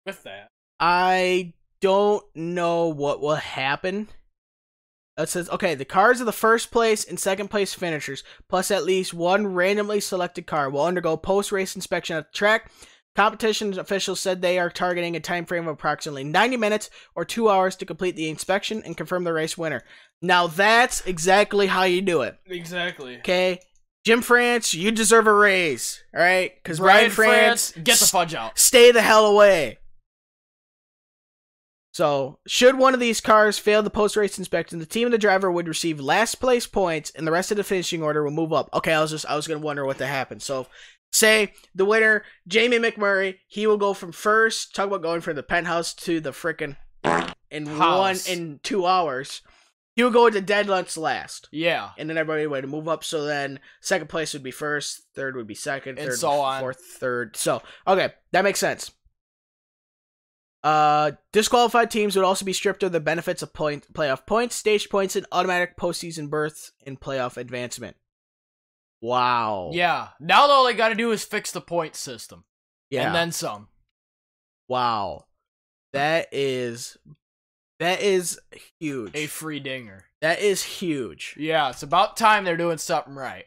with that, I don't know what will happen. It says, okay, the cars of the first place and second place finishers, plus at least one randomly selected car, will undergo post-race inspection at the track. Competition officials said they are targeting a time frame of approximately 90 minutes or 2 hours to complete the inspection and confirm the race winner. Now that's exactly how you do it. Exactly. Okay? Jim France, you deserve a raise. Alright? Because Brian France, get the fudge out. Stay the hell away. So, should one of these cars fail the post-race inspection, the team and the driver would receive last place points, and the rest of the finishing order will move up. Okay, I was gonna wonder what that happened. So, say the winner, Jamie McMurray, he will go from first. Talk about going from the penthouse to the frickin' in 2 hours. He will go to dead last. Yeah, and then everybody would move up. So then, second place would be first, third would be second, and third, so on. Fourth, third. So, okay, that makes sense. Disqualified teams would also be stripped of the benefits of playoff points, stage points, and automatic postseason berths and playoff advancement. Wow. Yeah. Now all they got to do is fix the point system. Yeah. And then some. Wow. That is huge. A free dinger. That is huge. Yeah, it's about time they're doing something right.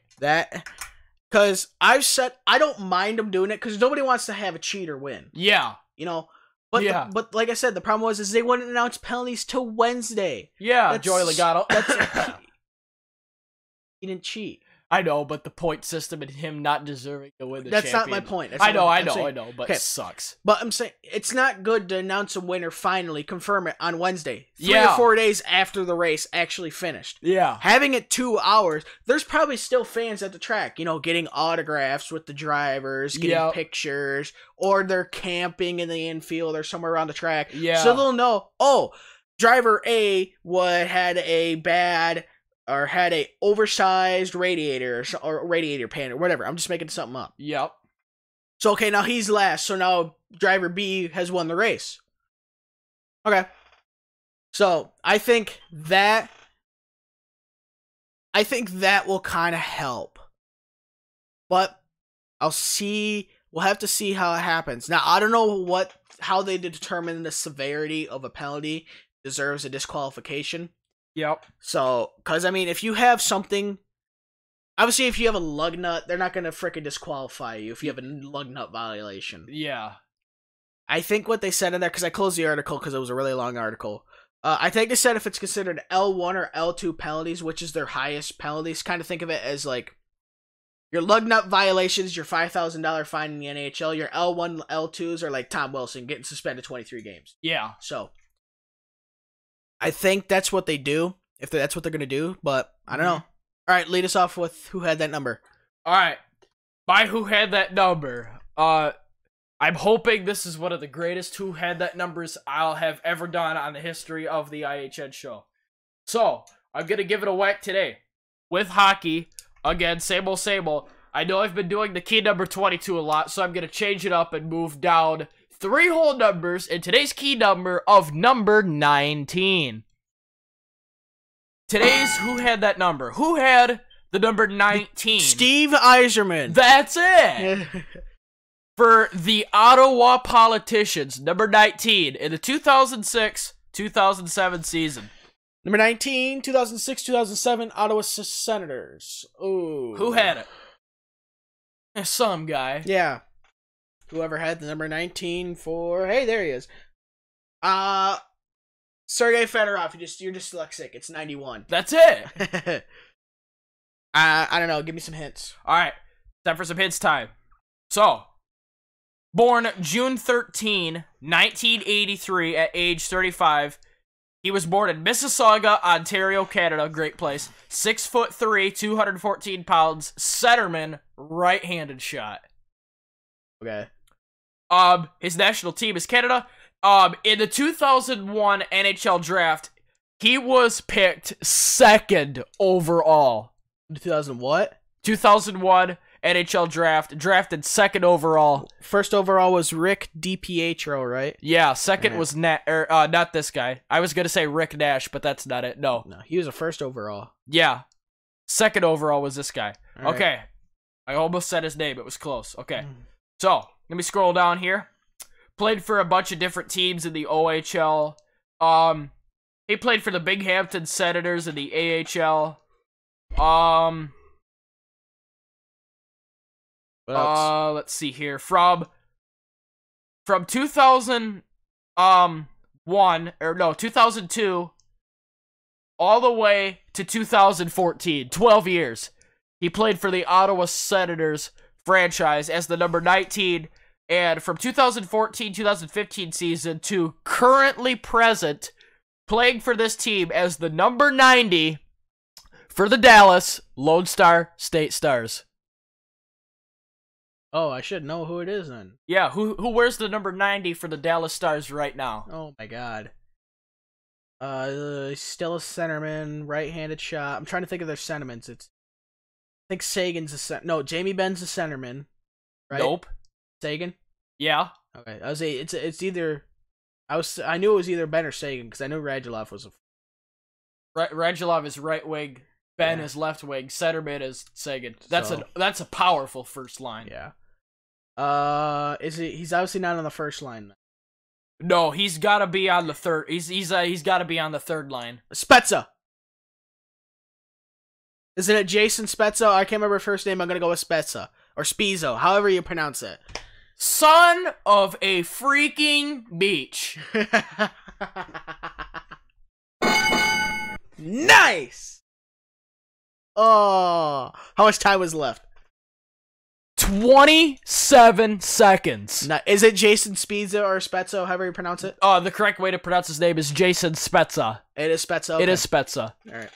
Because I've said I don't mind them doing it because nobody wants to have a cheater win. Yeah. You know. But but like I said, the problem was they wouldn't announce penalties till Wednesday. Yeah, Joey Legato. He didn't cheat. I know, but the point system and him not deserving to win the That's championship. not my point. I know, but okay. It sucks. But I'm saying it's not good to announce a winner finally, confirm it on Wednesday, 3 or 4 days after the race actually finished. Yeah. Having it 2 hours, there's probably still fans at the track, you know, getting autographs with the drivers, getting pictures, or they're camping in the infield or somewhere around the track. Yeah. So they'll know, oh, driver A had a oversized radiator or radiator pan or whatever. I'm just making something up. Yep. So, okay, now he's last. So now driver B has won the race. Okay. So, I think that will kind of help. But we'll have to see how it happens. Now, I don't know how they determine the severity of a penalty deserves a disqualification. Yep. So, because, I mean, if you have something... Obviously, if you have a lug nut, they're not going to frickin' disqualify you if you have a lug nut violation. Yeah. I think what they said in there, because I closed the article because it was a really long article. I think they said if it's considered L1 or L2 penalties, which is their highest penalties, kind of think of it as like your lug nut violations, your $5,000 fine in the NHL. Your L1, L2s are like Tom Wilson getting suspended 23 games. Yeah. So... I think that's what they do, if that's what they're going to do, but I don't know. All right, lead us off with who had that number. All right. By who had that number, I'm hoping this is one of the greatest who had that numbers I'll have ever done on the history of the IHN show. So, I'm going to give it a whack today. With hockey, again, same old, same old. I know I've been doing the key number 22 a lot, so I'm going to change it up and move down 3 whole numbers in today's key number of number 19. Today's who had that number? Who had the number 19? Steve Yzerman. That's it. For the Ottawa Politicians, number 19 in the 2006-2007 season. Number 19, 2006-2007 Ottawa Senators. Ooh. Who had it? Some guy. Yeah. Whoever had the number 19 for... Hey, there he is. Sergei Fedorov. You're dyslexic. It's 91. That's it. I don't know. Give me some hints. All right. Time for some hints time. So, born June 13, 1983 at age 35. He was born in Mississauga, Ontario, Canada. Great place. 6'3", 214 pounds. Centerman, right-handed shot. Okay. His national team is Canada. In the 2001 NHL draft, he was picked 2nd overall. 2000 what? 2001 NHL draft, drafted 2nd overall. First overall was Rick DiPietro, right? Yeah, second was not this guy. I was gonna say Rick Nash, but that's not it. No, he was a first overall. Yeah, 2nd overall was this guy. All okay, I almost said his name. It was close. Okay, so let me scroll down here. Played for a bunch of different teams in the OHL. He played for the Binghamton Senators in the AHL. Let's see here. From 2002 all the way to 2014, 12 years. He played for the Ottawa Senators franchise as the number 19, and from 2014-2015 season to currently present, playing for this team as the number 90 for the Dallas Lone Star State Stars. Oh, I should know who it is then. Yeah, who wears the number 90 for the Dallas Stars right now? Oh my god. Still a centerman, right-handed shot. I'm trying to think of their sentiments. I think Sagan's a no, Jamie Benn's a centerman, right? Nope. Sagan? Yeah. Okay, it's either I knew it was either Ben or Sagan because I knew Radulov was a Radulov is right wing, Ben is left wing, centerman is Sagan. That's a powerful first line. Yeah. He's obviously not on the first line. No, he's got to be on the third. He's got to be on the third line. Spezza. Isn't it Jason Spezza? I can't remember his first name. I'm gonna go with Spezza or Spizzo, however you pronounce it. Son of a freaking beach. Nice. Oh, how much time was left? 27 seconds. Now, is it Jason Spezza or Spezza, however you pronounce it? The correct way to pronounce his name is Jason Spezza. It is Spezza? Okay. It is Spezza. All right.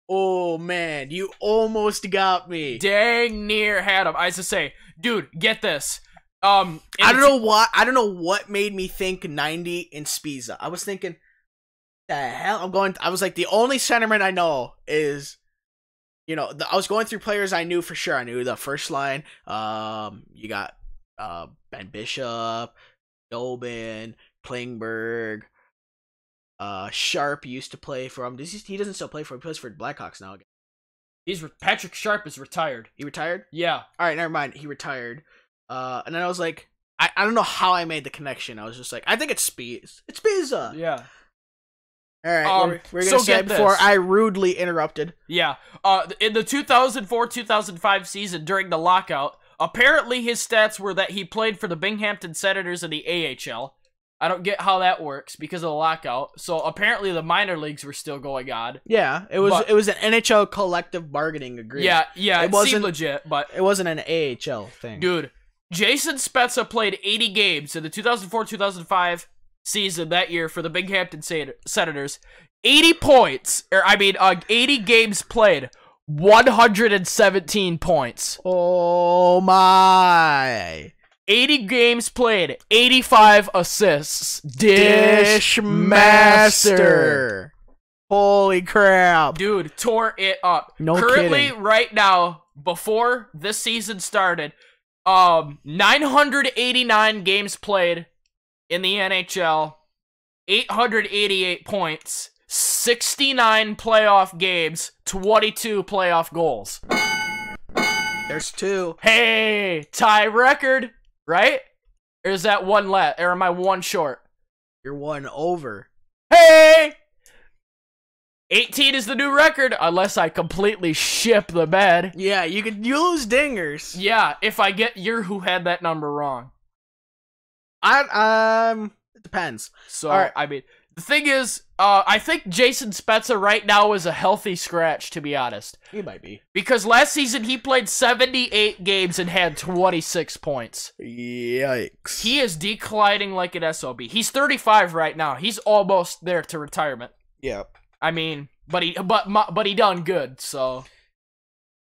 Oh, man. You almost got me. Dang near had him. I used to say, dude, get this. I don't know what made me think 90 in Spezza. I was thinking, the hell? I was like, the only centerman I know is... I was going through players I knew for sure. I knew the first line. You got Ben Bishop, Dobin, Klingberg, Sharp used to play for him. He doesn't still play for him. He plays for Blackhawks now. Patrick Sharp is retired. He retired? Yeah. All right, never mind. He retired. And then I was like, I don't know how I made the connection. I was just like, I think it's Spezza. It's Spezza. Yeah. All right, we're going to say before I rudely interrupted. Yeah. In the 2004-2005 season during the lockout, apparently his stats were that he played for the Binghamton Senators in the AHL. I don't get how that works because of the lockout. So apparently the minor leagues were still going on. Yeah, it was an NHL collective bargaining agreement. Yeah, it seemed legit, but it wasn't an AHL thing. Dude, Jason Spezza played 80 games in the 2004-2005 season that year for the Binghamton Senators. 80 points, 80 games played, 117 points. Oh my. 80 games played, 85 assists. Dish master. Holy crap. Dude, tore it up. No Currently, kidding. right now, before this season started, 989 games played in the NHL, 888 points, 69 playoff games, 22 playoff goals. There's 2. Hey, tie record, right? Or is that one left? Or am I one short? You're 1 over. Hey! 18 is the new record, unless I completely ship the bed. Yeah, you could use dingers. Yeah, if I get who had that number wrong. It depends. So, all right. The thing is, I think Jason Spezza right now is a healthy scratch, to be honest. He might be. Because last season he played 78 games and had 26 points. Yikes. He is declining like an SOB. He's 35 right now. He's almost there to retirement. Yep. But he done good, so.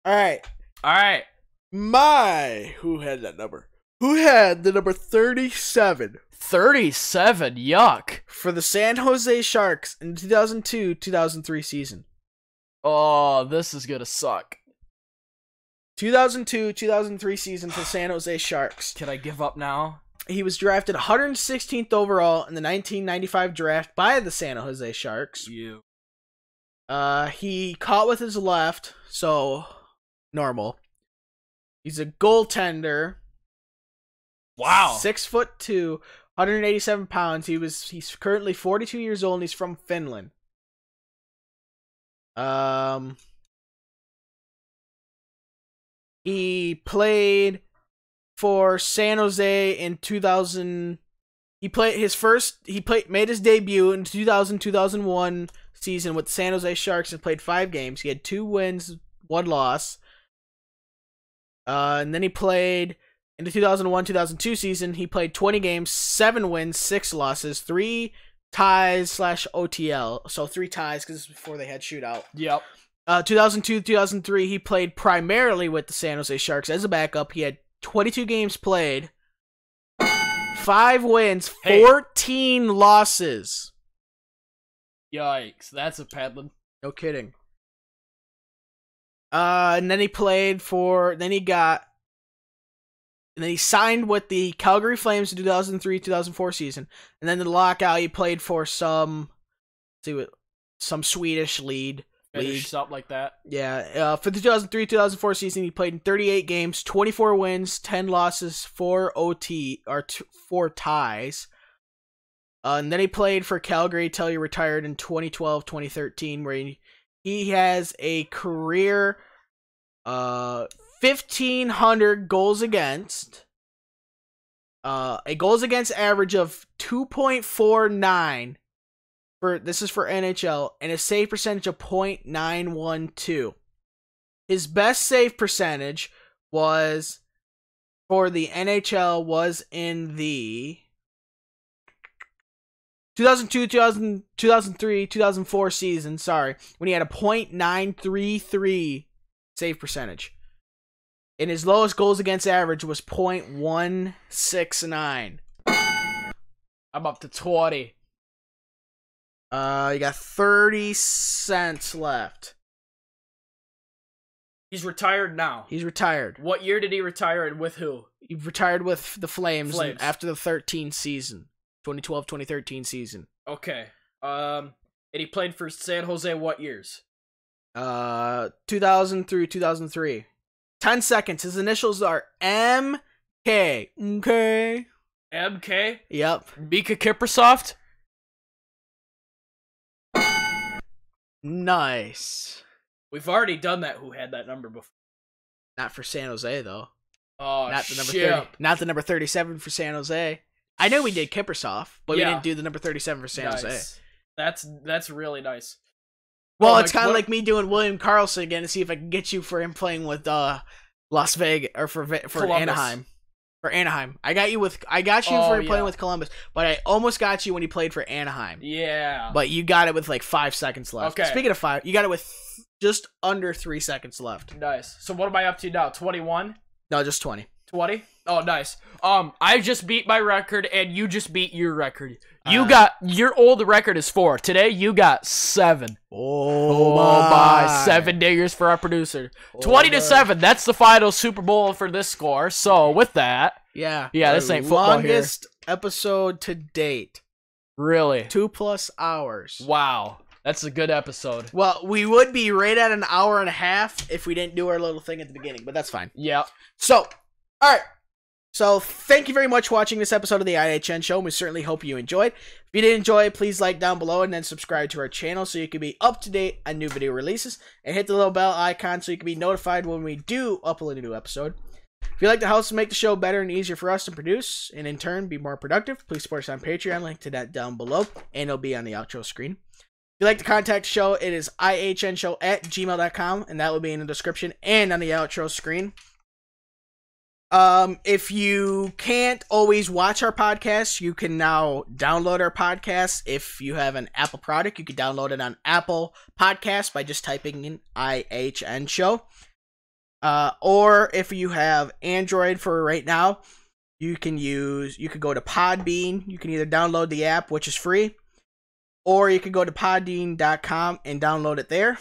All right. Who had that number? Who had the number 37? 37, yuck. For the San Jose Sharks in the 2002-2003 season. Oh, this is gonna suck. 2002-2003 season for San Jose Sharks. Can I give up now? He was drafted 116th overall in the 1995 draft by the San Jose Sharks. You. He caught with his left, so normal. He's a goaltender. Wow. 6'2", 187 pounds. He's currently 42 years old and he's from Finland. He played for San Jose in 2000. Made his debut in 2000-2001 season with the San Jose Sharks and played 5 games. He had 2 wins, 1 loss. And then he played in the 2001-2002 season. He played 20 games, 7 wins, 6 losses, 3 ties / OTL. So 3 ties because this is before they had shootout. Yep. 2002-2003, he played primarily with the San Jose Sharks as a backup. He had 22 games played, 5 wins, 14 losses. Yikes, that's a peddling. No kidding. And then he played for. Then he signed with the Calgary Flames in 2003-2004 season. And then the lockout, he played for some Swedish league. Something like that. Yeah. For the 2003-2004 season, he played in 38 games, 24 wins, 10 losses, 4 ties. And then he played for Calgary until he retired in 2012-2013, where he has a career 1,500 goals against, a goals against average of 2.49. This is for NHL, and a save percentage of .912. His best save percentage was for the NHL was in the 2002, 2003, 2004 season, when he had a .933 save percentage. And his lowest goals against average was .169. I'm up to 20. You got 30 cents left. He's retired now. He's retired. What year did he retire and with who? He retired with the Flames. After the 2012-2013 season. Okay. And he played for San Jose what years? 2000 through 2003. 10 seconds. His initials are MK. Okay. MK? Yep. Mika Kiprasov? Nice. We've already done that. Who had that number before? Not for San Jose though. Oh, not the number shit. 30. Not the number 37 for San Jose. I know we did Kiprasov, but we didn't do the number 37 for San Jose. That's really nice. Well, it's kind of like me doing William Karlsson again to see if I can get you for him playing with Las Vegas or for Anaheim. For Anaheim, I got you for him playing with Columbus, but I almost got you when he played for Anaheim. Yeah, but you got it with like 5 seconds left. Okay. Speaking of 5, you got it with just under 3 seconds left. Nice. So what am I up to now? 21? No, just 20. 20? Oh, nice. I just beat my record, and you just beat your record. Your old record is 4. Today, you got 7. Oh my. 7 dingers for our producer. 20-7. That's the final Super Bowl for this score. So, with that. Yeah, this ain't football here. Longest episode to date. Really? 2+ hours. Wow. That's a good episode. Well, we would be right at an hour and a half if we didn't do our little thing at the beginning, but that's fine. Yeah. So, all right. So, thank you very much for watching this episode of the IHN Show. We certainly hope you enjoyed. If you did enjoy, please like down below and then subscribe to our channel so you can be up to date on new video releases. And hit the little bell icon so you can be notified when we do upload a new episode. If you'd like to help us make the show better and easier for us to produce, and in turn be more productive, please support us on Patreon. Link to that down below, and it'll be on the outro screen. If you'd like to contact the show, it is ihnshow@gmail.com, and that will be in the description and on the outro screen. If you can't always watch our podcast, you can now download our podcast. If you have an Apple product, you can download it on Apple Podcasts by just typing in IHN Show. Or if you have Android for right now, you could go to Podbean. You can either download the app, which is free, or you could go to podbean.com and download it there.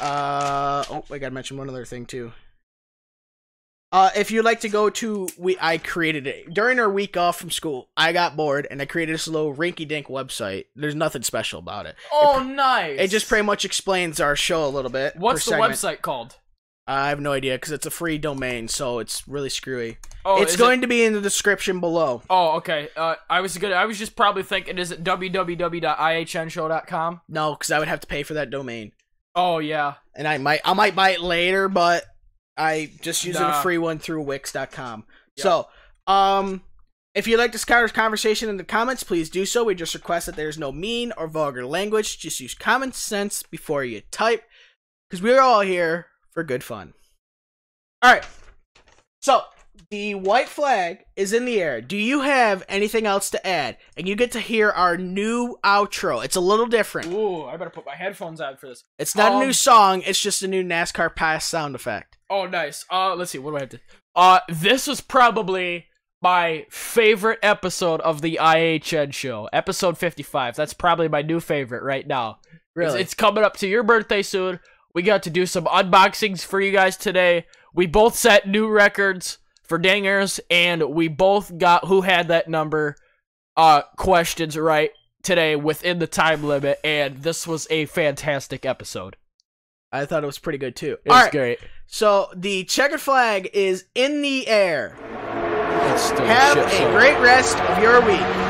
Oh, I gotta mention one other thing too. If you'd like to go to, I created it during our week off from school. I got bored and I created this little rinky-dink website. There's nothing special about it. Oh, nice. It just pretty much explains our show a little bit. What's the website called? I have no idea because it's a free domain, so it's really screwy. Oh, it's going to be in the description below. Oh, okay. I was just probably thinking, is it www.ihnshow.com? No, because I would have to pay for that domain. Oh yeah. And I might buy it later, but I just use a free one through Wix.com. Yep. So, if you'd like to start a conversation in the comments, please do so. We just request that there's no mean or vulgar language. Just use common sense before you type, because we're all here for good fun. All right. So, the white flag is in the air. Do you have anything else to add? And you get to hear our new outro. It's a little different. Ooh, I better put my headphones on for this. It's not a new song. It's just a new NASCAR pass sound effect. Oh, nice. Let's see. What do I have to... this was probably my favorite episode of the IHN show. Episode 55. That's probably my new favorite right now. Really? It's coming up to your birthday soon. We got to do some unboxings for you guys today. We both set new records for dingers, and we both got who had that number questions right today within the time limit, and this was a fantastic episode. I thought it was pretty good too. It was great. So the checkered flag is in the air. Have a great rest of your week.